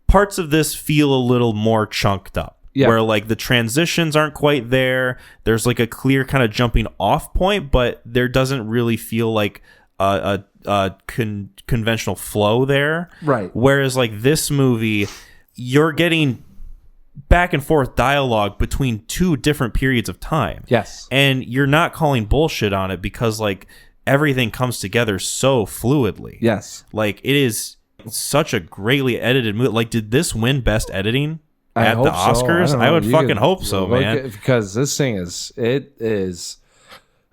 parts of this feel a little more chunked up.
Yeah.
Where, like, the transitions aren't quite there. There's, like, a clear kind of jumping off point, but there doesn't really feel like a conventional flow there.
Right.
Whereas, like, this movie, you're getting back and forth dialogue between two different periods of time.
Yes.
And you're not calling bullshit on it because, like, everything comes together so fluidly.
Yes.
Like, it is such a greatly edited movie. Like, did this win Best Editing at the Oscars?
So.
I would fucking hope so, man.
Because this thing is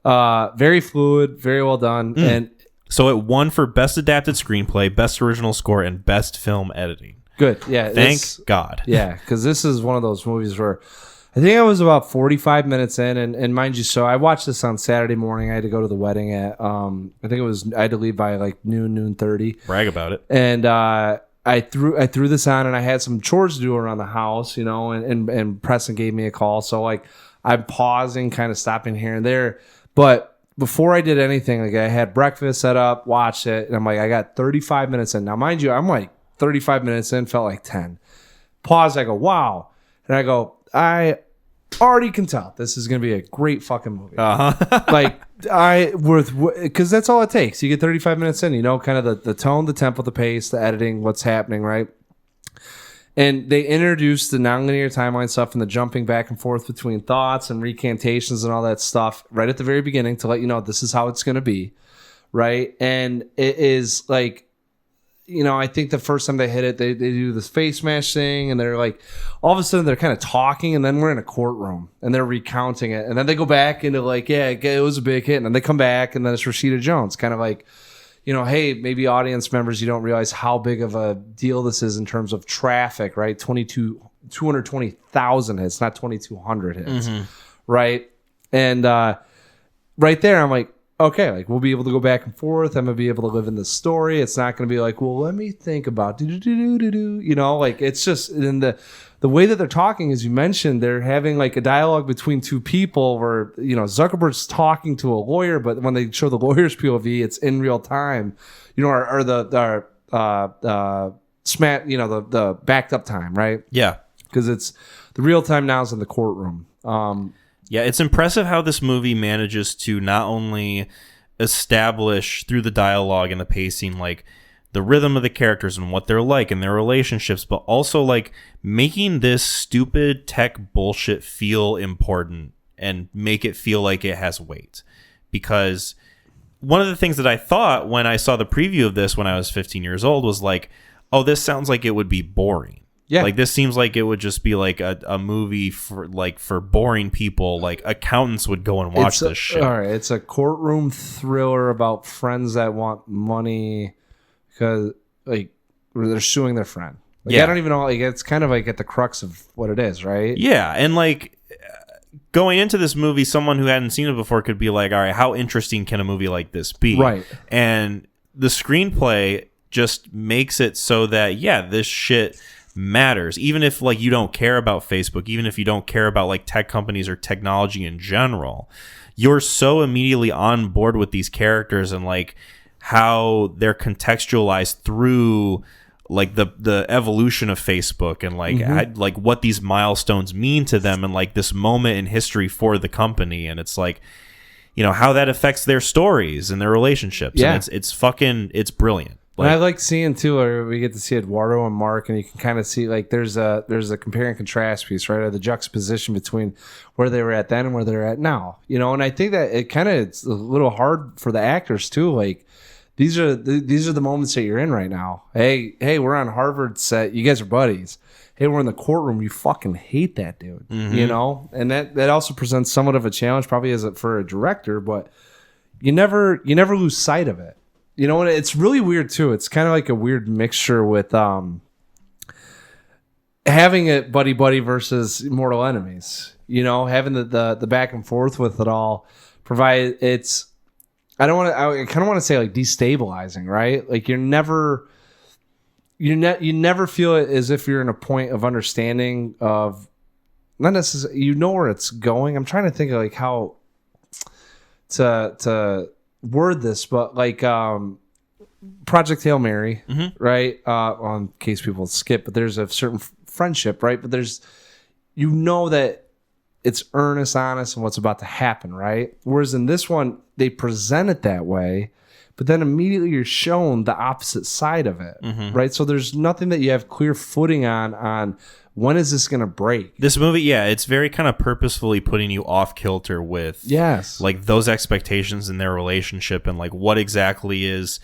very fluid, very well done. And
so it won for Best Adapted Screenplay, Best Original Score, and Best Film Editing.
Good. Yeah.
Thank God.
Yeah. Because this is one of those movies where I think I was about 45 minutes in. And mind you, so I watched this on Saturday morning. I had to go to the wedding at, I had to leave by like noon 30.
Brag about it.
And I threw this on, and I had some chores to do around the house, you know, and Preston gave me a call. So like I'm pausing, kind of stopping here and there. But before I did anything, like I had breakfast set up, watched it, and I'm like, I got 35 minutes in. Now, mind you, I'm like 35 minutes in, felt like 10. Pause, I go, wow. And I go, I already can tell this is going to be a great fucking movie.
Uh-huh.
Like, because that's all it takes. You get 35 minutes in, you know, kind of the tone, the tempo, the pace, the editing, what's happening, right? And they introduced the nonlinear timeline stuff and the jumping back and forth between thoughts and recantations and all that stuff right at the very beginning to let you know this is how it's going to be, right? And it is like, you know, I think the first time they hit it, they do this face mash thing, and they're like, all of a sudden they're kind of talking, and then we're in a courtroom, and they're recounting it, and then they go back into like, yeah, it was a big hit, and then they come back, and then it's Rashida Jones, kind of like, you know, hey, maybe audience members, you don't realize how big of a deal this is in terms of traffic, right? 220,000 hits, not 2,200 hits, right? And right there, I'm like, okay, like we'll be able to go back and forth. I'm gonna be able to live in the story. It's not gonna be like, well, let me think about you know, like it's just in the way that they're talking, as you mentioned, they're having like a dialogue between two people where, you know, Zuckerberg's talking to a lawyer, but when they show the lawyer's POV, it's in real time, you know, or the smat, you know, the backed up time, right?
Yeah.
Because it's the real time now is in the courtroom.
Yeah, it's impressive how this movie manages to not only establish through the dialogue and the pacing, like the rhythm of the characters and what they're like and their relationships, but also like making this stupid tech bullshit feel important and make it feel like it has weight. Because one of the things that I thought when I saw the preview of this when I was 15 years old was like, oh, this sounds like it would be boring.
Yeah.
Like this seems like it would just be like a movie for boring people. Like accountants would go and watch this shit.
All right, it's a courtroom thriller about friends that want money because like they're suing their friend. Like,
Yeah.
I don't even know. Like it's kind of like at the crux of what it is, right?
Yeah, and like going into this movie, someone who hadn't seen it before could be like, all right, how interesting can a movie like this be?
Right.
And the screenplay just makes it so that, yeah, this shit matters. Even if like you don't care about Facebook, even if you don't care about like tech companies or technology in general, you're so immediately on board with these characters and like how they're contextualized through like the evolution of Facebook and like like what these milestones mean to them and like this moment in history for the company. And it's like, you know, how that affects their stories and their relationships.
Yeah.
And it's brilliant.
And I like seeing too, where we get to see Eduardo and Mark, and you can kind of see like there's a compare and contrast piece, right? Or the juxtaposition between where they were at then and where they're at now, you know. And I think that it's a little hard for the actors too. Like these are the moments that you're in right now. Hey, we're on Harvard set. You guys are buddies. Hey, we're in the courtroom. You fucking hate that dude, you know. And that also presents somewhat of a challenge, probably for a director, but you never lose sight of it. You know, and it's really weird too. It's kind of like a weird mixture with having it buddy versus mortal enemies. You know, having the back and forth with it all. I kind of want to say like destabilizing, right? Like you never feel it as if you're in a point of understanding of not necessarily you know where it's going. I'm trying to think of like how to word this, but like Project Hail Mary, right? In case people skip, but there's a certain friendship, right? But there's, you know, that it's earnest, honest, and what's about to happen, right? Whereas in this one, they present it that way, but then immediately you're shown the opposite side of it, right? So there's nothing that you have clear footing on when is this going to break?
This movie, yeah, it's very kind of purposefully putting you off kilter with like those expectations in their relationship and like what exactly is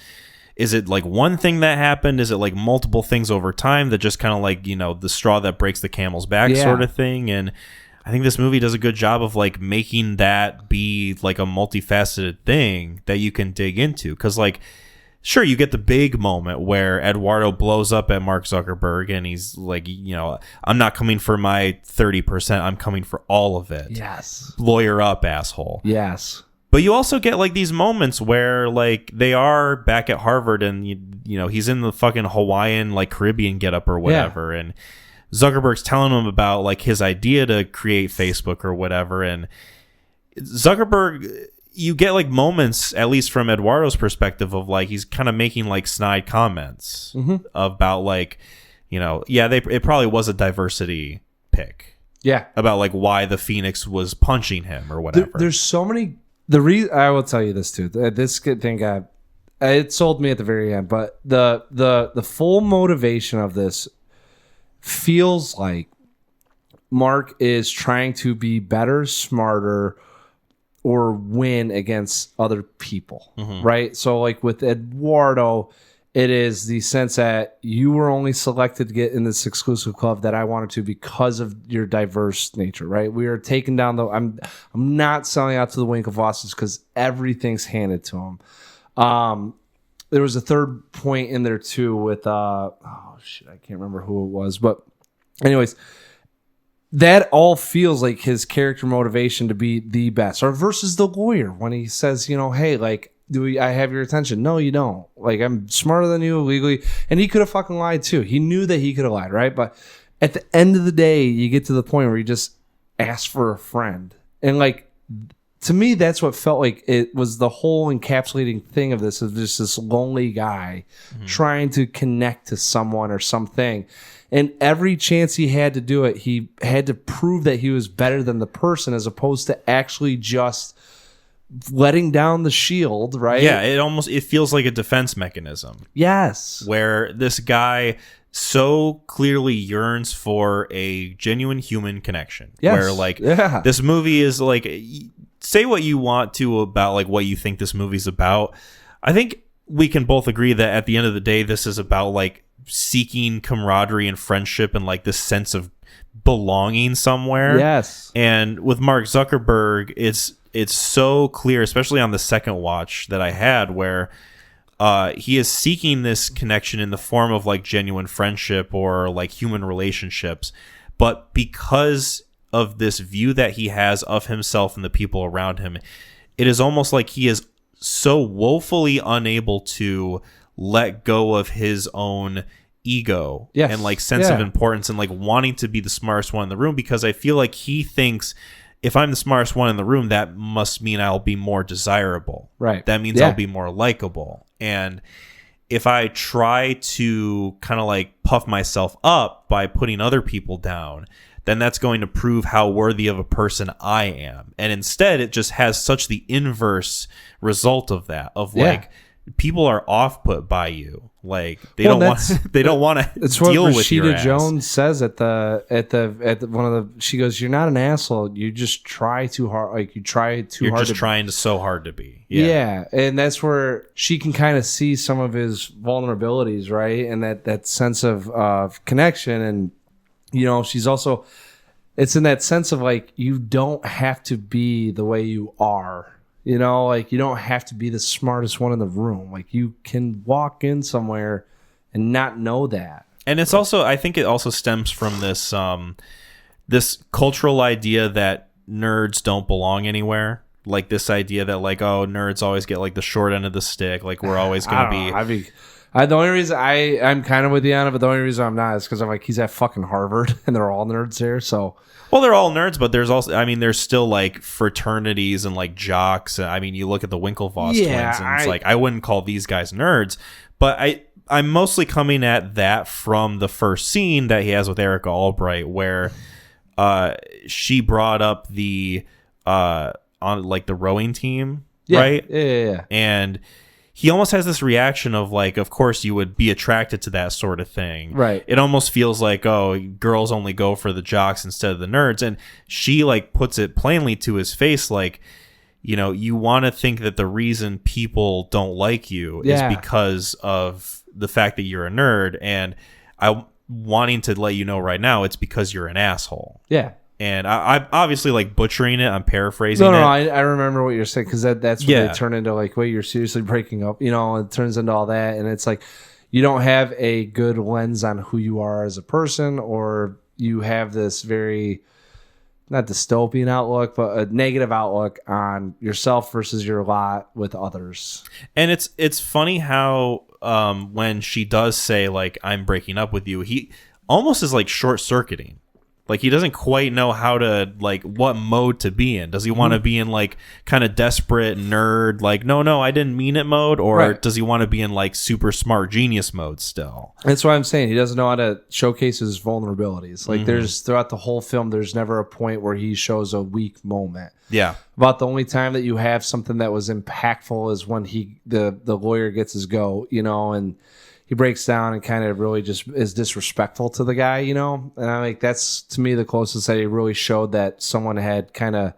it like one thing that happened? Is it like multiple things over time that just kind of like, you know, the straw that breaks the camel's back sort of thing? And I think this movie does a good job of like making that be like a multifaceted thing that you can dig into. Because like, sure, you get the big moment where Eduardo blows up at Mark Zuckerberg and he's like, you know, I'm not coming for my 30%. I'm coming for all of it.
Yes.
Lawyer up, asshole.
Yes.
But you also get like these moments where like they are back at Harvard and, you know, he's in the fucking Hawaiian, like Caribbean getup or whatever. Yeah. And Zuckerberg's telling him about like his idea to create Facebook or whatever. And Zuckerberg, you get like moments, at least from Eduardo's perspective, of like he's kind of making like snide comments about like, you know, yeah, it probably was a diversity pick.
Yeah.
About like why the Phoenix was punching him or whatever.
There's so many. I will tell you this too. This thing it sold me at the very end, but the full motivation of this feels like Mark is trying to be better, smarter, or win against other people, right? So like with Eduardo, it is the sense that you were only selected to get in this exclusive club that I wanted to because of your diverse nature, right? We are taking down I'm not selling out to the Winklevosses because everything's handed to him. There was a third point in there too with I can't remember who it was, but anyways, that all feels like his character motivation to be the best. Or versus the lawyer when he says, you know, hey, like, I have your attention? No, you don't. Like, I'm smarter than you legally. And he could have fucking lied too. He knew that he could have lied, right? But at the end of the day, you get to the point where he just asks for a friend. And like, to me, that's what felt like it was the whole encapsulating thing of this, of just this lonely guy trying to connect to someone or something. And every chance he had to do it, he had to prove that he was better than the person as opposed to actually just letting down the shield, right?
Yeah, it feels like a defense mechanism.
Yes.
Where this guy so clearly yearns for a genuine human connection.
Yes.
Where like this movie is like, say what you want to about like what you think this movie's about. I think we can both agree that at the end of the day, this is about like seeking camaraderie and friendship and like this sense of belonging somewhere.
Yes.
And with Mark Zuckerberg, it's so clear, especially on the second watch that I had, where he is seeking this connection in the form of like genuine friendship or like human relationships. But because of this view that he has of himself and the people around him, it is almost like he is so woefully unable to let go of his own ego and like sense of importance and like wanting to be the smartest one in the room, because I feel like he thinks, if I'm the smartest one in the room, that must mean I'll be more desirable.
Right.
That means I'll be more likable. And if I try to kind of like puff myself up by putting other people down, then that's going to prove how worthy of a person I am. And instead, it just has such the inverse result of that, of like, people are off put by you. Like they don't want to deal with your
Rashida
ass.
Jones says at the one of the, she goes, "You're not an asshole. You just try too hard. Like you try too hard.
You're just trying so hard to be."
Yeah, and that's where she can kind of see some of his vulnerabilities, right? And that sense of connection, and you know, she's also, it's in that sense of like, you don't have to be the way you are. You know, like you don't have to be the smartest one in the room. Like you can walk in somewhere and not know that.
And it's also, I think it also stems from this this cultural idea that nerds don't belong anywhere. Like this idea that like, oh, nerds always get like the short end of the stick. Like we're always going to be.
The only reason I'm kind of with you on it, but the only reason I'm not is because I'm like, he's at fucking Harvard and they're all nerds there. So.
Well, they're all nerds, but there's also, I mean, there's still like fraternities and like jocks. I mean, you look at the Winklevoss twins, and it's like, I wouldn't call these guys nerds, but I'm mostly coming at that from the first scene that he has with Erica Albright, where she brought up the on like the rowing team, right?
Yeah.
And he almost has this reaction of like, of course you would be attracted to that sort of thing.
Right.
It almost feels like, oh, girls only go for the jocks instead of the nerds. And she like puts it plainly to his face, like, you know, you want to think that the reason people don't like you is because of the fact that you're a nerd. And I'm wanting to let you know right now, it's because you're an asshole.
Yeah.
And I'm obviously like butchering it. I'm paraphrasing.
No, I remember what you're saying, because that's when
Yeah.
they turn into like, wait, you're seriously breaking up. You know, it turns into all that, and it's like you don't have a good lens on who you are as a person, or you have this very not dystopian outlook, but a negative outlook on yourself versus your lot with others.
And it's funny how when she does say like, I'm breaking up with you, he almost is like short circuiting. Like he doesn't quite know how to like what mode to be in. Does he want to be in like kind of desperate nerd, like no, I didn't mean it mode, or does he want to be in like super smart genius mode still?
That's what I'm saying. He doesn't know how to showcase his vulnerabilities. Like there's throughout the whole film, there's never a point where he shows a weak moment.
Yeah.
About the only time that you have something that was impactful is when the lawyer gets his go, you know, and he breaks down and kind of really just is disrespectful to the guy, you know? And I'm like, that's to me the closest that he really showed that someone had kind of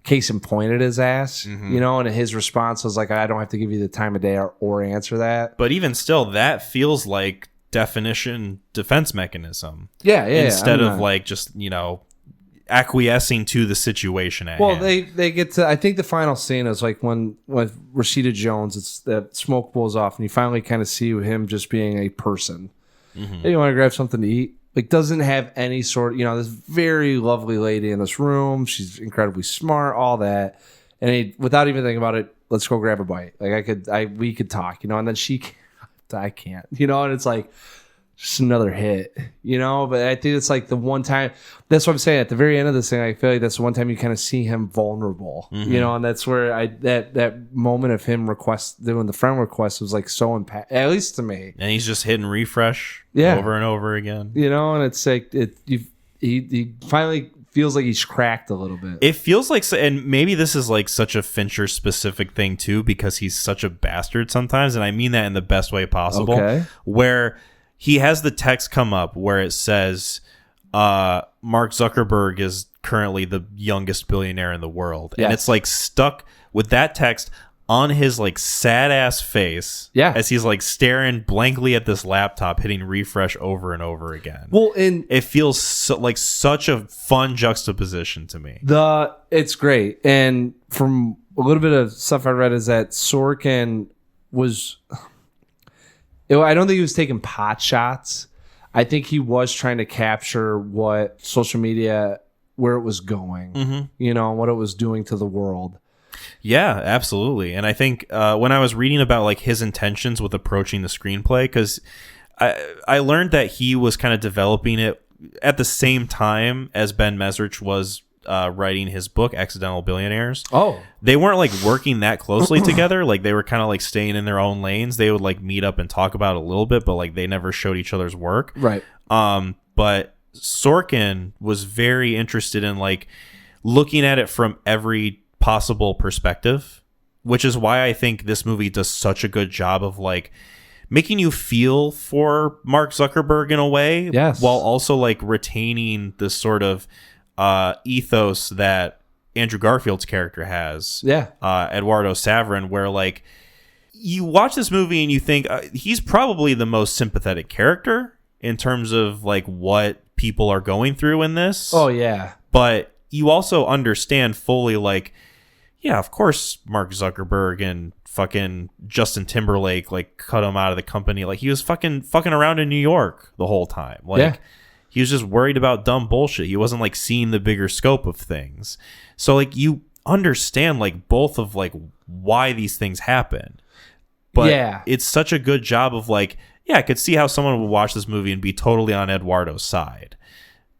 case and pointed his ass, you know? And his response was like, I don't have to give you the time of day or answer that.
But even still, that feels like definition defense mechanism.
Yeah.
Instead of like just, you know, acquiescing to the situation at hand.
They get to, I think the final scene is like when Rashida Jones, it's the smoke blows off and you finally kind of see him just being a person. Hey, you want to grab something to eat? Like doesn't have any sort, you know, this very lovely lady in this room. She's incredibly smart, all that. And he, without even thinking about it, let's go grab a bite. Like we could talk, you know, and then I can't, you know, and it's like, just another hit, you know. But I think it's like the one time. That's what I'm saying. At the very end of this thing, I feel like that's the one time you kind of see him vulnerable, you know. And that's where that moment of him doing the friend request was like so impact, at least to me.
And he's just hitting refresh over and over again,
you know. And it's like he finally feels like he's cracked a little bit.
It feels like, and maybe this is like such a Fincher specific thing too, because he's such a bastard sometimes, and I mean that in the best way possible.
Okay.
Where he has the text come up where it says, Mark Zuckerberg is currently the youngest billionaire in the world, and it's like stuck with that text on his like sad ass face, as he's like staring blankly at this laptop, hitting refresh over and over again.
Well, and
it feels like such a fun juxtaposition to me.
It's great, and from a little bit of stuff I read is that Sorkin was. I don't think he was taking pot shots. I think he was trying to capture what social media, where it was going, you know, what it was doing to the world.
Yeah, absolutely. And I think when I was reading about like his intentions with approaching the screenplay, because I learned that he was kind of developing it at the same time as Ben Mesrich was writing his book, Accidental Billionaires.
Oh.
They weren't like working that closely together. Like they were kind of like staying in their own lanes. They would like meet up and talk about it a little bit, but like they never showed each other's work.
Right.
But Sorkin was very interested in like looking at it from every possible perspective, which is why I think this movie does such a good job of like making you feel for Mark Zuckerberg in a way, while also like retaining this sort of ethos that Andrew Garfield's character has, Eduardo Saverin, where like you watch this movie and you think he's probably the most sympathetic character in terms of like what people are going through in this.
Oh yeah,
but you also understand fully like, yeah, of course Mark Zuckerberg and fucking Justin Timberlake like cut him out of the company. Like he was fucking around in New York the whole time. Like he was just worried about dumb bullshit. He wasn't like seeing the bigger scope of things. So like you understand like both of like why these things happen. But it's such a good job of like, I could see how someone would watch this movie and be totally on Eduardo's side.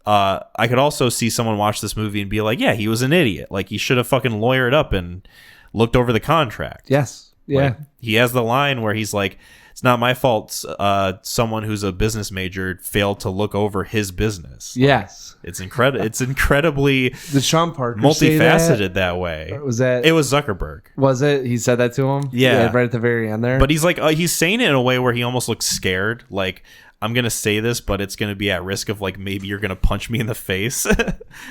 I could also see someone watch this movie and be like, yeah, he was an idiot. Like he should have fucking lawyered up and looked over the contract.
Yes. Yeah.
Like, he has the line where he's like, it's not my fault someone who's a business major failed to look over his business.
Yes.
Like, it's incredible. It's incredibly
Did Sean Parker
multifaceted that way.
Or was that
it was Zuckerberg.
Was it? He said that to him?
Yeah.
Right at the very end there.
But he's like, he's saying it in a way where he almost looks scared. Like, I'm going to say this, but it's going to be at risk of like, maybe you're going to punch me in the face.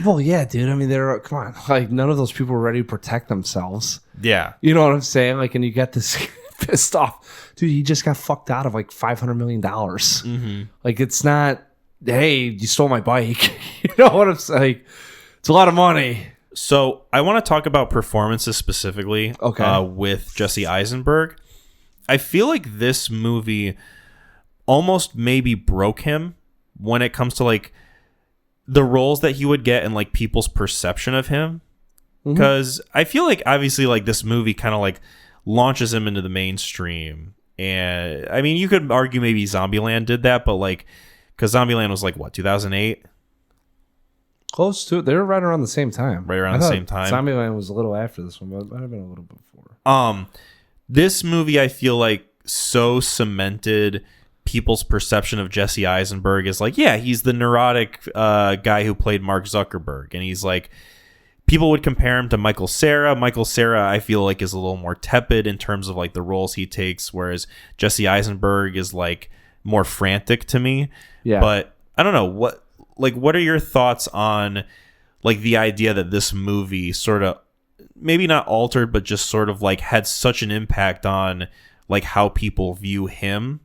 Well, yeah, dude. I mean, come on. Like, none of those people were ready to protect themselves.
Yeah.
You know what I'm saying? Like, and you get this pissed off. Dude, he just got fucked out of like $500 million. Mm-hmm. Like, it's not, hey, you stole my bike. You know what I'm saying? It's a lot of money.
So I want to talk about performances specifically with Jesse Eisenberg. I feel like this movie almost maybe broke him when it comes to like the roles that he would get and like people's perception of him. Because I feel like obviously like this movie kind of like launches him into the mainstream. And I mean, you could argue maybe Zombieland did that, but like, because Zombieland was like what, 2008?
Close to it. They were right around the same time.
Right around the same time.
Zombieland was a little after this one, but it might have been a little before.
This movie I feel like so cemented people's perception of Jesse Eisenberg is like, yeah, he's the neurotic guy who played Mark Zuckerberg. And he's like, people would compare him to Michael Cera. Michael Cera, I feel like, is a little more tepid in terms of like the roles he takes, whereas Jesse Eisenberg is like more frantic to me. Yeah. But I don't know, what are your thoughts on like the idea that this movie sort of maybe not altered, but just sort of like had such an impact on like how people view him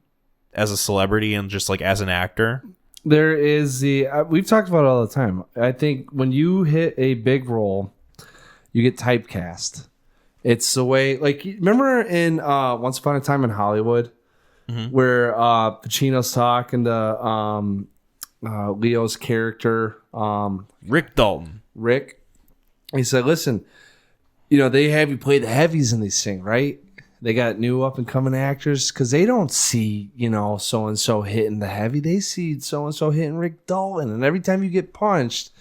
as a celebrity and just like as an actor?
There is we've talked about it all the time. I think when you hit a big role, you get typecast. It's the way, like, remember in Once Upon a Time in Hollywood, where Pacino's talking to Leo's character,
Rick Dalton.
Rick. He said, listen, you know, they have you play the heavies in these things, right? They got new up and coming actors because they don't see, you know, so and so hitting the heavy. They see so and so hitting Rick Dalton. And every time you get punched,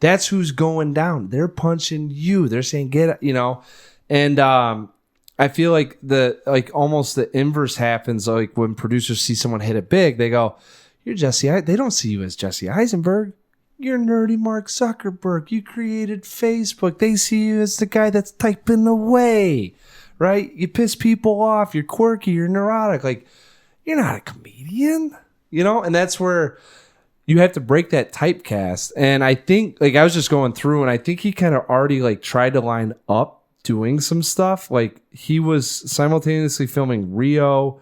that's who's going down. They're punching you. They're saying, get, you know. And I feel like almost the inverse happens. Like when producers see someone hit it big, they go, you're Jesse. They don't see you as Jesse Eisenberg. You're nerdy Mark Zuckerberg. You created Facebook. They see you as the guy that's typing away, right? You piss people off. You're quirky. You're neurotic. Like, you're not a comedian, you know? And that's where you have to break that typecast. And I think, like, I was just going through, and I think he kind of already, like, tried to line up doing some stuff. Like, he was simultaneously filming Rio,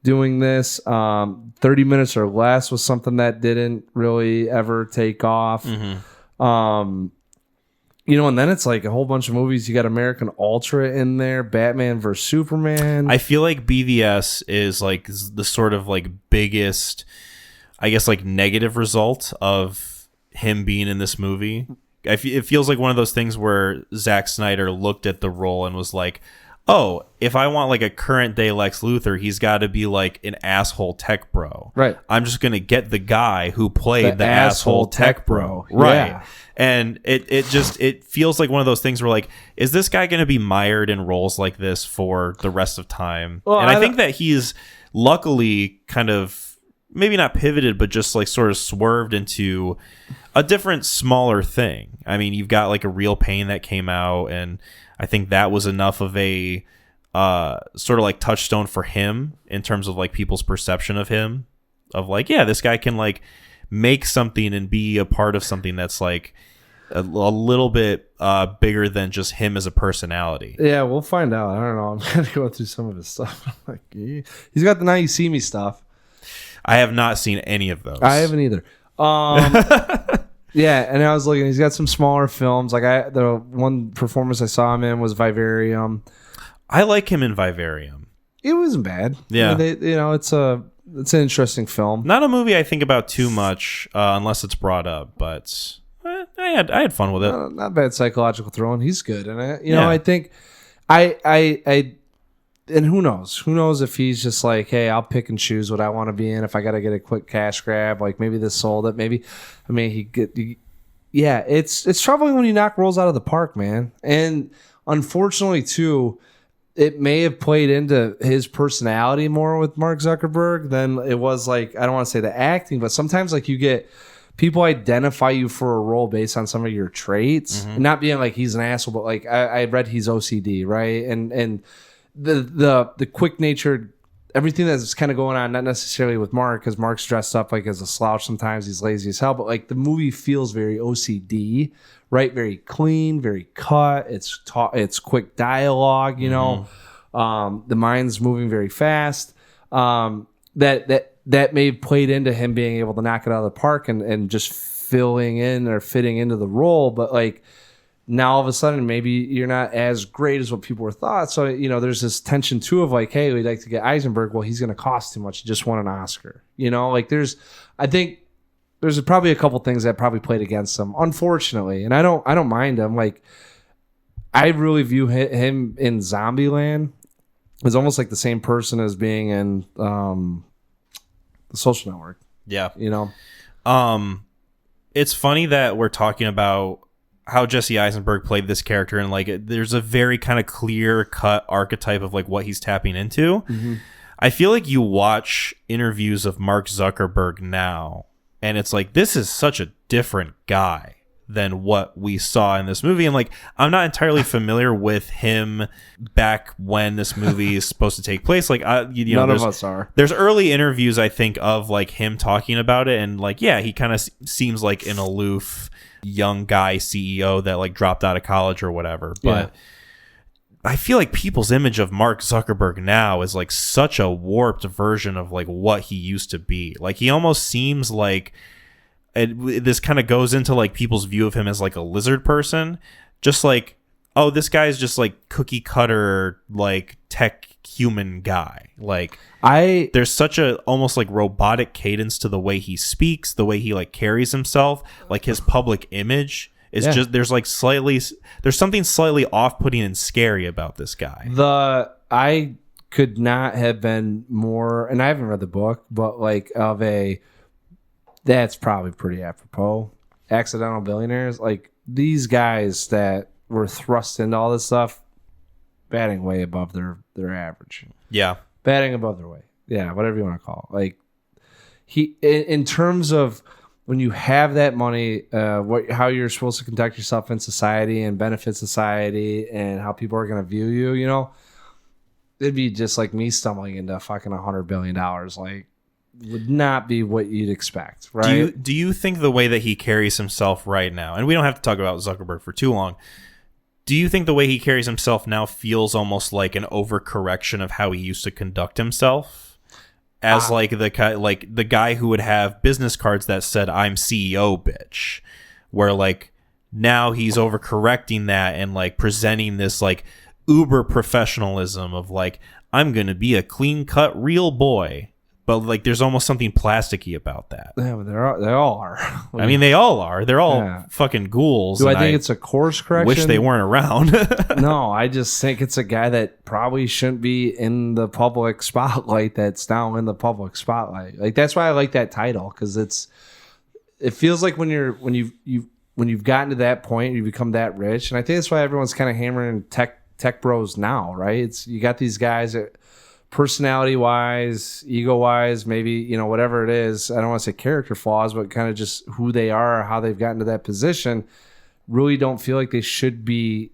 doing this. 30 Minutes or Less was something that didn't really ever take off. You know, and then it's like a whole bunch of movies. You got American Ultra in there, Batman vs Superman.
I feel like BVS is like the sort of like biggest, I guess, like negative result of him being in this movie. It feels like one of those things where Zack Snyder looked at the role and was like, oh, if I want like a current day Lex Luthor, he's got to be like an asshole tech bro.
Right.
I'm just going to get the guy who played the asshole tech bro. Right.
Yeah.
And it feels like one of those things where like, is this guy going to be mired in roles like this for the rest of time?
Well,
and I think that he's luckily kind of maybe not pivoted, but just like sort of swerved into a different, smaller thing. I mean, you've got like a Real Pain that came out, and I think that was enough of a sort of like touchstone for him in terms of like people's perception of him, of like, yeah, this guy can like make something and be a part of something that's like a little bit bigger than just him as a personality.
Yeah, we'll find out. I don't know. I'm kind of going through some of his stuff. Like, he's got the Now You See Me stuff.
I have not seen any of those.
I haven't either. Yeah, and I was looking. He's got some smaller films. Like the one performance I saw him in was Vivarium.
I like him in Vivarium.
It wasn't bad.
Yeah,
it's an interesting film.
Not a movie I think about too much unless it's brought up, but I had fun with it.
Not bad psychological thrill, and he's good. And I think I and who knows if he's just like, hey, I'll pick and choose what I want to be in. If I got to get a quick cash grab, like maybe this sold it. Maybe, I mean, it's troubling when you knock roles out of the park, man. And unfortunately, too, it may have played into his personality more with Mark Zuckerberg than it was like, I don't want to say the acting, but sometimes like you get people identify you for a role based on some of your traits, and not being like he's an asshole, but like I read he's OCD, right? And the quick natured, everything that's kind of going on, not necessarily with Mark, because Mark's dressed up like as a slouch sometimes, he's lazy as hell, but like the movie feels very OCD, right? Very clean, very cut. It's quick dialogue, you know. The mind's moving very fast. That may have played into him being able to knock it out of the park and just filling in or fitting into the role, but like now all of a sudden maybe you're not as great as what people were thought. So, there's this tension too of like, hey, we'd like to get Eisenberg. Well, he's going to cost too much. He just won an Oscar. Like I think there's probably a couple things that probably played against him, unfortunately. And I don't mind him. Like, I really view him in Zombieland as almost like the same person as being in The Social Network.
Yeah.
It's
funny that we're talking about how Jesse Eisenberg played this character, and like there's a very kind of clear cut archetype of like what he's tapping into. I feel like you watch interviews of Mark Zuckerberg now, and it's like, this is such a different guy than what we saw in this movie. And like, I'm not entirely familiar with him back when this movie is supposed to take place. Like,
none of us are.
There's early interviews, I think, of like him talking about it, and like, yeah, he kind of seems like an aloof young guy CEO that like dropped out of college or whatever. But I feel like people's image of Mark Zuckerberg now is like such a warped version of like what he used to be. Like, he almost seems like, this kind of goes into like people's view of him as like a lizard person, just like, oh, this guy's just like cookie cutter, like tech human guy. Like, there's such a almost like robotic cadence to the way he speaks, the way he like carries himself, like his public image is just, there's something slightly off-putting and scary about this guy.
I could not have been more, and I haven't read the book, but like that's probably pretty apropos. Accidental billionaires, like these guys that were thrust into all this stuff, batting way above their average.
Yeah.
Batting above their weight. Yeah, whatever you want to call it. Like, he, in terms of when you have that money, how you're supposed to conduct yourself in society and benefit society and how people are going to view you, you know, it'd be just like me stumbling into fucking $100 billion. Like, would not be what you'd expect, right?
Do you think the way that he carries himself right now, and we don't have to talk about Zuckerberg for too long, do you think the way he carries himself now feels almost like an overcorrection of how he used to conduct himself? As like the guy who would have business cards that said "I'm CEO, bitch," where like now he's overcorrecting that and like presenting this like uber professionalism of like, I'm gonna be a clean cut real boy. But like, there's almost something plasticky about that.
Yeah, but they all are.
I mean, they all are. They're all fucking ghouls.
Do I think it's a course correction?
Wish they weren't around.
No, I just think it's a guy that probably shouldn't be in the public spotlight. That's now in the public spotlight. Like, that's why I like that title, because it feels like when you've gotten to that point, you become that rich, and I think that's why everyone's kind of hammering tech bros now, right? It's, you got these guys that, personality wise, ego wise, maybe, you know, whatever it is, I don't want to say character flaws, but kind of just who they are, how they've gotten to that position, really don't feel like they should be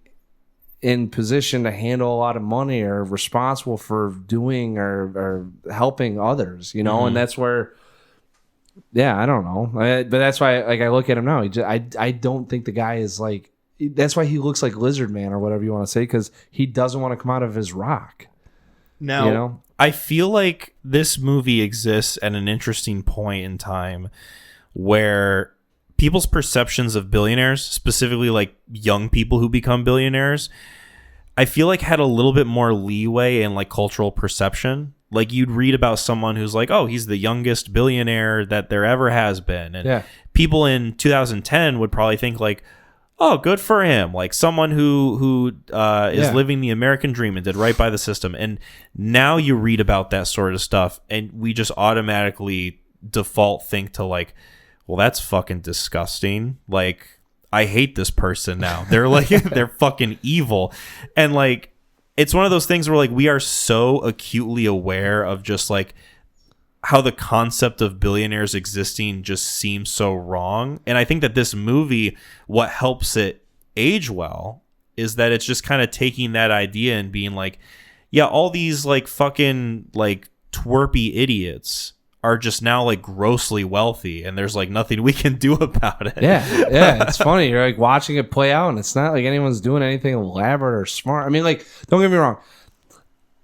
in position to handle a lot of money or responsible for doing or helping others, you know. And that's where, I don't know, but that's why, like, I look at him now, I don't think the guy is like, that's why he looks like Lizard Man or whatever you want to say, because he doesn't want to come out of his rock.
Now,
you know?
I feel like this movie exists at an interesting point in time where people's perceptions of billionaires, specifically like young people who become billionaires, I feel like had a little bit more leeway in like cultural perception. Like, you'd read about someone who's like, oh, he's the youngest billionaire that there ever has been. And people in 2010 would probably think like, oh, good for him. Like, someone who is living the American dream and did right by the system. And now you read about that sort of stuff, and we just automatically default think to like, well, that's fucking disgusting. Like, I hate this person now. They're like, they're fucking evil. And like, it's one of those things where like, we are so acutely aware of just like how the concept of billionaires existing just seems so wrong. And I think that this movie, what helps it age well is that it's just kind of taking that idea and being like, yeah, all these like fucking like twerpy idiots are just now like grossly wealthy, and there's like nothing we can do about it.
Yeah, it's funny. You're like watching it play out, and it's not like anyone's doing anything elaborate or smart. I mean, like, don't get me wrong.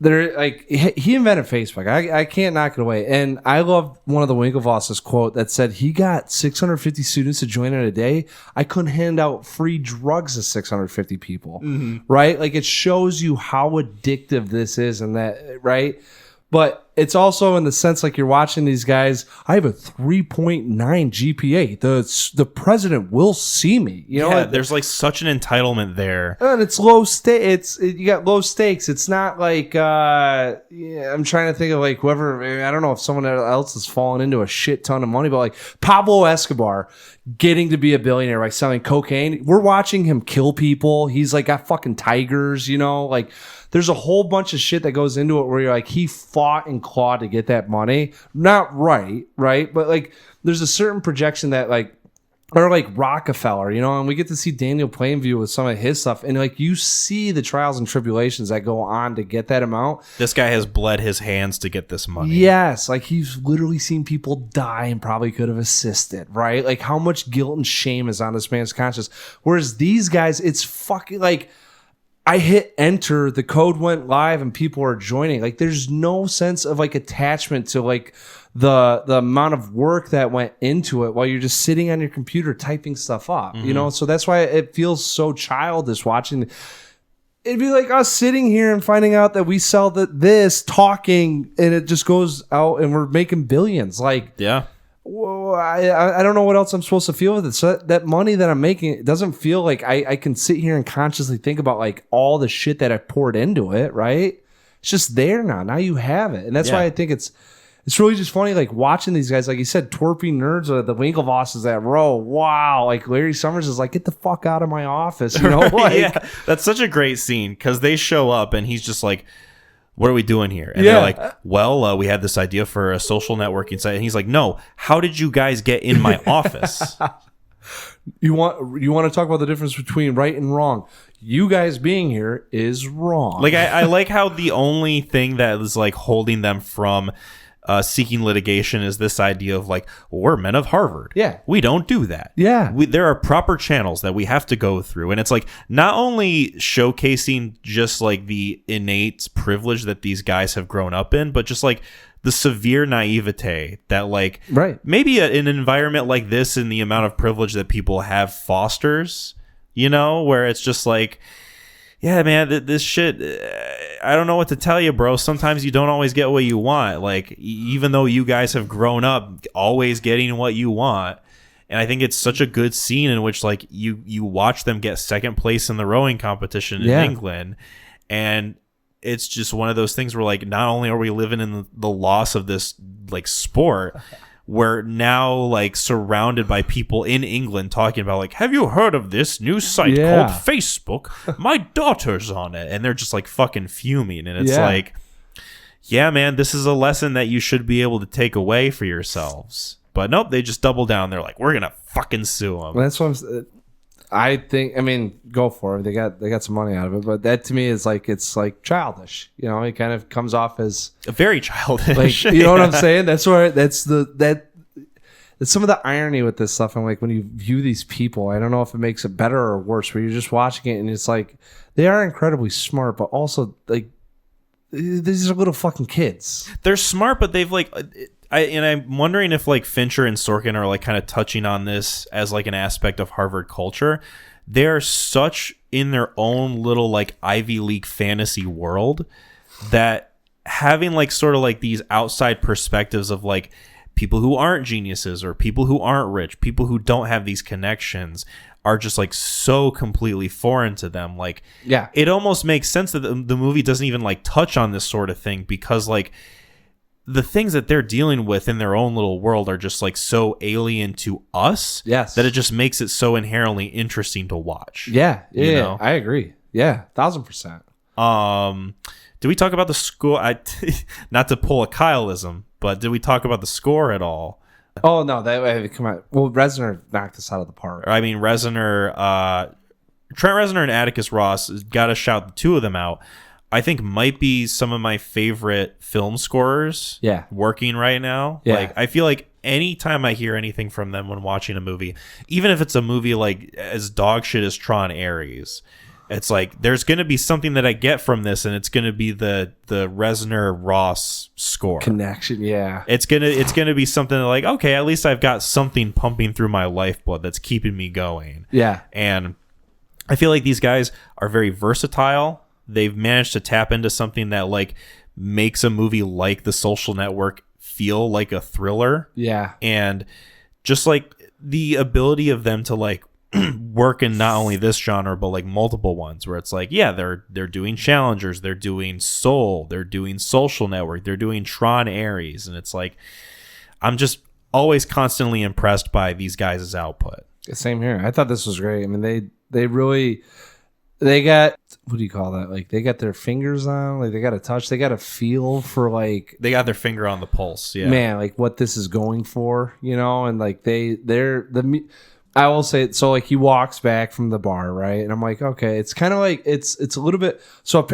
There, like, he invented Facebook. I can't knock it away. And I love one of the Winklevosses quote that said he got 650 students to join in a day. I couldn't hand out free drugs to 650 people, right? Like, it shows you how addictive this is, and that, right? But it's also in the sense like you're watching these guys. I have a 3.9 GPA. The president will see me. You know,
like, there's like such an entitlement there,
and it's low stakes. You got low stakes. It's not like I'm trying to think of like whoever. I don't know if someone else has fallen into a shit ton of money, but like Pablo Escobar getting to be a billionaire by selling cocaine. We're watching him kill people. He's like got fucking tigers. You know, like. There's a whole bunch of shit that goes into it where you're like, he fought and clawed to get that money. Not right? But like, there's a certain projection that like, or like Rockefeller, you know, and we get to see Daniel Plainview with some of his stuff. And like, you see the trials and tribulations that go on to get that amount.
This guy has bled his hands to get this money.
Yes. Like, he's literally seen people die and probably could have assisted, right? Like, how much guilt and shame is on this man's conscience. Whereas these guys, it's fucking like, I hit enter, the code went live, and people are joining. Like, there's no sense of like attachment to like the amount of work that went into it while you're just sitting on your computer typing stuff up, you know? So that's why it feels so childish watching. It'd be like us sitting here and finding out that we sell this talking, and it just goes out and we're making billions. Like,
yeah.
Well, I don't know what else I'm supposed to feel with it. So that money that I'm making, it doesn't feel like I can sit here and consciously think about like all the shit that I poured into it, right? It's just there now. Now you have it. And that's why I think it's really just funny, like watching these guys, like you said, twerpy nerds, or the Winklevosses that row. Wow. Like Larry Summers is like, get the fuck out of my office. You know, like,
yeah, that's such a great scene because they show up and he's just like, what are we doing here? And they're like, well, we had this idea for a social networking site. And he's like, no, how did you guys get in my office?
You want to talk about the difference between right and wrong? You guys being here is wrong.
Like, I like how the only thing that is like holding them from seeking litigation is this idea of like, well, we're men of Harvard.
Yeah.
We don't do that.
Yeah.
There are proper channels that we have to go through. And it's like not only showcasing just like the innate privilege that these guys have grown up in, but just like the severe naivete that like maybe in an environment like this and the amount of privilege that people have fosters, you know, where it's just like, yeah, man, this shit, I don't know what to tell you, bro. Sometimes you don't always get what you want. Like, even though you guys have grown up always getting what you want. And I think it's such a good scene in which, like, you watch them get second place in the rowing competition in England. And it's just one of those things where, like, not only are we living in the loss of this, like, sport, we're now like surrounded by people in England talking about like, have you heard of this new site called Facebook? My daughter's on it. And they're just like fucking fuming. And it's like, yeah, man, this is a lesson that you should be able to take away for yourselves. But nope, they just double down. They're like, we're going to fucking sue them.
Well, that's what I think. I mean, go for it. They got some money out of it, but that to me is like, it's like childish. You know, it kind of comes off as
very childish.
Like, you know what I'm saying? That's where that's some of the irony with this stuff. I'm like, when you view these people, I don't know if it makes it better or worse. Where you're just watching it and it's like they are incredibly smart, but also like these are little fucking kids.
They're smart, but they've like. I'm wondering if like Fincher and Sorkin are like kind of touching on this as like an aspect of Harvard culture. They're such in their own little like Ivy League fantasy world that having like sort of like these outside perspectives of like people who aren't geniuses or people who aren't rich, people who don't have these connections are just like so completely foreign to them. Like,
yeah,
it almost makes sense that the movie doesn't even like touch on this sort of thing because like the things that they're dealing with in their own little world are just like so alien to us that it just makes it so inherently interesting to watch.
Yeah. Yeah. You know? I agree. Yeah.
1000%. Did we talk about the score? Not to pull a Kyleism, but did we talk about the score at all?
Oh, no. Come on. Well, Reznor knocked us out of the park.
I mean, Trent Reznor and Atticus Ross, got to shout the two of them out. I think might be some of my favorite film scorers working right now.
Yeah.
Like, I feel like anytime I hear anything from them when watching a movie, even if it's a movie like as dog shit as Tron Ares, it's like there's going to be something that I get from this, and it's going to be the Reznor Ross score
connection. Yeah,
it's gonna be something like, okay, at least I've got something pumping through my lifeblood that's keeping me going.
Yeah,
and I feel like these guys are very versatile. They've managed to tap into something that like makes a movie like The Social Network feel like a thriller.
Yeah.
And just like the ability of them to like work in not only this genre, but like multiple ones where it's like, yeah, they're doing Challengers, they're doing Soul, they're doing Social Network, they're doing Tron Ares. And it's like, I'm just always constantly impressed by these guys' output.
Same here. I thought this was great. I mean, they got, what do you call that? Like, they got their fingers on, like, they got a touch, they got a feel for, like,
they got their finger on the pulse. Yeah,
man, like what this is going for, you know, and like I will say, so like he walks back from the bar, right? And I'm like, okay, it's kind of like, it's a little bit, so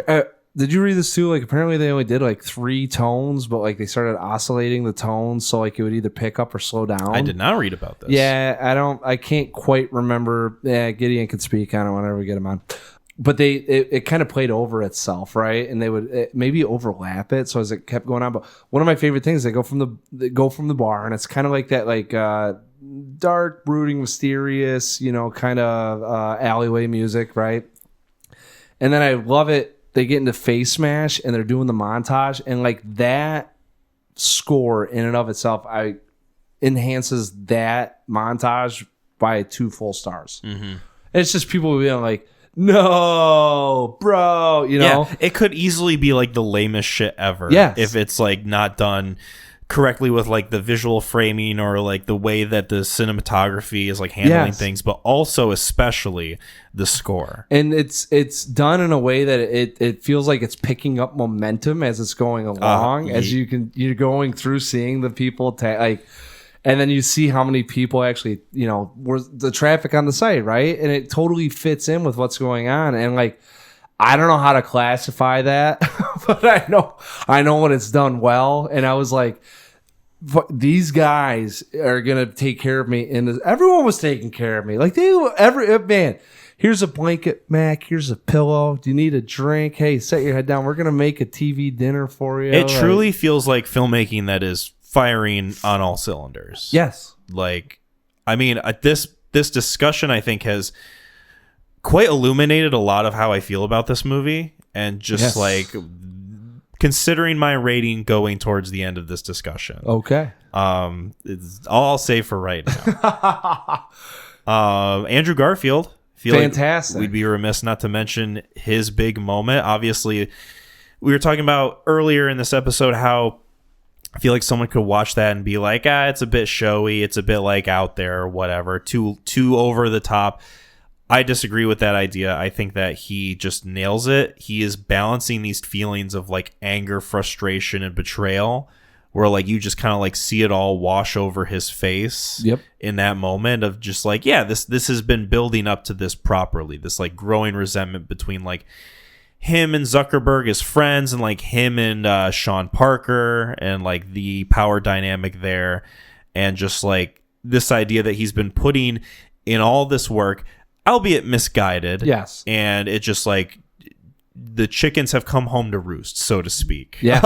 did you read this too? Like, apparently they only did like 3 tones, but like they started oscillating the tones so like it would either pick up or slow down.
I did not read about this.
Yeah, I can't quite remember. Yeah, Gideon could speak on it whenever we get him on. But it kind of played over itself, right? And they would maybe overlap it, so as it kept going on. But one of my favorite things, they go from the bar, and it's kind of like that, like dark, brooding, mysterious, you know, kind of alleyway music, right? And then I love it. They get into Face Smash, and they're doing the montage, and like that score in and of itself, enhances that montage by 2 full stars. Mm-hmm. And it's just people being like, no, bro, you know?
Yeah, it could easily be like the lamest shit ever.
Yes.
If it's like not done correctly with like the visual framing or like the way that the cinematography is like handling
Yes.
things, but also especially the score.
And it's done in a way that it feels like it's picking up momentum as it's going along, as you're going through seeing the people like, and then you see how many people actually, were the traffic on the site, right? And it totally fits in with what's going on. And like, I don't know how to classify that, but I know when it's done well. And I was like, these guys are gonna take care of me. And everyone was taking care of me. Like man. Here's a blanket, Mac. Here's a pillow. Do you need a drink? Hey, set your head down. We're gonna make a TV dinner for you.
It truly feels like filmmaking that is firing on all cylinders.
Yes.
Like, I mean, this discussion I think has quite illuminated a lot of how I feel about this movie, and just like considering my rating going towards the end of this discussion.
Okay.
It's all I'll say for right now. Andrew Garfield.
Fantastic.
Like we'd be remiss not to mention his big moment. Obviously, we were talking about earlier in this episode how I feel like someone could watch that and be like, it's a bit showy, it's a bit like out there or whatever, too over the top. I disagree with that idea. I think that he just nails it. He is balancing these feelings of like anger, frustration, and betrayal, where like you just kind of like see it all wash over his face.
Yep.
In that moment of just like, this has been building up to this properly. This like growing resentment between like him and Zuckerberg as friends, and like him and Sean Parker, and like the power dynamic there, and just like this idea that he's been putting in all this work, albeit misguided.
Yes.
And it just like the chickens have come home to roost, so to speak.
Yeah.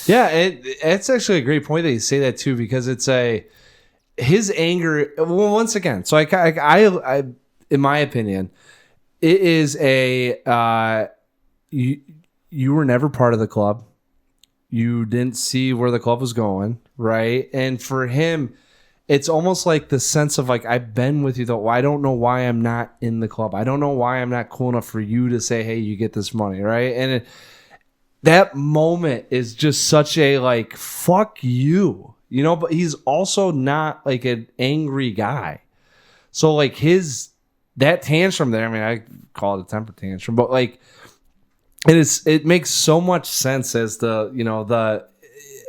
Yeah. It's actually a great point that you say that too, because it's his anger. Well, once again, so I in my opinion, it is you were never part of the club. You didn't see where the club was going, right? And for him, it's almost like the sense of like, I've been with you though. I don't know why I'm not in the club. I don't know why I'm not cool enough for you to say, hey, you get this money, right? And that moment is just such a like, fuck you, but he's also not like an angry guy. So like that tantrum there, I mean, I call it a temper tantrum, but like it makes so much sense as the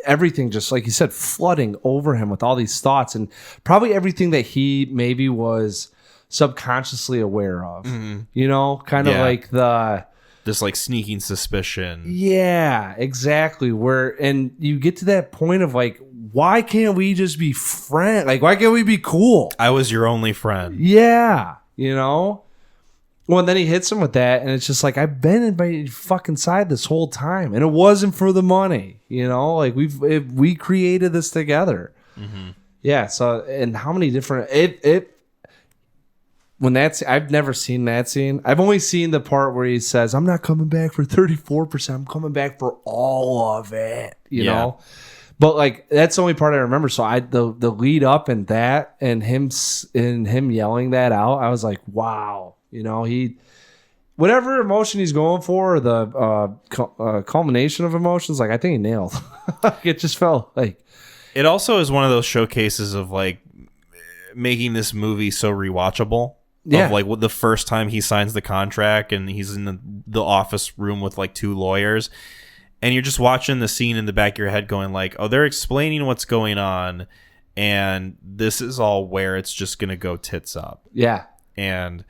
everything, just like you said, flooding over him with all these thoughts, and probably everything that he maybe was subconsciously aware of, kind of like
this like sneaking suspicion.
Yeah, exactly. And you get to that point of like, why can't we just be friends? Like, why can't we be cool?
I was your only friend.
Yeah. Well, and then he hits him with that, and it's just like, I've been in my fucking side this whole time, and it wasn't for the money, like we created this together. Mm-hmm. Yeah. So, and how many different I've never seen that scene. I've only seen the part where he says, I'm not coming back for 34%. I'm coming back for all of it, you know? But like, that's the only part I remember. So the lead up and that, and him yelling that out, I was like, wow. Whatever emotion he's going for, or the culmination of emotions, like I think he nailed. It just felt like.
It also is one of those showcases of like making this movie so rewatchable. Yeah. Of like the first time he signs the contract and he's in the office room with like two lawyers, and you're just watching the scene in the back of your head going like, oh, they're explaining what's going on, and this is all where it's just gonna go tits up. Yeah. And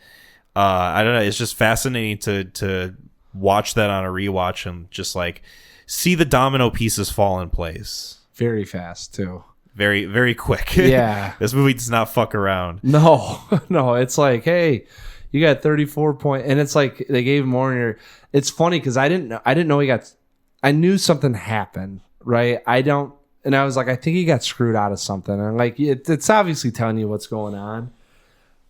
I don't know. It's just fascinating to watch that on a rewatch and just like see the domino pieces fall in place.
Very fast too.
Very, very quick.
Yeah.
This movie does not fuck around.
No. It's like, hey, you got 34 points, and it's like they gave him more in your. It's funny because I didn't know he got. I knew something happened, right? And I was like, I think he got screwed out of something. And like, it's obviously telling you what's going on.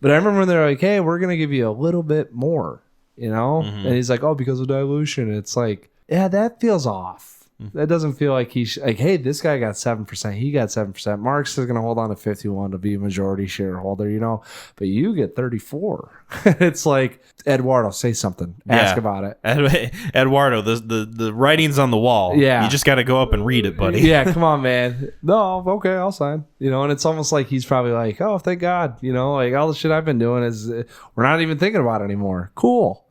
But I remember they're like, hey, we're going to give you a little bit more, Mm-hmm. And he's like, oh, because of dilution. It's like, yeah, that feels off. That doesn't feel like he's like, hey, this guy got 7%. He got 7%. Mark's is going to hold on to 51 to be a majority shareholder, but you get 34. It's like, Eduardo, say something. Ask about it.
Eduardo, the writing's on the wall.
Yeah.
You just got to go up and read it, buddy.
Yeah, come on, man. No, okay, I'll sign. And it's almost like he's probably like, oh, thank God. Like all the shit I've been doing is we're not even thinking about it anymore. Cool.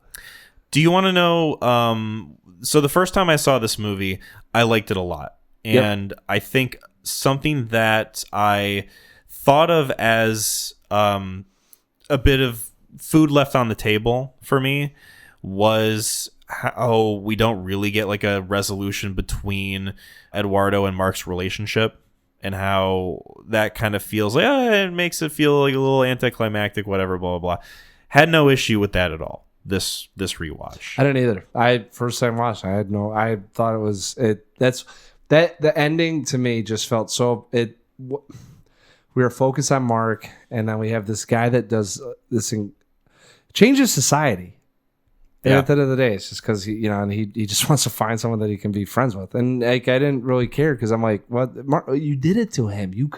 Do you want to know? So the first time I saw this movie, I liked it a lot. And I think something that I thought of as a bit of food left on the table for me was how we don't really get like a resolution between Eduardo and Mark's relationship, and how that kind of feels like it makes it feel like a little anticlimactic, whatever, blah, blah, blah. Had no issue with that at all. This rewatch.
I didn't either. First time watched, I thought it was the ending to me just felt so we were focused on Mark, and then we have this guy that does this changes society. And at the end of the day, it's just because he just wants to find someone that he can be friends with. And like, I didn't really care because I'm like, what? Mark, you did it to him. You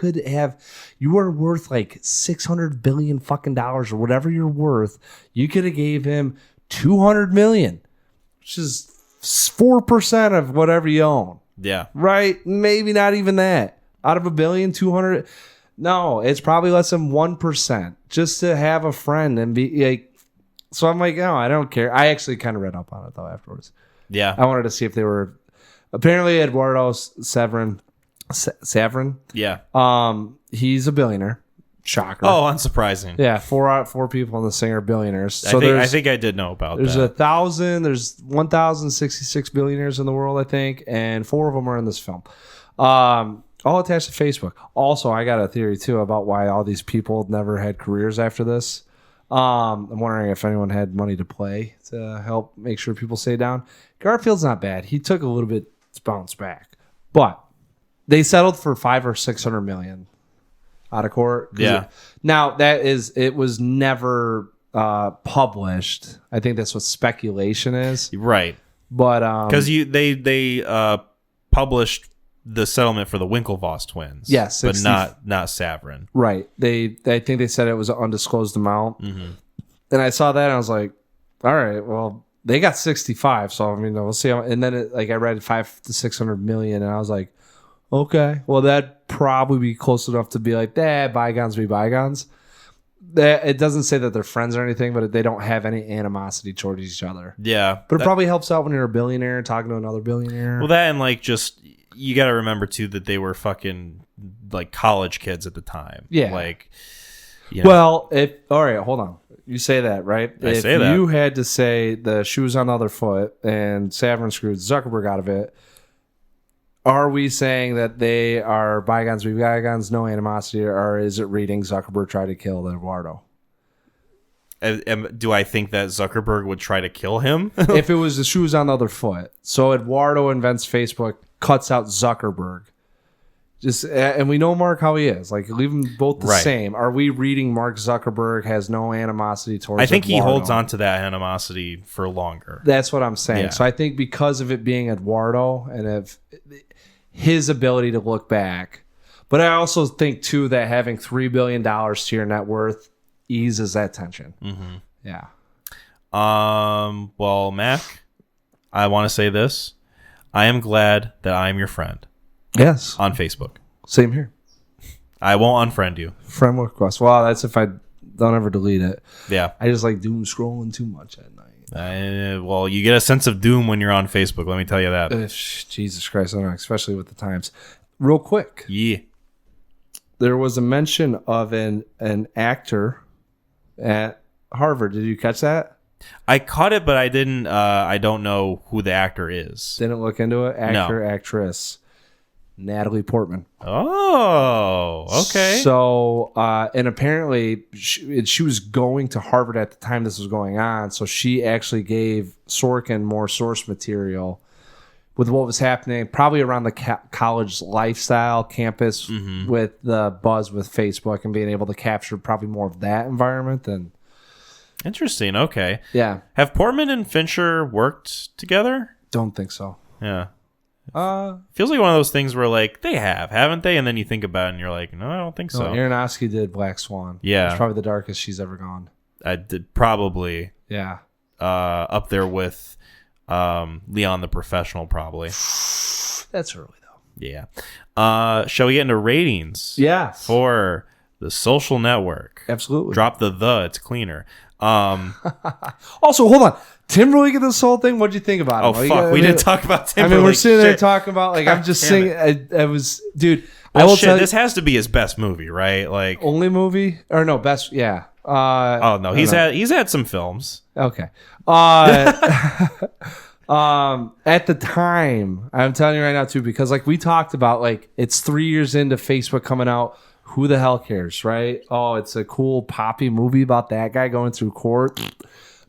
were worth like $600 billion fucking dollars or whatever you're worth. You could have gave him $200 million, which is 4% of whatever you own.
Yeah.
Right? Maybe not even that. Out of $1 billion, 200. No, it's probably less than 1% just to have a friend and be like. So I'm like, no, I don't care. I actually kind of read up on it though afterwards.
Yeah.
I wanted to see if they were apparently Eduardo Saverin.
Yeah.
He's a billionaire. Shocker.
Oh, unsurprising.
Yeah, 4 out of 4 people in the thing are billionaires. So
I think I did know about
there's
that.
There's 1,066 billionaires in the world, I think, and 4 of them are in this film. All attached to Facebook. Also, I got a theory too about why all these people never had careers after this. I'm wondering if anyone had money to play to help make sure people stay down. Garfield's not bad. He took a little bit to bounce back, but they settled for $500 or $600 million out of court.
Yeah.
Now it was never published. I think that's what speculation is.
Right.
But
because they published the settlement for the Winklevoss twins.
Yes,
but not Saverin.
Right. I think they said it was an undisclosed amount. Mm-hmm. And I saw that and I was like, all right, well, they got 65. So I mean, we'll see. And then I read 500 to 600 million, and I was like, okay, well, that'd probably be close enough to be like, bygones be bygones. It doesn't say that they're friends or anything, but they don't have any animosity towards each other.
Yeah.
But it probably helps out when you're a billionaire talking to another billionaire.
Well, that and like just, you got to remember too that they were fucking like college kids at the time.
Yeah.
Like,
well, all right, hold on. You say that, right?
I say that.
If you had to say the shoes on the other foot and Saverin screwed Zuckerberg out of it, are we saying that they are bygones be bygones, no animosity, or is it reading Zuckerberg try to kill Eduardo?
Do I think that Zuckerberg would try to kill him?
If it was the shoes on the other foot. So Eduardo invents Facebook, cuts out Zuckerberg. And we know Mark how he is. Like, leave them both the same. Are we reading Mark Zuckerberg has no animosity towards
I think
Eduardo?
He holds on to that animosity for longer.
That's what I'm saying.
Yeah.
So I think because of it being Eduardo and of his ability to look back. But I also think, too, that having $3 billion to your net worth eases that tension.
Mm-hmm.
Yeah.
Well, Mac, I want to say this. I am glad that I am your friend.
Yes.
On Facebook.
Same here.
I won't unfriend you.
Friend request. Well, that's if I don't ever delete it.
Yeah.
I just like doom scrolling too much at night.
Well, you get a sense of doom when you're on Facebook. Let me tell you that.
Jesus Christ. I don't know, especially with the times. Real quick.
Yeah.
There was a mention of an actor at Harvard. Did you catch that?
I caught it, but I didn't. I don't know who the actor is.
Didn't look into it. Actor,
No.
Actress. Natalie Portman.
Oh, okay.
So, and apparently she was going to Harvard at the time this was going on. So she actually gave Sorkin more source material with what was happening, probably around the college lifestyle campus with the buzz with Facebook and being able to capture probably more of that environment than.
Interesting. Okay.
Yeah.
Have Portman and Fincher worked together?
Don't think so.
Yeah. Feels like one of those things where like they haven't they? And then you think about it and you're like, no, I don't think so.
Aronofsky did Black Swan.
Yeah.
It's probably the darkest she's ever gone.
I did probably
Yeah.
up there with Leon the Professional, probably.
That's early though.
Yeah. Shall we get into ratings?
Yes.
For The Social Network.
Absolutely.
Drop it's cleaner.
Also, hold on. Timberlake and this whole thing, what'd you think about it?
Oh, fuck. We didn't talk about Timberlake.
I mean, we're sitting there
Shit.
talking about, like, I'm just saying, I was, dude, I
Well,
will
shit,
tell you,
this has to be his best movie, right? Like,
only movie? Or no, best, yeah.
oh no, he's had some films.
Okay. At the time, I'm telling you right now too, because like we talked about, like it's 3 years into Facebook coming out. Who the hell cares, right? Oh, it's a cool poppy movie about that guy going through court.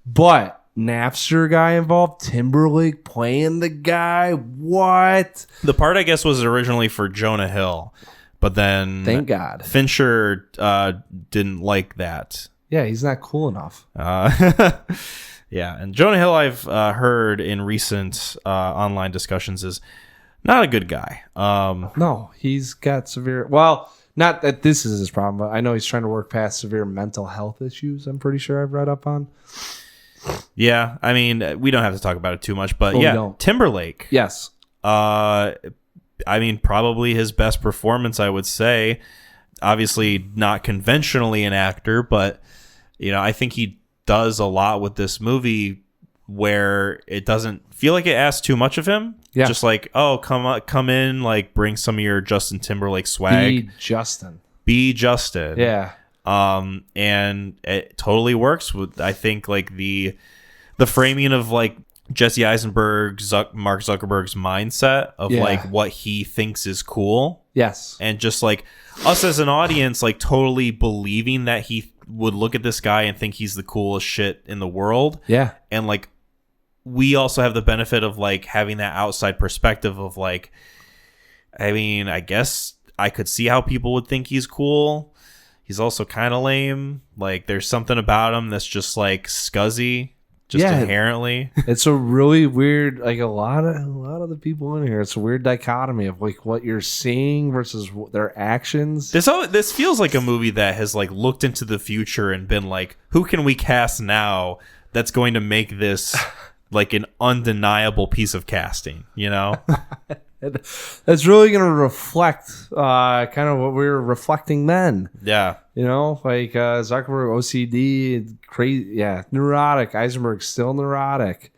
But Napster guy involved, Timberlake playing the guy. What?
The part I guess was originally for Jonah Hill, but then
Thank God.
Fincher didn't like that.
Yeah, he's not cool enough.
Yeah, and Jonah Hill, I've heard in recent online discussions, is not a good guy.
No, he's got severe. Well, not that this is his problem, but I know he's trying to work past severe mental health issues. I'm pretty sure I've read up on.
Yeah, I mean, we don't have to talk about it too much, but yeah, Timberlake.
Yes.
I mean, probably his best performance, I would say. Obviously, not conventionally an actor, but you know, I think he does a lot with this movie where it doesn't feel like it asks too much of him.
Yeah.
Just like, oh, come in, like bring some of your Justin Timberlake swag. Be Justin.
Yeah.
And it totally works with, I think, like the framing of like Jesse Eisenberg, Mark Zuckerberg's mindset of like what he thinks is cool.
Yes.
And just like us as an audience, like totally believing that he would look at this guy and think he's the coolest shit in the world.
Yeah.
And like, we also have the benefit of like having that outside perspective of like, I mean, I guess I could see how people would think he's cool. He's also kind of lame. Like there's something about him that's just like scuzzy, just inherently.
It's a really weird, like a lot of the people in here. It's a weird dichotomy of like what you're seeing versus their actions.
This feels like a movie that has like looked into the future and been like, who can we cast now that's going to make this like an undeniable piece of casting, you know?
That's really going to reflect kind of what we were reflecting then.
Yeah.
You know, like Zuckerberg, OCD, crazy. Yeah, neurotic. Eisenberg, still neurotic.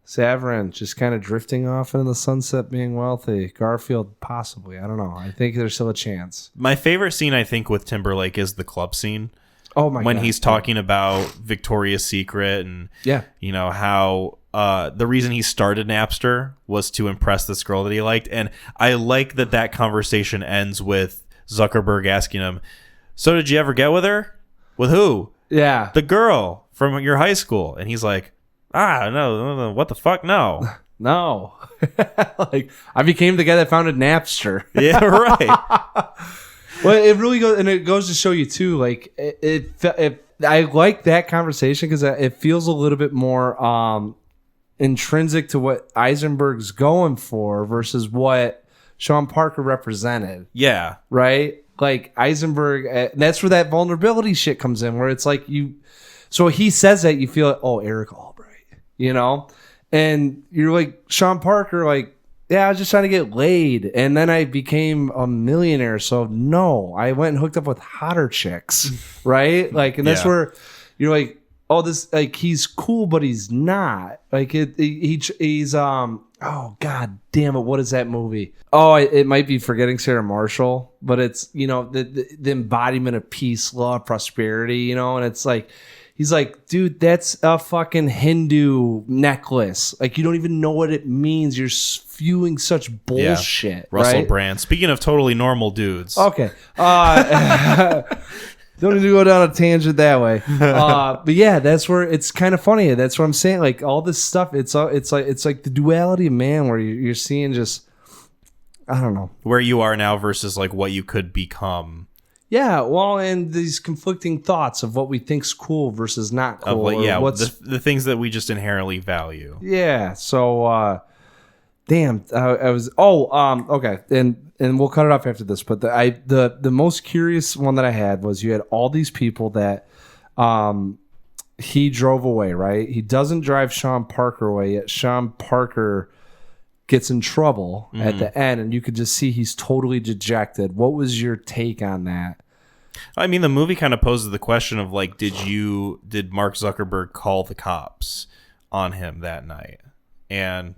Saverin, just kind of drifting off into the sunset, being wealthy. Garfield, possibly. I don't know. I think there's still a chance.
My favorite scene, I think, with Timberlake is the club scene.
Oh, my God.
When he's talking about Victoria's Secret and, you know, how the reason he started Napster was to impress this girl that he liked. And I like that conversation ends with Zuckerberg asking him, so did you ever get with her? With who?
Yeah.
The girl from your high school. And he's like, no, what the fuck? No.
No. Like, I became the guy that founded Napster.
Yeah, right.
Well, it really goes, and it goes to show you too. Like I like that conversation because it feels a little bit more intrinsic to what Eisenberg's going for versus what Sean Parker represented.
Yeah,
right. Like Eisenberg, that's where that vulnerability shit comes in, where it's like you. So he says that you feel, oh, Eric Albright, you know, and you're like Sean Parker, like. Yeah, I was just trying to get laid, and then I became a millionaire. So no, I went and hooked up with hotter chicks, right? Like, and that's where you're like, oh, this like he's cool, but he's not. Like he's oh god damn it, what is that movie? Oh, it might be Forgetting Sarah Marshall, but it's you know the embodiment of peace, love, prosperity, you know, and it's like. He's like, dude, that's a fucking Hindu necklace. Like, you don't even know what it means. You're spewing such bullshit.
Yeah. Russell
right?
Brand. Speaking of totally normal dudes.
Okay. Don't need to go down a tangent that way. But yeah, that's where it's kind of funny. That's what I'm saying. Like all this stuff, it's like the duality of man, where you're seeing just, I don't know,
where you are now versus like what you could become.
Yeah, well, and these conflicting thoughts of what we think's cool versus not cool.
Like, yeah, the things that we just inherently value.
Yeah, so Damn, I was. Oh, okay, and we'll cut it off after this. But the most curious one that I had was you had all these people that, he drove away. Right, he doesn't drive Sean Parker away yet. Sean Parker gets in trouble at the end, and you could just see he's totally dejected. What was your take on that?
I mean, the movie kind of poses the question of like, did Mark Zuckerberg call the cops on him that night? And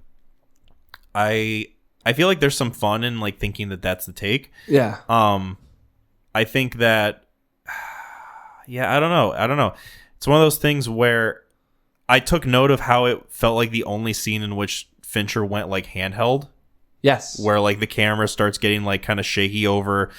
I feel like there's some fun in like thinking that that's the take.
Yeah.
I think that, yeah, I don't know. It's one of those things where I took note of how it felt like the only scene in which Fincher went like handheld.
Yes.
Where like the camera starts getting like kind of shaky over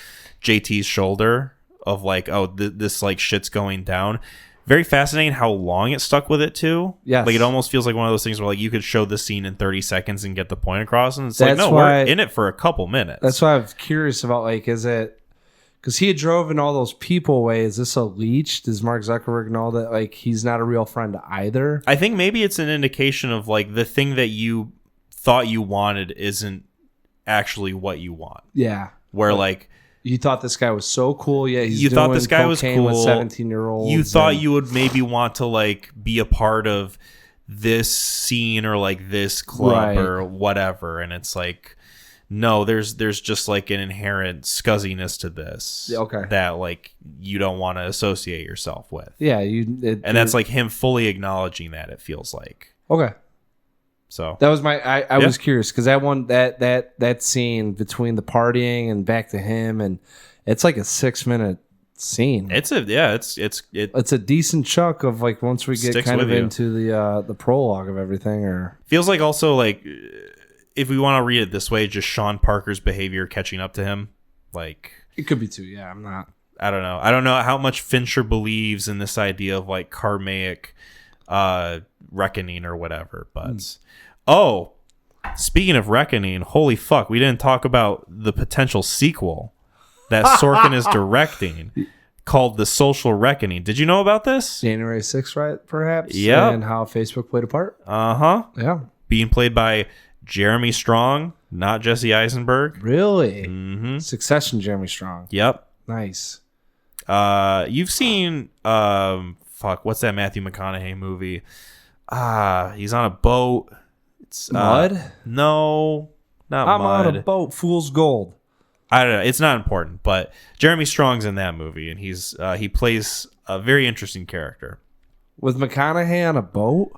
JT's shoulder of like, oh, this like shit's going down. Very fascinating how long it stuck with it too.
Yes.
Like it almost feels like one of those things where like you could show the scene in 30 seconds and get the point across. And it's
That's
like, no,
why-
we're in it for a couple minutes.
That's why I'm curious about, like, is it because he had driven all those people away? Is this a leech? Does Mark Zuckerberg know that, like, he's not a real friend either?
I think maybe it's an indication of like the thing that you thought you wanted isn't actually what you want.
Yeah.
Where like
You thought this guy was so cool, yeah.
You thought this guy was
cocaine with
cool.
17-year-olds.
you thought you would maybe want to like be a part of this scene or like this club
Right.
or whatever, and it's like, no, there's just like an inherent scuzziness to this.
Okay.
That like you don't want to associate yourself with.
Yeah,
And that's like him fully acknowledging that, it feels like.
okay.
So
That was my. I
Yeah.
was curious because that one that scene between the partying and back to him, and it's like a 6-minute scene.
it's
It's a decent chunk of like once we get
Sticks
kind of
with you.
into the prologue of everything, or
feels like also like, if we want to read it this way, just Sean Parker's behavior catching up to him. Like,
it could be too. Yeah, I'm not.
I don't know how much Fincher believes in this idea of like karmic reckoning or whatever, but oh, speaking of reckoning, holy fuck, we didn't talk about the potential sequel that Sorkin is directing called The Social Reckoning. Did you know about this?
January 6th, right? Perhaps.
Yep.
And how Facebook played a part.
Yeah, being played by Jeremy Strong, not Jesse Eisenberg.
Really.
Mm-hmm.
Succession. Jeremy Strong.
Yep.
Nice.
You've seen what's that Matthew McConaughey movie? He's on a boat. It's
Mud.
No, not
I'm
Mud.
on a boat. Fool's Gold.
I don't know. It's not important, but Jeremy Strong's in that movie, and he plays a very interesting character.
With McConaughey on a boat.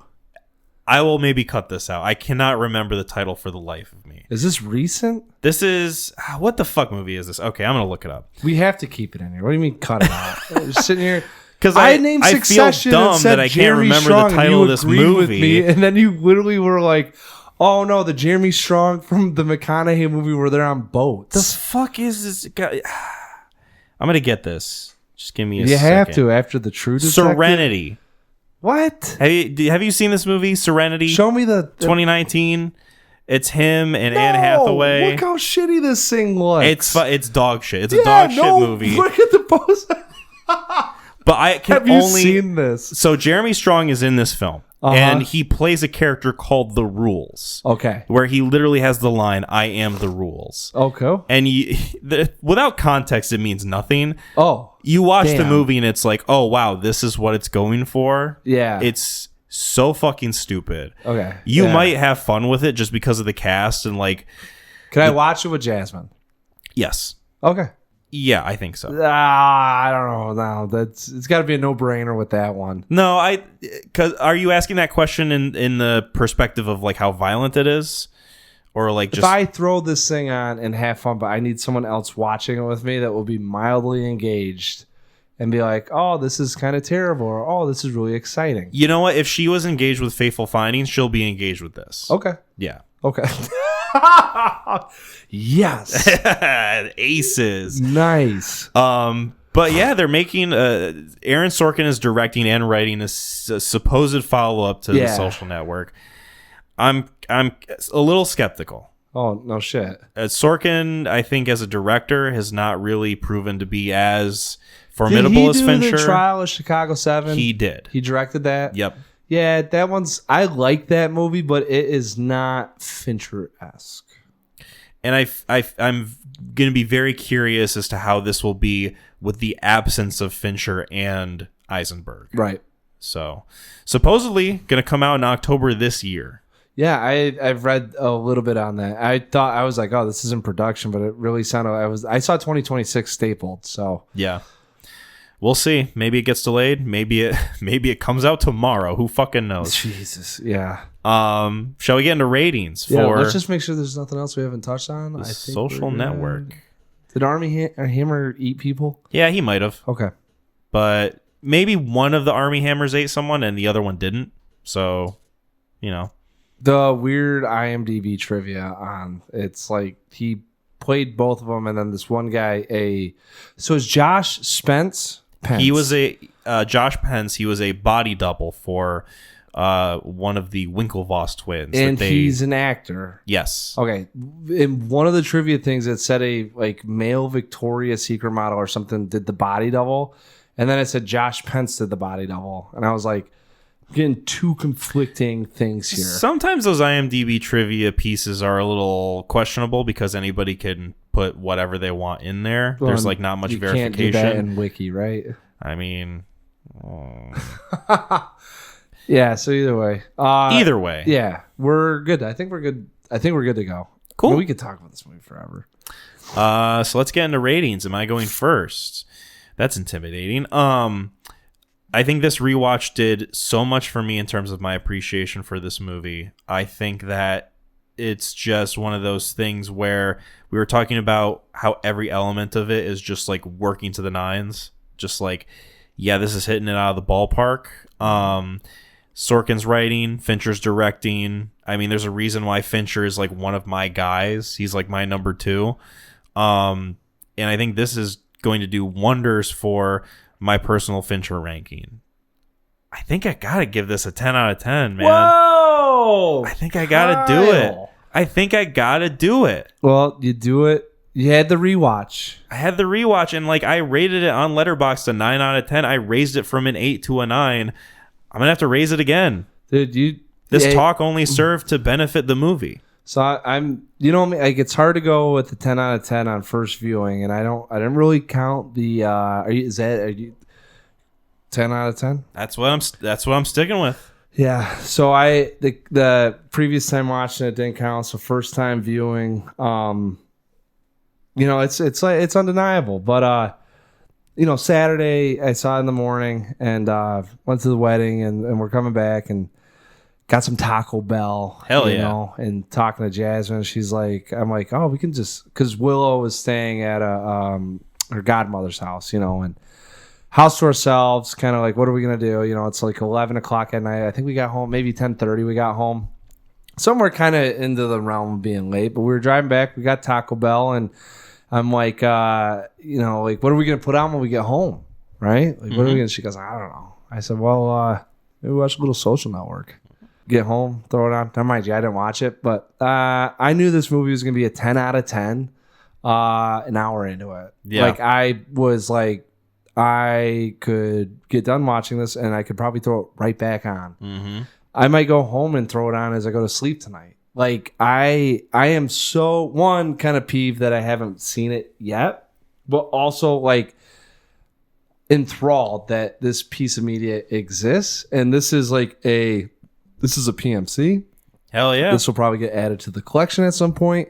I will maybe cut this out. I cannot remember the title for the life of me.
Is this recent?
This is what the fuck movie is this? Okay, I'm gonna look it up.
We have to keep it in here. What do you mean cut it out? Just sitting here.
Because
I named Succession
feel dumb
and said
that I can't
Jeremy
remember
Strong,
the title
and
of
you
this
agreed with
movie.
me, and then you literally were like, "Oh no, the Jeremy Strong from the McConaughey movie where they're on boats."
The fuck is this guy? I'm gonna get this. Just give me a
you
second.
have to after the True Detective.
Serenity.
What?
Have you seen this movie, Serenity?
Show me the
2019. It's him and Anne
No,
Hathaway.
Look how shitty this thing looks.
It's dog shit. It's a dog shit movie.
Look at the poster.
But I can
Have you
only
seen this?
So Jeremy Strong is in this film, and he plays a character called The Rules,
Okay.
where he literally has the line, "I am the rules."
Okay.
And without context, it means nothing.
Oh.
You watch the
Damn.
movie and it's like, oh wow, this is what it's going for.
Yeah.
It's so fucking stupid.
Okay.
You
Yeah.
might have fun with it just because of the cast and like,
Can I watch it with Jasmine?
yes.
Okay.
Yeah, I think so.
I don't know. No, it's got to be a no-brainer with that one.
No, cuz are you asking that question in the perspective of like how violent it is, or like
If
just
I throw this thing on and have fun, but I need someone else watching it with me that will be mildly engaged and be like, "Oh, this is kind of terrible," or "Oh, this is really exciting."
You know what? If she was engaged with Fateful Findings, she'll be engaged with this.
Okay.
Yeah.
Okay. Yes.
Aces.
Nice.
But yeah, they're making Aaron Sorkin is directing and writing a supposed follow-up to The
Yeah.
Social Network. I'm a little skeptical.
Oh, no shit.
Sorkin, I think as a director, has not really proven to be as formidable as
Did he do
Fincher.
the Trial of Chicago 7?
He did.
He directed that?
Yep.
Yeah, that one's. I like that movie, but it is not Fincher-esque.
And I'm going to be very curious as to how this will be with the absence of Fincher and Eisenberg.
Right.
So, supposedly going to come out in October this year.
Yeah, I've read a little bit on that. I was like, oh, this is in production, but it really sounded. I saw 2026 stapled. So
Yeah. We'll see. Maybe it gets delayed. Maybe it comes out tomorrow. Who fucking knows?
Jesus, yeah.
Shall we get into ratings
Yeah,
for
let's just make sure there's nothing else we haven't touched on.
the
I think
Social
we're good.
Network?
Did Army Hammer eat people?
Yeah, he might have.
Okay.
But maybe one of the Army Hammers ate someone and the other one didn't. So,
The weird IMDb trivia on it's like he played both of them, and then this one guy so is Josh Pence?
He was Josh Pence. He was a body double for one of the Winklevoss twins.
And he's an actor.
Yes.
Okay. In one of the trivia things, it said a male Victoria's Secret model or something did the body double, and then it said Josh Pence did the body double, and I was like, I'm getting two conflicting things here.
Sometimes those IMDb trivia pieces are a little questionable because anybody can put whatever they want in there.
Well,
There's not much
you
verification.
Can't do that in Wiki, right?
I mean,
Yeah. So either way,
either way,
yeah, we're good. I think we're good. I think we're good to go.
Cool.
I mean, we could talk about this movie forever.
So let's get into ratings. Am I going first? That's intimidating. I think this rewatch did so much for me in terms of my appreciation for this movie. I think that it's just one of those things where we were talking about how every element of it is just like working to the nines. Just like, yeah, this is hitting it out of the ballpark. Sorkin's writing, Fincher's directing. I mean, there's a reason why Fincher is like one of my guys. He's like my number 2. And I think this is going to do wonders for my personal Fincher ranking. I think I gotta give this a 10 out of 10, man.
Whoa!
I think I gotta do it. I think I gotta do it.
Well, you do it. You had the rewatch.
I had the rewatch, and I rated it on Letterboxd a 9 out of 10. I raised it from an 8 to a 9. I'm gonna have to raise it again.
Dude,
This talk only served to benefit the movie.
So I'm, it's hard to go with the 10 out of 10 on first viewing, and I didn't really count the. Are you 10 out of 10? That's what
I'm sticking with.
Yeah. So the previous time watching it didn't count. So first time viewing, it's undeniable. But Saturday I saw it in the morning and went to the wedding, and we're coming back and got some Taco Bell.
Hell yeah.
And talking to Jasmine, she's like, I'm like, oh, we can just, because Willow was staying at her godmother's house, and house to ourselves, kind of like, what are we gonna do? It's like 11 o'clock at night. I think we got home maybe 10:30. We got home somewhere kind of into the realm of being late, but we were driving back. We got Taco Bell, and I'm like, what are we gonna put on when we get home, right? Like, what are we gonna? She goes, I don't know. I said, well, maybe watch a little Social Network. Get home, throw it on. Now, mind you, I didn't watch it, but I knew this movie was gonna be a 10 out of 10. An hour into it,
yeah.
I was like, I could get done watching this and I could probably throw it right back on.
Mm-hmm.
I might go home and throw it on as I go to sleep tonight. I am so, one, kind of peeved that I haven't seen it yet, but also enthralled that this piece of media exists. And this is a PMC.
Hell yeah.
This will probably get added to the collection at some point.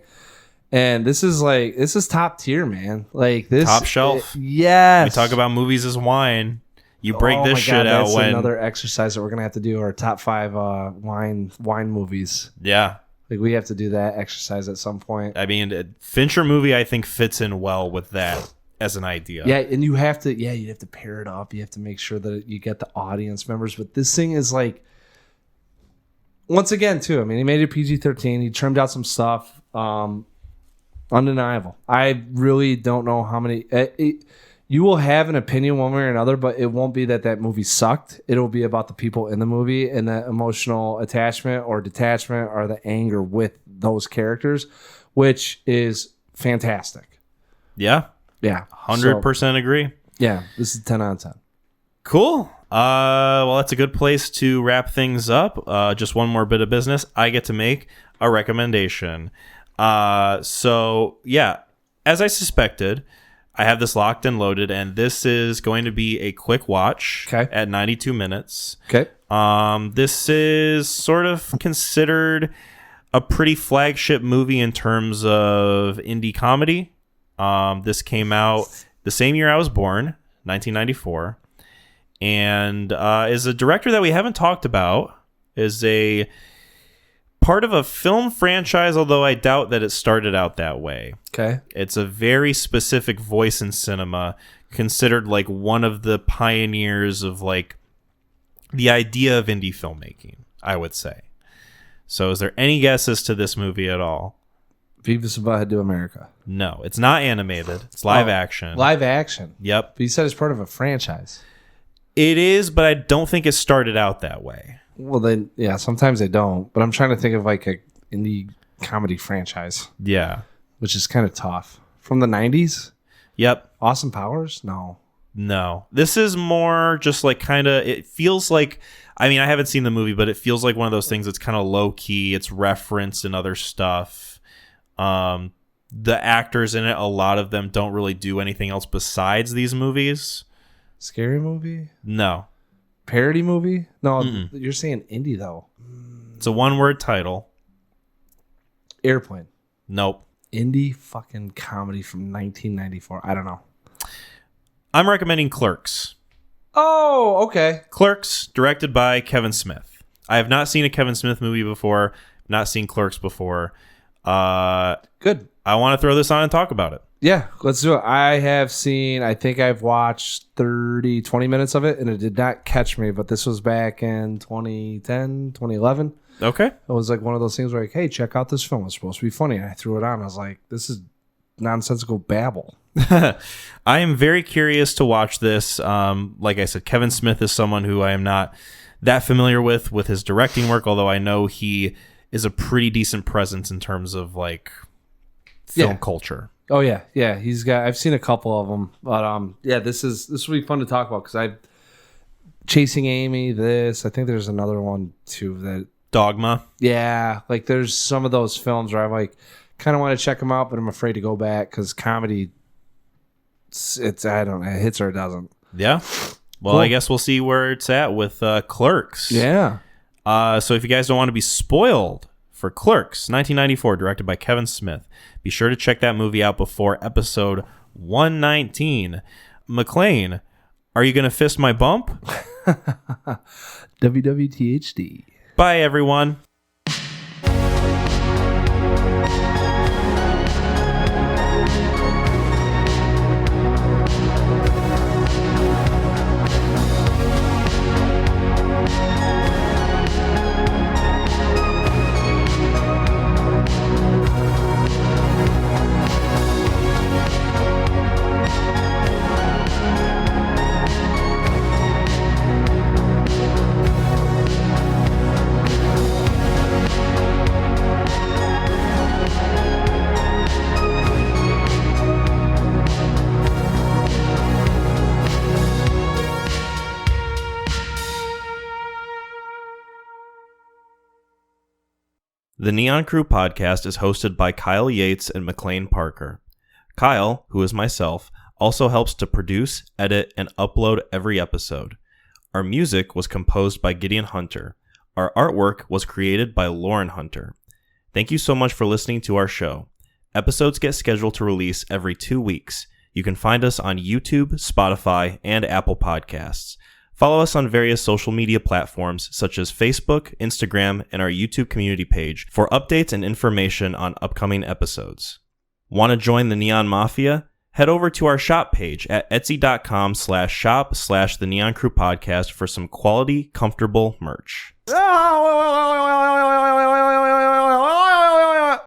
And this is top tier, man. This
top shelf.
Yes.
We talk about movies as wine. You break this shit out
that's
when
another exercise that we're gonna have to do, our top 5 wine movies.
Yeah.
We have to do that exercise at some point.
I mean, a Fincher movie I think fits in well with that as an idea.
Yeah, and you have to pair it up. You have to make sure that you get the audience members. But this thing is once again too. I mean, he made it PG-13. He trimmed out some stuff. Undeniable. I really don't know how many. You will have an opinion one way or another, but it won't be that movie sucked. It'll be about the people in the movie and the emotional attachment or detachment or the anger with those characters, which is fantastic.
Yeah.
Yeah.
100% agree.
Yeah. This is 10 out of 10.
Cool. Well, that's a good place to wrap things up. Just one more bit of business. I get to make a recommendation. So, yeah, as I suspected, I have this locked and loaded, and this is going to be a quick watch at 92 minutes.
Okay.
This is sort of considered a pretty flagship movie in terms of indie comedy. This came out the same year I was born, 1994. And is a director that we haven't talked about, is a part of a film franchise, although I doubt that it started out that way.
Okay.
It's a very specific voice in cinema, considered like one of the pioneers of like the idea of indie filmmaking, I would say. So is there any guesses to this movie at all?
Beavis and Butthead to America.
No, it's not animated. It's live action.
Live action.
Yep.
But you said it's part of a franchise.
It is, but I don't think it started out that way.
Well, then, yeah, sometimes they don't. But I'm trying to think of like a indie comedy franchise,
Yeah.
which is kind of tough. From the 90s?
Yep.
Austin Powers? No.
No. This is more just like kind of, it feels like, I mean, I haven't seen the movie, but it feels like one of those things that's kind of low key. It's referenced in other stuff. The actors in it, a lot of them don't really do anything else besides these movies.
Scary movie?
No.
Parody movie? No, you're saying indie though.
It's a one-word title.
Airplane.
Nope.
Indie fucking comedy from 1994. I don't know.
I'm recommending Clerks.
Oh, okay.
Clerks, directed by Kevin Smith. I have not seen a Kevin Smith movie before. Not seen Clerks before.
Good.
I want to throw this on and talk about it.
Yeah, let's do it. I think I've watched 20 minutes of it, and it did not catch me, but this was back in 2010, 2011.
Okay.
It was like one of those things where, like, hey, check out this film. It's supposed to be funny. And I threw it on. I was like, this is nonsensical babble.
I am very curious to watch this. Like I said, Kevin Smith is someone who I am not that familiar with his directing work, although I know he is a pretty decent presence in terms of like film culture.
Oh yeah, yeah. I've seen a couple of them, but yeah, this will be fun to talk about because I've Chasing Amy. I think there's another one too that
Dogma.
Yeah, like there's some of those films where I'm like kind of want to check them out, but I'm afraid to go back because comedy. It's I don't know, it hits or it doesn't.
Yeah. Well, cool. I guess we'll see where it's at with Clerks.
Yeah.
So if you guys don't want to be spoiled for Clerks, 1994, directed by Kevin Smith, be sure to check that movie out before episode 119. McLean, are you going to fist my bump?
WWTHD.
Bye, everyone. The Neon Crew podcast is hosted by Kyle Yates and McLean Parker. Kyle, who is myself, also helps to produce, edit, and upload every episode. Our music was composed by Gideon Hunter. Our artwork was created by Lauren Hunter. Thank you so much for listening to our show. Episodes get scheduled to release every 2 weeks. You can find us on YouTube, Spotify, and Apple Podcasts. Follow us on various social media platforms such as Facebook, Instagram, and our YouTube community page for updates and information on upcoming episodes. Want to join the Neon Mafia? Head over to our shop page at etsy.com/shop/the Neon Crew podcast for some quality, comfortable merch.